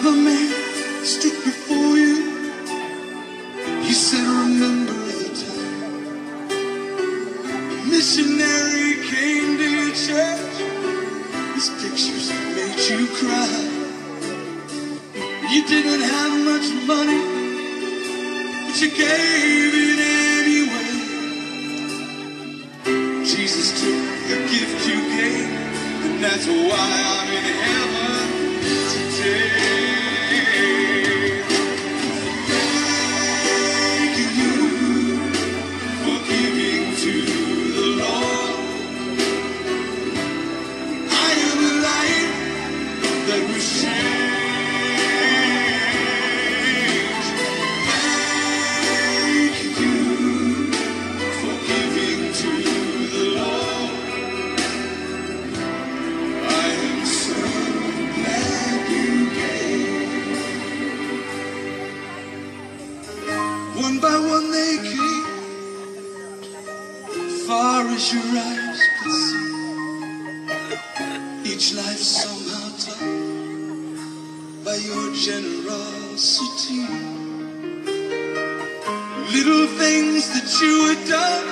another man stood before you. He said, remember the time a missionary came to your church. His pictures made you cry. You didn't have much money, but you gave it anyway. Jesus took the gift you gave, and that's why I'm in heaven today. Thank you for giving to the Lord. I am a light that was changed. Thank you for giving to the Lord. I am so glad you gave. One by one they came, far as your eyes could see. Each life somehow touched by your generosity. Little things that you had done,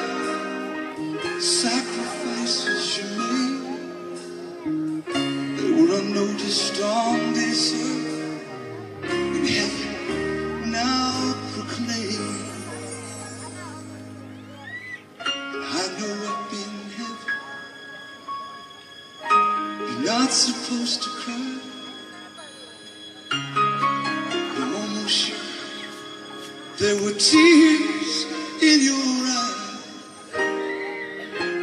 sacrifices you made, they were unnoticed on this earth. In heaven now proclaim, I know up in heaven you're not supposed to cry. I'm almost sure there were tears in your eyes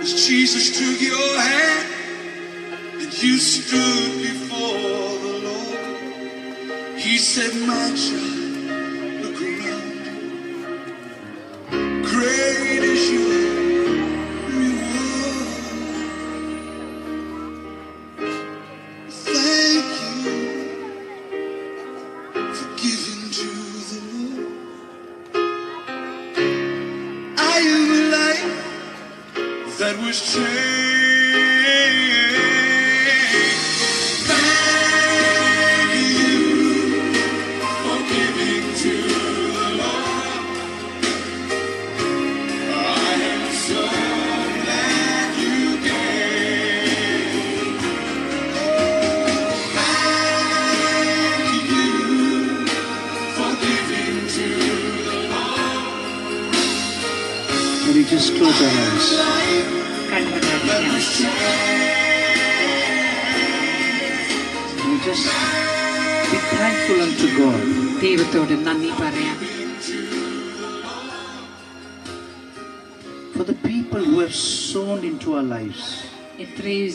as Jesus took your hand and you stood before the Lord. He said, my child, look around. Great is your reward. Thank you for giving to the Lord. I am a light that was changed. Thank you for giving to the Lord. I am so glad you gave. Thank you for giving to the Lord. Can you just close our eyes? Can you just be thankful unto God? ദൈവത്തോട് നന്ദി പറയാം. For the people who have sown into our lives. എത്രയോ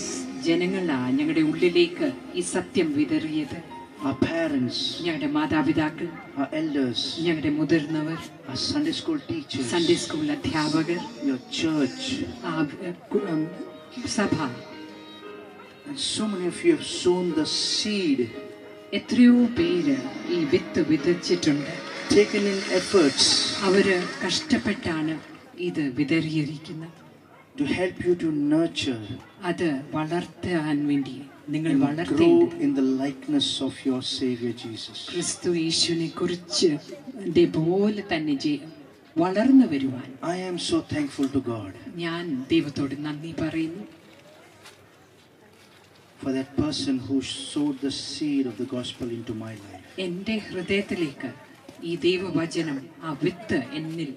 ജനങ്ങളാ ഞങ്ങളുടെ ഉള്ളിലേക്ക് ഈ സത്യം വിതറിയത്. Our parents, ഞങ്ങളുടെ മാതാപിതാക്കൾ, our elders, ഞങ്ങളുടെ മുതിർന്നവർ, our Sunday school teachers, Sunday school അധ്യാപകർ, your church, സഭ. and so many of you have sown the seed, എത്രയോ പേര് ഈ വിത്ത് വിതച്ചിട്ടുണ്ട്. taken in efforts അവര് കഷ്ടപ്പെട്ടാണ് ഇത് വിതറിയിരിക്കുന്നത്. to help you to nurture അത് വളർത്താൻ വേണ്ടി നിങ്ങൾ and grow വളർത്തേണ്ടത് in the likeness of your Savior Jesus. ക്രിസ്തു യേശുവിനെ കുറിച്ച് പോലെ തന്നെ വളർന്നു വരുവാൻ I am so thankful to God ഞാൻ ദൈവത്തോട് നന്ദി പറയുന്നു. for that person who sowed the seed of the gospel into my life. എൻ്റെ ഹൃദയത്തിലേക്ക് ഈ ദൈവവചനം ആ വിത്ത് എന്നിൽ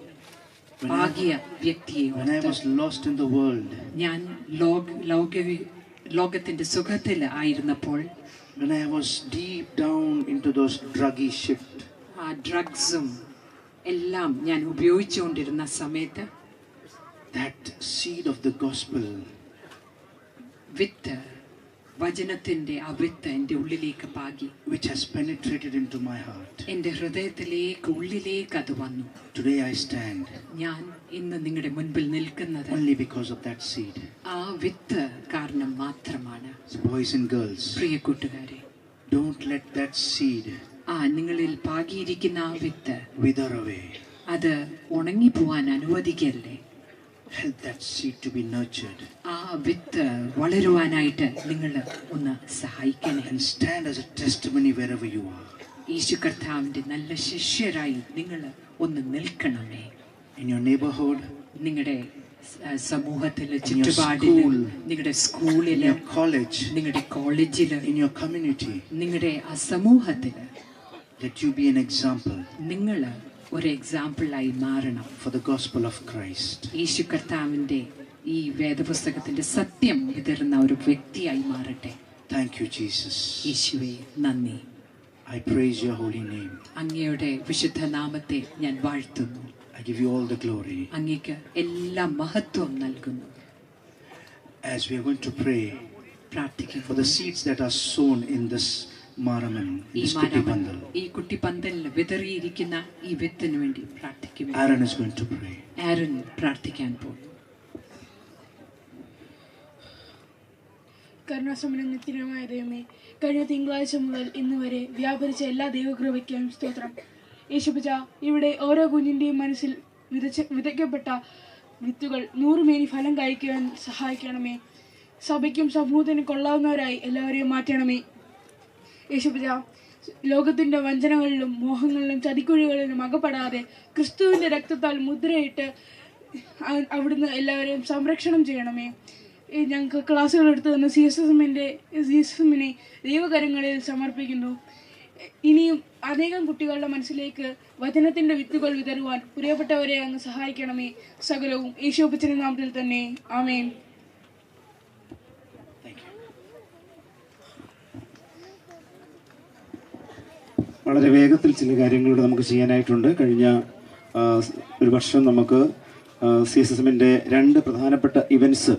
പാകിയ വ്യക്തിയെ When I was lost in the world, ഞാൻ ലോകത്തിന്റെ സുഖത്തിൽ ആയിരുന്നപ്പോൾ, when I was deep down into those druggy shift, ആ ഡ്രഗ്സും എല്ലാം ഞാൻ ഉപയോഗിച്ചുകൊണ്ടിരുന്ന സമയത്ത് that seed of the gospel വിത്ത് വചനത്തിന്റെ ആ വിത്ത് എൻ്റെ ഉള്ളിലേക്ക് പാകി, which has penetrated into my heart. എൻ്റെ ഹൃദയത്തിലേക്ക് ഉള്ളിലേക്ക് അത് വന്നു. Today I stand ഞാൻ ഇന്ന് നിങ്ങളുടെ മുൻപിൽ നിൽക്കുന്നത് only because of that seed. ആ വിത്ത് കാരണം മാത്രമാണ്. So boys and girls, പ്രിയ കൂട്ടുകാരെ, don't let that seed നിങ്ങളിൽ പാകിയിരിക്കുന്ന ആ വിത്ത് wither away. അത് ഉണങ്ങിപ്പോവാൻ അനുവദിക്കല്ലേ. Help that seed to be nurtured ആ വിത്ത് വളരുവാനായിട്ട് നിങ്ങൾ ഒന്ന് സഹായിക്കണേ. and stand as a testimony wherever you are. യേശു കർത്താവിന്റെ നല്ല ശിഷ്യരായി നിങ്ങൾ ഒന്ന് നിൽക്കണമേ. in your neighborhood, നിങ്ങളുടെ സമൂഹത്തില്, in your ചുറ്റുപാടില്, school, നിങ്ങളുടെ in സ്കൂളില്, your college, നിങ്ങളുടെ കോളേജില്, in your community. നിങ്ങളുടെ ആ സമൂഹത്തില് Let you be an example നിങ്ങൾ ഒരു എക്സാമ്പിളായി മാറണം. for the gospel of Christ. യേശു കർത്താവിന്റെ ഈ വേദപുസ്തകത്തിന്റെ സത്യം വിതറുന്ന ഒരു വ്യക്തിയായി മാറട്ടെ. Thank you, Jesus. യേശുവേ നന്ദി. I praise your holy name. അങ്ങയുടെ വിശുദ്ധ നാമത്തെ ഞാൻ വാഴ്ത്തുന്നു. I give you all the glory. അങ്ങേക്ക് എല്ലാ മഹത്വം നൽകുന്നു. As we are going to pray പ്രാർത്ഥിക്കുന്നു. for the seeds that are sown in this Maraman, this Kuttipandal. ഈ കുട്ടിപ്പന്തലിൽ വിതറിയിരിക്കുന്ന ഈ വിത്തിന് വേണ്ടി പ്രാർത്ഥിക്കുന്നു. Aaron is going to pray. ആരൻ പ്രാർത്ഥിക്കാൻ പോകും. കരുണാസമ്പന്ന നിത്യമായ ദൈവമേ, കഴിഞ്ഞ തിങ്കളാഴ്ച മുതൽ ഇന്ന് വരെ വ്യാപരിച്ച എല്ലാ ദൈവകൃപയ്ക്കും സ്തോത്രം. യേശുപിതാ, ഇവിടെ ഓരോ കുഞ്ഞിൻ്റെയും മനസ്സിൽ വിതയ്ക്കപ്പെട്ട വിത്തുകൾ 100 മേനി ഫലം കഴിക്കുവാൻ സഹായിക്കണമേ. സഭയ്ക്കും സമൂഹത്തിനും കൊള്ളാവുന്നവരായി എല്ലാവരെയും മാറ്റണമേ. യേശുപിതാ, ലോകത്തിൻ്റെ വഞ്ചനകളിലും മോഹങ്ങളിലും ചതിക്കുഴികളിലും അകപ്പെടാതെ ക്രിസ്തുവിൻ്റെ രക്തത്താൽ മുദ്രയിട്ട് അവിടുന്ന് എല്ലാവരെയും സംരക്ഷണം ചെയ്യണമേ. ഞങ്ങൾക്ക് ക്ലാസ്സുകൾ എടുത്തു തന്ന CSSMനെ ദൈവകരങ്ങളിൽ സമർപ്പിക്കുന്നു. ഇനിയും അനേകം കുട്ടികളുടെ മനസ്സിലേക്ക് വചനത്തിൻ്റെ വിത്തുകൾ വിതറുവാൻ പ്രിയപ്പെട്ടവരെ അങ്ങ് സഹായിക്കണമേ. സകലവും യേശുവിന്റെ നാമത്തിൽ തന്നെ. ആമേൻ. വളരെ വേഗത്തിൽ ചില കാര്യങ്ങളൂടെ നമുക്ക് ചെയ്യാനായിട്ടുണ്ട്. കഴിഞ്ഞ ഒരു വർഷം നമുക്ക് CSSMന്റെ 2 പ്രധാനപ്പെട്ട ഇവൻറ്റ്സ്,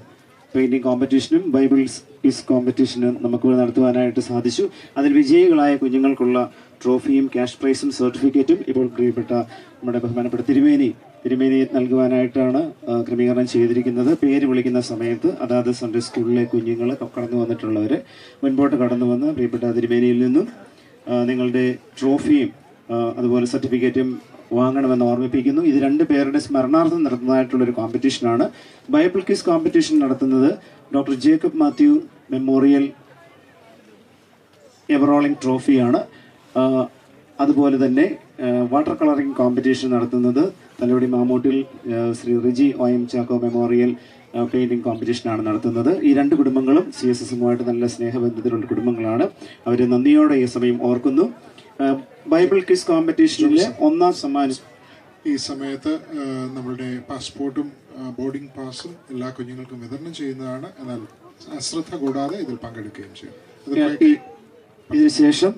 പെയിൻറ്റിംഗ് കോമ്പറ്റീഷനും ബൈബിൾ ക്വിസ് കോമ്പറ്റീഷനും നമുക്ക് നടത്തുവാനായിട്ട് സാധിച്ചു. അതിൽ വിജയികളായ കുഞ്ഞുങ്ങൾക്കുള്ള ട്രോഫിയും ക്യാഷ് പ്രൈസും സർട്ടിഫിക്കറ്റും ഇപ്പോൾ പ്രിയപ്പെട്ട നമ്മുടെ ബഹുമാനപ്പെട്ട തിരുമേനി നൽകുവാനായിട്ടാണ് ക്രമീകരണം ചെയ്തിരിക്കുന്നത്. പേര് വിളിക്കുന്ന സമയത്ത് അതാത് സൺഡേ സ്കൂളിലെ കുഞ്ഞുങ്ങൾ കടന്നു വന്നിട്ടുള്ളവർ മുൻപോട്ട് കടന്നു വന്ന് പ്രിയപ്പെട്ട തിരുമേനിയിൽ നിന്നും നിങ്ങളുടെ ട്രോഫിയും അതുപോലെ സർട്ടിഫിക്കറ്റും വാങ്ങണമെന്ന് ഓർമ്മിപ്പിക്കുന്നു. ഇത് 2 പേരുടെ സ്മരണാർത്ഥം നടത്തുന്നതായിട്ടുള്ളൊരു കോമ്പറ്റീഷനാണ്. ബൈബിൾ ക്വിസ് കോമ്പറ്റീഷൻ നടത്തുന്നത് doctor Jacob Mathew memorial ever rolling ട്രോഫിയാണ്. അതുപോലെ തന്നെ വാട്ടർ കളറിംഗ് കോമ്പറ്റീഷൻ നടത്തുന്നത് Thalavady Mamoottil Shri Riji OM Chacko memorial painting കോമ്പറ്റീഷനാണ് നടത്തുന്നത്. ഈ 2 കുടുംബങ്ങളും CSSMുമായിട്ട് നല്ല സ്നേഹബന്ധത്തിലുള്ള കുടുംബങ്ങളാണ്. അവർ നന്ദിയോടെ ഈ സമയം ഓർക്കുന്നു. ബൈബിൾ ക്വിസ് കോമ്പറ്റീഷനിലെ 1ാം സമ്മാനം ഈ സമയത്ത് നമ്മളുടെ പാസ്പോർട്ടും ബോർഡിംഗ് പാസും എല്ലാ കുഞ്ഞുങ്ങൾക്കും വിതരണം ചെയ്യുന്നതാണ്. എന്നാൽ അശ്രദ്ധ കൂടാതെ ഇതിൽ പങ്കെടുക്കുകയും ചെയ്യും. ഇതിനുശേഷം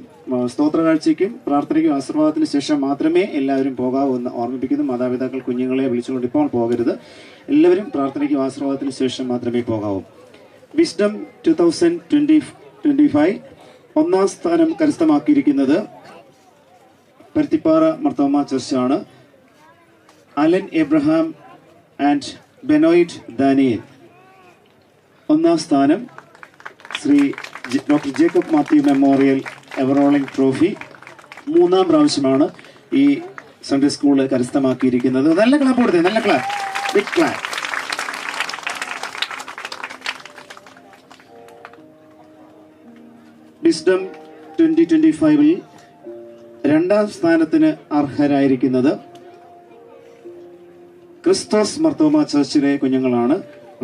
സ്തോത്രകാഴ്ചയ്ക്കും പ്രാർത്ഥനയ്ക്കും ആശീർവാദത്തിന് ശേഷം മാത്രമേ എല്ലാവരും പോകാവൂ എന്ന് ഓർമ്മിപ്പിക്കുന്നു. മാതാപിതാക്കൾ കുഞ്ഞുങ്ങളെ വിളിച്ചുകൊണ്ട് ഇപ്പോൾ പോകരുത്. എല്ലാവരും പ്രാർത്ഥനയ്ക്കും ആശീർവാദത്തിന് ശേഷം മാത്രമേ പോകാവൂ. വിസ്ഡം 2025 1ാം സ്ഥാനം കരസ്ഥമാക്കിയിരിക്കുന്നത് പരുത്തിപ്പാറ മർത്തോമ ചർച്ചാണ്. അലൻ എബ്രഹാം ആൻഡ് ബെനോയിഡ് ദാനിയൽ. 1ാം സ്ഥാനം Shri doctor Jacob Mathew memorial ever rolling trophy 3ാം പ്രാവശ്യമാണ് ഈ സൺഡേ സ്കൂൾ കരസ്ഥമാക്കിയിരിക്കുന്നത്. നല്ല ക്ലാപ്പ് കൊടുത്തേ, നല്ല ക്ലാപ്പ്, ബിഗ് ക്ലാപ്പ്. വിസ്ഡം 2025 2ാം സ്ഥാനത്തിന് അർഹരായിരിക്കുന്നത് ക്രിസ്തോസ് മർത്തോമ ചർച്ചിലെ കുഞ്ഞുങ്ങളാണ്.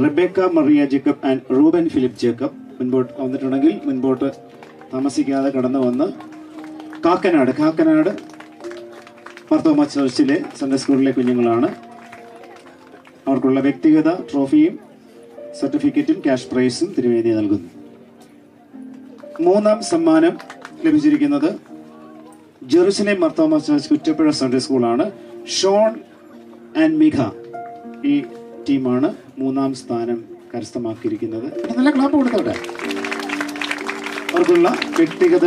റെബേക്ക മറിയ ജേക്കബ് ആൻഡ് റൂബൻ ഫിലിപ്പ് ജേക്കബ് മുൻപോട്ട് വന്നിട്ടുണ്ടെങ്കിൽ മുൻപോട്ട് താമസിക്കാതെ കടന്നു വന്ന് കാക്കനാട് മർത്തോമ ചർച്ചിലെ സൺഡേ സ്കൂളിലെ കുഞ്ഞുങ്ങളാണ്. അവർക്കുള്ള വ്യക്തിഗത ട്രോഫിയും സർട്ടിഫിക്കറ്റും ക്യാഷ് പ്രൈസും തിരുവേദി നൽകുന്നു. 3ാം സമ്മാനം ലഭിച്ചിരിക്കുന്നത് Jerusalem Mar Thoma church Kuttapuzha Sunday സ്കൂളാണ്. ഷോൺ ആൻഡ് മിഖ ഈ ടീമാണ് 3ാം സ്ഥാനം കരസ്ഥമാക്കിയിരിക്കുന്നത്. നല്ല ക്ലാപ്പ് കൊടുത്തോട്ടെ. അവർക്കുള്ള വ്യക്തിഗത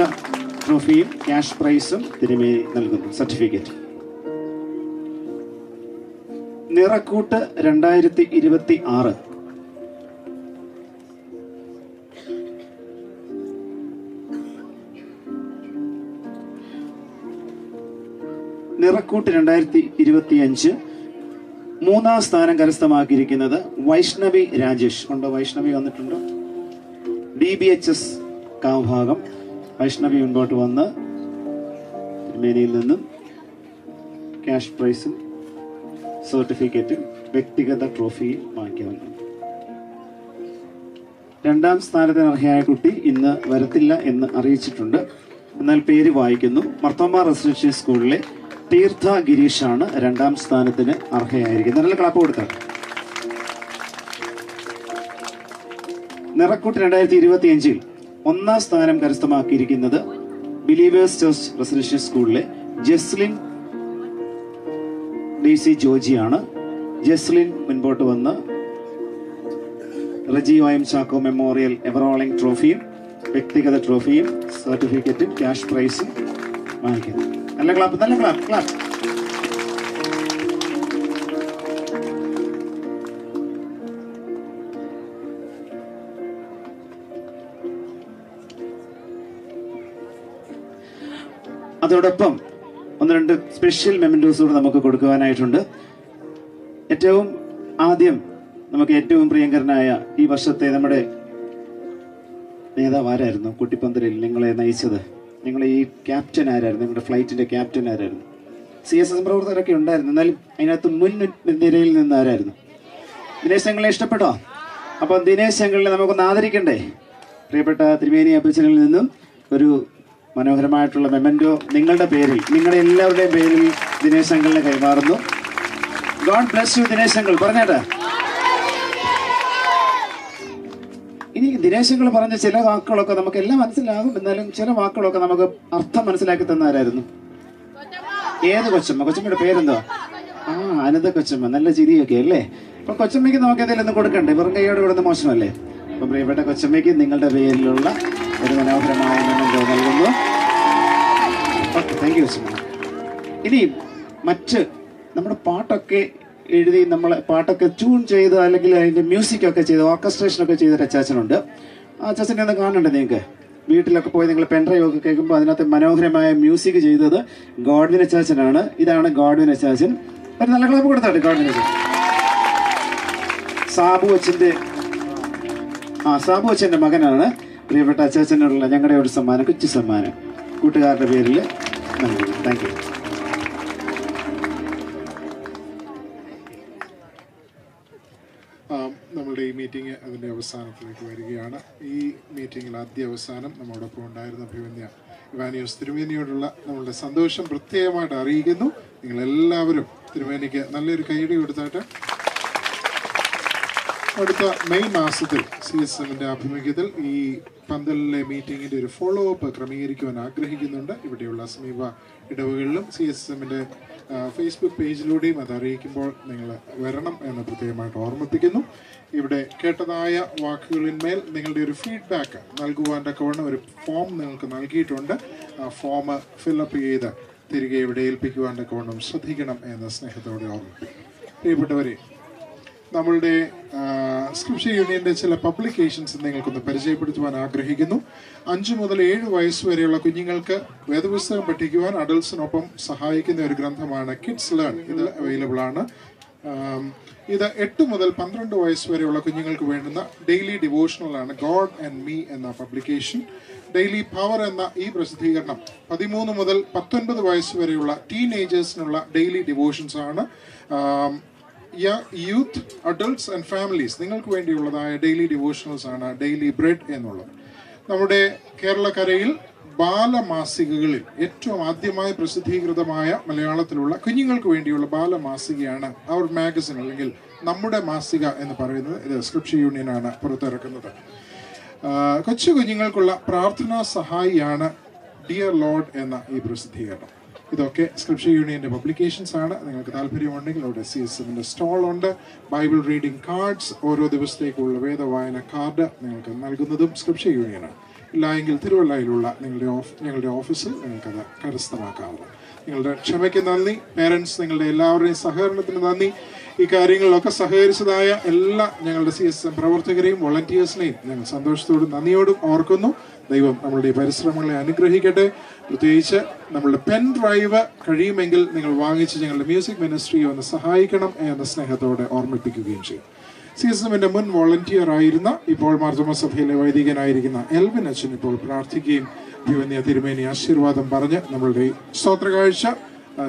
ട്രോഫിയും ക്യാഷ് പ്രൈസും തിരുമേനി നൽകുന്നു, സർട്ടിഫിക്കറ്റ്. നിറക്കൂട്ട് 2026 നിറക്കൂട്ട് 2025 3ാം സ്ഥാനം കരസ്ഥമാക്കിയിരിക്കുന്നത് വൈഷ്ണവി രാജേഷ്. ഉണ്ടോ? വൈഷ്ണവി വന്നിട്ടുണ്ടോ? DBHS കാഭാഗം വൈഷ്ണവി മുൻപോട്ട് വന്ന് തിരുമേനിയിൽ നിന്നും ക്യാഷ് പ്രൈസും സർട്ടിഫിക്കറ്റും വ്യക്തിഗത ട്രോഫിയും വാങ്ങിക്കാവുന്നു. 2ാം സ്ഥാനത്തിന് അർഹയായ കുട്ടി ഇന്ന് വരത്തില്ല എന്ന് അറിയിച്ചിട്ടുണ്ട്. എന്നാൽ പേര് വായിക്കുന്നു. മർത്തോമ റെസിഡൻഷ്യൽ സ്കൂളിലെ തീർത്ഥ ഗിരീഷാണ് 2ാം സ്ഥാനത്തിന് അർഹയായിരിക്കുന്നത്. നല്ല ക്ലാപ്പ് കൊടുക്കാം. നിറക്കൂട്ട് 2025 1ാം സ്ഥാനം കരസ്ഥമാക്കിയിരിക്കുന്നത് ബിലീവേഴ്സ് ചർച്ച് റെസിഡൻഷ്യൽ സ്കൂളിലെ ജസ്ലിൻ ഡി.സി. ജോജിയാണ്. ജസ്ലിൻ മുൻപോട്ട് വന്ന് Reji OM Chacko memorial ever rolling ട്രോഫിയും വ്യക്തിഗത ട്രോഫിയും സർട്ടിഫിക്കറ്റും ക്യാഷ് പ്രൈസും വാങ്ങിക്കുന്നു. നല്ല ക്ലാപ്പ്, നല്ല ക്ലാപ്പ്, ക്ലാപ്പ്. അതോടൊപ്പം 1-2 സ്പെഷ്യൽ മെമൻറ്റോസ് കൂടെ നമുക്ക് കൊടുക്കുവാനായിട്ടുണ്ട്. ഏറ്റവും ആദ്യം നമുക്ക് ഏറ്റവും പ്രിയങ്കരനായ ഈ വർഷത്തെ നമ്മുടെ നേതാവ് ആരായിരുന്നു? കുട്ടിപ്പന്തലിൽ നിങ്ങളെ നയിച്ചത്, നിങ്ങളെ ഈ ക്യാപ്റ്റൻ ആരായിരുന്നു? നിങ്ങളുടെ ഫ്ലൈറ്റിന്റെ ക്യാപ്റ്റൻ ആരായിരുന്നു? CSS പ്രവർത്തകരൊക്കെ ഉണ്ടായിരുന്നു, എന്നാലും അതിനകത്ത് മുൻ നിരയിൽ നിന്ന് ആരായിരുന്നു? ദിനേശ് ഞങ്ങളെ ഇഷ്ടപ്പെട്ടോ? അപ്പം ദിനേശ് ഞങ്ങളെ നമുക്കൊന്ന് ആദരിക്കണ്ടേ? പ്രിയപ്പെട്ട തിരുമേനി അപ്പച്ചനിൽ നിന്നും ഒരു മനോഹരമായിട്ടുള്ള മെമൻറ്റോ നിങ്ങളുടെ പേരിൽ, നിങ്ങളുടെ എല്ലാവരുടെയും പേരിൽ ദിനേശ് അങ്കിളിനെ കൈമാറുന്നു. God bless you Dinesh uncle. പറഞ്ഞേട്ടാ, ഇനി ദിനേശ് അങ്കിൾ പറഞ്ഞ ചില വാക്കുകളൊക്കെ നമുക്ക് എല്ലാം മനസ്സിലാകും, എന്നാലും ചില വാക്കുകളൊക്കെ നമുക്ക് അർത്ഥം മനസ്സിലാക്കി തന്നാരായിരുന്നു? ഏത് കൊച്ചമ്മ? കൊച്ചമ്മയുടെ പേരെന്തോ? അനന്ത കൊച്ചമ്മ. നല്ല ചിരിയൊക്കെ അല്ലേ? അപ്പൊ കൊച്ചമ്മയ്ക്ക് നമുക്ക് എന്തെങ്കിലും കൊടുക്കണ്ടേ? വെറും കൈയോട് ഇവിടുന്ന് മോശമല്ലേ? അപ്പൊ പ്രിയപ്പെട്ട കൊച്ചമ്മയ്ക്ക് നിങ്ങളുടെ പേരിലുള്ള ഒരു മനോഹരമായ മെമൻറ്റോ നൽകുന്നു. താങ്ക് യു കൊച്ചമ്മ. ഇനി മറ്റ് നമ്മുടെ പാട്ടൊക്കെ എഴുതി, നമ്മളെ പാട്ടൊക്കെ ട്യൂൺ ചെയ്ത് അല്ലെങ്കിൽ അതിന്റെ മ്യൂസിക്കൊക്കെ ചെയ്ത് ഓർക്കസ്ട്രേഷനൊക്കെ ചെയ്തൊരു അച്ചാച്ചനുണ്ട്. ആ അച്ചാച്ചനെ ഒന്ന് കാണണ്ടേ നിങ്ങൾക്ക്? വീട്ടിലൊക്കെ പോയി നിങ്ങൾ പെൻഡ്രൈവ് ഒക്കെ കേൾക്കുമ്പോൾ അതിനകത്ത് മനോഹരമായ മ്യൂസിക് ചെയ്തത് ഗോഡ്വിൻ അച്ചാച്ചനാണ്. ഇതാണ് ഗോഡ്വിൻ അച്ചാച്ചൻ. ഒരു നല്ല ക്ലാപ്പ് കൊടുത്താട്ടെ ഗോഡ്വിൻ അച്ചാച്ചൻ. സാബു അച്ഛൻ്റെ മകനാണ്. പ്രിയപ്പെട്ട അച്ചാച്ചനുള്ള ഞങ്ങളുടെ ഒരു സമ്മാനം, കൊച്ചു സമ്മാനം കൂട്ടുകാരുടെ പേരിൽ നൽകുന്നു. Thank you. നമ്മളുടെ ഈ മീറ്റിംഗ് അതിൻ്റെ അവസാനത്തിലേക്ക് വരികയാണ്. ഈ മീറ്റിങ്ങിൽ ആദ്യ അവസാനം നമ്മോടൊപ്പം ഉണ്ടായിരുന്ന അഭിമന്യ ഇവാനിയോസ് തിരുമേനിയോടുള്ള നമ്മളുടെ സന്തോഷം പ്രത്യേകമായിട്ട് അറിയിക്കുന്നു. നിങ്ങളെല്ലാവരും തിരുമേനിക്ക് നല്ലൊരു കൈയടി കൊടുത്തായിട്ട് അടുത്ത മെയ് മാസത്തിൽ CSMന്റെ ആഭിമുഖ്യത്തിൽ ഈ പന്തലിലെ മീറ്റിങ്ങിൻ്റെ ഒരു ഫോളോ അപ്പ് ക്രമീകരിക്കുവാൻ ആഗ്രഹിക്കുന്നുണ്ട്. ഇവിടെയുള്ള സമീപ ഇടവുകളിലും CSMന്റെ ഫേസ്ബുക്ക് പേജിലൂടെയും അത് അറിയിക്കുമ്പോൾ നിങ്ങൾ വരണം എന്ന് പ്രത്യേകമായിട്ട് ഓർമ്മിപ്പിക്കുന്നു. ഇവിടെ കേട്ടതായ വാക്കുകളിന്മേൽ നിങ്ങളുടെ ഒരു ഫീഡ്ബാക്ക് നൽകുവാൻ തക്കവണ്ണം ഒരു ഫോം നിങ്ങൾക്ക് നൽകിയിട്ടുണ്ട്. ആ ഫോം ഫില്ലപ്പ് ചെയ്ത് തിരികെ ഇവിടെ ഏൽപ്പിക്കുവാൻ തക്കവണ്ണം ശ്രദ്ധിക്കണം എന്ന് സ്നേഹത്തോടെ ഓർമ്മിപ്പിക്കും. പ്രിയപ്പെട്ടവരെ, നമ്മളുടെ സ്ക്രിപ്ചർ യൂണിയന്റെ ചില പബ്ലിക്കേഷൻസ് നിങ്ങൾക്കൊന്ന് പരിചയപ്പെടുത്തുവാൻ ആഗ്രഹിക്കുന്നു. 5 മുതൽ 7 വയസ്സ് വരെയുള്ള കുഞ്ഞുങ്ങൾക്ക് വേദപുസ്തകം പഠിക്കുവാൻ അഡൾട്ട്സിനൊപ്പം സഹായിക്കുന്ന ഒരു ഗ്രന്ഥമാണ് കിഡ്സ് ലേൺ. ഇത് അവൈലബിൾ ആണ്. ഇത് 8 മുതൽ 12 വയസ്സ് വരെയുള്ള കുഞ്ഞുങ്ങൾക്ക് വേണ്ടുന്ന ഡെയിലി ഡിവോഷണലാണ് ഗോഡ് ആൻഡ് മീ എന്ന പബ്ലിക്കേഷൻ. ഡെയിലി പവർ എന്ന ഈ പ്രസിദ്ധീകരണം 13 മുതൽ 19 വയസ്സ് വരെയുള്ള ടീനേജേഴ്സിനുള്ള ഡെയിലി ഡിവോഷൻസ് ആണ്. യൂത്ത്, അഡൾട്ട്സ് ആൻഡ് ഫാമിലീസ് നിങ്ങൾക്ക് വേണ്ടിയുള്ളതായ ഡെയിലി ഡിവോഷണൽസ് ആണ് ഡെയിലി ബ്രെഡ് എന്നുള്ളത്. നമ്മുടെ കേരളക്കരയിൽ ബാലമാസികകളിൽ ഏറ്റവും ആദ്യമായി പ്രസിദ്ധീകൃതമായ മലയാളത്തിലുള്ള കുഞ്ഞുങ്ങൾക്ക് വേണ്ടിയുള്ള ബാലമാസികയാണ് അവർ മാഗസിൻ അല്ലെങ്കിൽ നമ്മുടെ മാസിക എന്ന് പറയുന്നത്. ഇത് സ്ക്രിപ്ചർ യൂണിയനാണ് പുറത്തിറക്കുന്നത്. കൊച്ചു കുഞ്ഞുങ്ങൾക്കുള്ള പ്രാർത്ഥനാ സഹായിയാണ് ഡിയർ ലോർഡ് എന്ന ഈ പ്രസിദ്ധീകരണം. ഇതൊക്കെ സ്ക്രിപ്ചർ യൂണിയന്റെ പബ്ലിക്കേഷൻസ് ആണ്. നിങ്ങൾക്ക് താല്പര്യമുണ്ടെങ്കിൽ അവിടെ CSMന്റെ സ്റ്റോൾ ഉണ്ട്. ബൈബിൾ റീഡിംഗ് കാർഡ്സ്, ഓരോ ദിവസത്തേക്കുള്ള വേദവായന കാർഡ് നിങ്ങൾക്ക് നൽകുന്നതും സ്ക്രിപ്ചർ യൂണിയനാണ്. ഇല്ലായെങ്കിൽ തിരുവല്ലയിലുള്ള ഞങ്ങളുടെ ഓഫീസിൽ നിങ്ങൾക്കത് കരസ്ഥമാക്കാവുന്നതാണ്. നിങ്ങളുടെ ക്ഷമയ്ക്ക് നന്ദി. പേരൻസ്, നിങ്ങളുടെ എല്ലാവരുടെയും സഹകരണത്തിന് നന്ദി. ഈ കാര്യങ്ങളിലൊക്കെ സഹകരിച്ചതായ എല്ലാ ഞങ്ങളുടെ CSM പ്രവർത്തകരെയും വോളണ്ടിയേഴ്സിനെയും ഞങ്ങൾ സന്തോഷത്തോടും നന്ദിയോടും ഓർക്കുന്നു. ദൈവം നമ്മളുടെ പരിശ്രമങ്ങളെ അനുഗ്രഹിക്കട്ടെ. പ്രത്യേകിച്ച് നമ്മളുടെ പെൻ ഡ്രൈവ് കഴിയുമെങ്കിൽ നിങ്ങൾ വാങ്ങിച്ച് ഞങ്ങളുടെ മ്യൂസിക് മിനിസ്ട്രിയെ ഒന്ന് സഹായിക്കണം എന്ന സ്നേഹത്തോടെ ഓർമ്മിപ്പിക്കുകയും ചെയ്യും. CSMന്റെ മുൻ വോളണ്ടിയർ ആയിരുന്ന ഇപ്പോൾ മാർത്തോമാ സഭയിലെ വൈദികനായിരിക്കുന്ന എൽവിൻ അച്ഛൻ ഇപ്പോൾ പ്രാർത്ഥിക്കുകയും ദിവന്യ തിരുമേനി ആശീർവാദം പറഞ്ഞ് നമ്മളുടെ സ്തോത്ര കാഴ്ച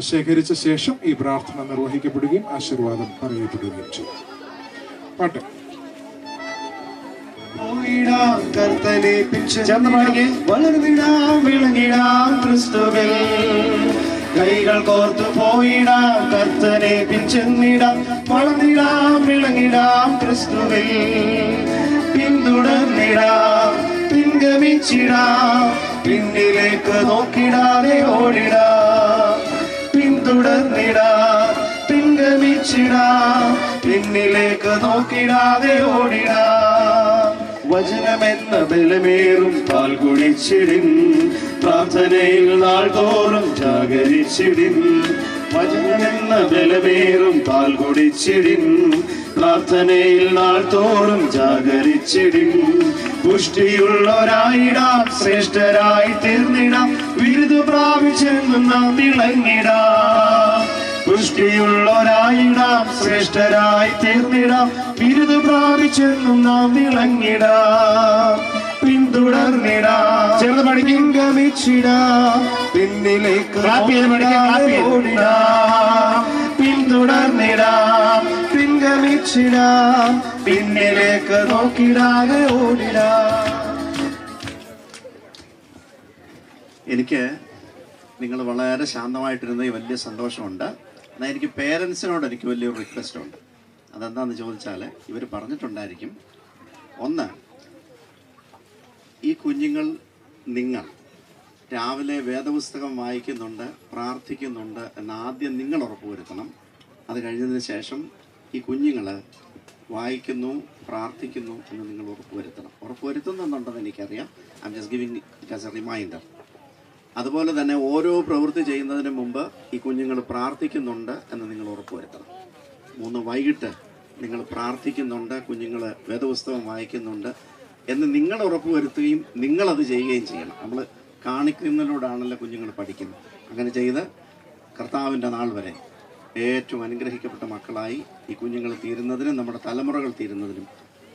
ശേഖരിച്ച ശേഷം ഈ പ്രാർത്ഥന നിർവഹിക്കപ്പെടുകയും ആശീർവാദം പറയപ്പെടുകയും ചെയ്യും. പാട്ട് കർത്തനെ വളർന്നിടാം വിളങ്ങിടാം ക്രിസ്തുവിൽ കൈകൾ കോർത്തു പോയിടാം കർത്തനെ പിഞ്ചെന്നിടാം വളർന്നിടാം വിളങ്ങിടാം ക്രിസ്തുവിൽ പിന്തുടർന്നിടാം പിൻഗമിച്ചിടാം പിന്നിലേക്ക് നോക്കിടാതെ ഓടിടാം പിന്തുടർന്നിടാം പിൻഗമിച്ചിടാം പിന്നിലേക്ക് നോക്കിടാതെ ഓടിടാം വചനമെന്ന ബലമേറും പാൽ കുടിച്ചിടിൻ പ്രാർത്ഥനയിൽ നാൾ തോറും ജാഗരിച്ചിടിൻ വചനമെന്ന ബലമേറും പാൽ കുടിച്ചിടിൻ പ്രാർത്ഥനയിൽ നാൾ തോറും ജാഗരിച്ചിടിൻ പുഷ്ടിയുള്ളവരായിടാം ശ്രേഷ്ഠരായി തീർന്നിടാം വിരുദ് പ്രാപിച്ചെന്നും നാം തിളങ്ങിടാം പുഷ്ടിയുള്ളവരായിടാം ശ്രേഷ്ഠരായി തീർന്നിടാം ബിരുദ പ്രാപിച്ചെന്നും നാം വിളങ്ങിടാം പിന്തുടർന്നിടാം ചെറുത് പിൻഗമിച്ചിടാം പിന്നിലേക്ക് ഓടിടാം പിന്തുടർന്നിടാം പിൻഗമിച്ചിടാം പിന്നിലേക്ക് നോക്കിടാതെ ഓടിടാം. എനിക്ക് നിങ്ങൾ വളരെ ശാന്തമായിട്ടിരുന്നതിൽ വലിയ സന്തോഷമുണ്ട്. എന്നാൽ എനിക്ക് പേരൻസിനോട് എനിക്ക് വലിയൊരു റിക്വസ്റ്റ് ഉണ്ട്. അതെന്താണെന്ന് ചോദിച്ചാൽ ഇവർ പറഞ്ഞിട്ടുണ്ടായിരിക്കും. ഒന്ന്, ഈ കുഞ്ഞുങ്ങൾ നിങ്ങൾ രാവിലെ വേദപുസ്തകം വായിക്കുന്നുണ്ട്, പ്രാർത്ഥിക്കുന്നുണ്ട് എന്ന് ആദ്യം നിങ്ങൾ ഉറപ്പുവരുത്തണം. അത് കഴിഞ്ഞതിന് ശേഷം ഈ കുഞ്ഞുങ്ങൾ വായിക്കുന്നു, പ്രാർത്ഥിക്കുന്നു എന്ന് നിങ്ങൾ ഉറപ്പുവരുത്തുന്നുണ്ടെന്ന് എനിക്കറിയാം. I'm just giving it as a reminder. അതുപോലെ തന്നെ ഓരോ പ്രവൃത്തി ചെയ്യുന്നതിന് മുമ്പ് ഈ കുഞ്ഞുങ്ങൾ പ്രാർത്ഥിക്കുന്നുണ്ട് എന്ന് നിങ്ങൾ ഉറപ്പുവരുത്തണം. 3, വൈകിട്ട് നിങ്ങൾ പ്രാർത്ഥിക്കുന്നുണ്ട്, കുഞ്ഞുങ്ങൾ വേദപുസ്തകം വായിക്കുന്നുണ്ട് എന്ന് നിങ്ങൾ ഉറപ്പുവരുത്തുകയും നിങ്ങളത് ചെയ്യുകയും ചെയ്യണം. നമ്മൾ കാണിക്കുന്നതിലൂടെയാണല്ലോ കുഞ്ഞുങ്ങൾ പഠിക്കുന്നത്. അങ്ങനെ ചെയ്ത് കർത്താവിൻ്റെ നാൾ വരെ ഏറ്റവും അനുഗ്രഹിക്കപ്പെട്ട മക്കളായി ഈ കുഞ്ഞുങ്ങൾ തീരുന്നതിനും നമ്മുടെ തലമുറകൾ തീരുന്നതിനും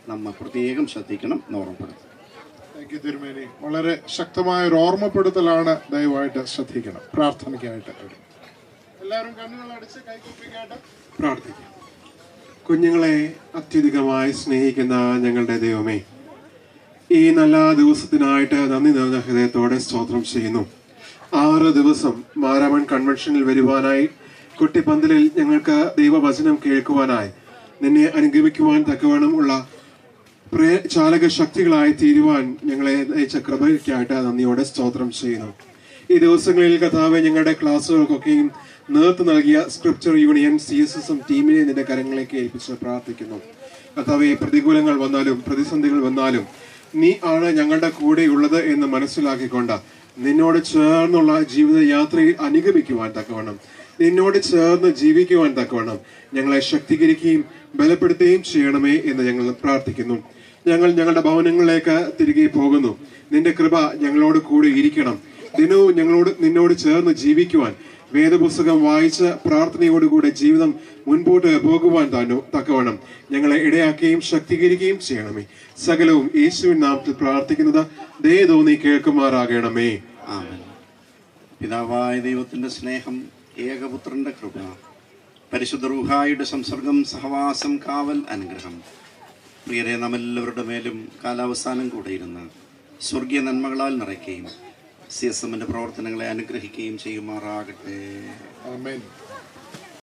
നമ്മൾ പ്രത്യേകം ശ്രദ്ധിക്കണം എന്ന് ഓർമ്മപ്പെടുത്തും. തിരുമേനി വളരെ ശക്തമായ ഒരു ഓർമ്മപ്പെടുത്തലാണ്. ദയവായിട്ട് ശ്രദ്ധിക്കണം. പ്രാർത്ഥനയ്ക്കായിട്ട് എല്ലാവരും കണ്ണുകളടച്ച് കൈകൂപ്പിക്കാട്ട് പ്രാർത്ഥിക്കാം. കുഞ്ഞുങ്ങളെ അത്യധികമായി സ്നേഹിക്കുന്ന ഞങ്ങളുടെ ദൈവമേ, ഈ നല്ല ദിവസത്തിനായിട്ട് നന്ദി നിറഞ്ഞ ഹൃദയത്തോടെ സ്തോത്രം ചെയ്യുന്നു. 6 ദിവസം മാരാമൺ കൺവെൻഷനിൽ വരുവാനായി, കുട്ടിപ്പന്തലിൽ ഞങ്ങൾക്ക് ദൈവവചനം കേൾക്കുവാനായി, നിന്നെ അനുഗമിക്കുവാൻ തക്കവണ്ണം ഉള്ള ചാലക ശക്തികളായി തീരുവാൻ ഞങ്ങളെ നയിച്ച കൃപയ്ക്കായിട്ട് നന്ദിയോടെ സ്തോത്രം ചെയ്യുന്നു. ഈ ദിവസങ്ങളിൽ കർത്താവേ, ഞങ്ങളുടെ ക്ലാസ്സുകൾക്കൊക്കെയും നേതൃത്വം നൽകിയ സ്ക്രിപ്ചർ യൂണിയൻ CSSM ടീമിനെ നിന്റെ കരങ്ങളിലേക്ക് ഏൽപ്പിച്ച് പ്രാർത്ഥിക്കുന്നു. കർത്താവേ, പ്രതികൂലങ്ങൾ വന്നാലും പ്രതിസന്ധികൾ വന്നാലും നീ ആണ് ഞങ്ങളുടെ കൂടെയുള്ളത് എന്ന് മനസ്സിലാക്കിക്കൊണ്ട് നിന്നോട് ചേർന്നുള്ള ജീവിതയാത്രയിൽ അനുഗമിക്കുവാൻ തക്കവണ്ണം, നിന്നോട് ചേർന്ന് ജീവിക്കുവാൻ തക്കവണ്ണം ഞങ്ങളെ ശക്തീകരിക്കുകയും ബലപ്പെടുത്തുകയും ചെയ്യണമേ എന്ന് ഞങ്ങൾ പ്രാർത്ഥിക്കുന്നു. ഞങ്ങൾ ഞങ്ങളുടെ ഭവനങ്ങളിലേക്ക് തിരികെ പോകുന്നു. നിന്റെ കൃപ ഞങ്ങളോട് കൂടെ ഇരിക്കണം. ദിനവും നിന്നോട് ചേർന്ന് ജീവിക്കുവാൻ, വേദപുസ്തകം വായിച്ച് പ്രാർത്ഥനയോടുകൂടെ ജീവിതം മുൻപോട്ട് പോകുവാൻ തക്കവണ്ണം ഞങ്ങളെ ഇടയാക്കുകയും ശക്തീകരിക്കുകയും ചെയ്യണമേ. സകലവും യേശുവിൻ നാമത്തിൽ പ്രാർത്ഥിക്കുന്നത് ദയതോ നീ കേൾക്കുമാറാകണമേ. ആമേൻ. പിതാവായ ദൈവത്തിന്റെ സ്നേഹം, ഏകപുത്രന്റെ കൃപ, പരിശുദ്ധ റൂഹായുടെ സംസർഗം, സഹവാസം, കാവൽ, അനുഗ്രഹം പ്രിയരെ നാമെല്ലാവരുടെ മേലും കാലാവസാനം കൂടെ ഇരുന്ന് സ്വർഗീയ നന്മകളാൽ നിറയ്ക്കുകയും CSMന്റെ പ്രവർത്തനങ്ങളെ അനുഗ്രഹിക്കുകയും ചെയ്യുമാറാകട്ടെ. ആമേൻ.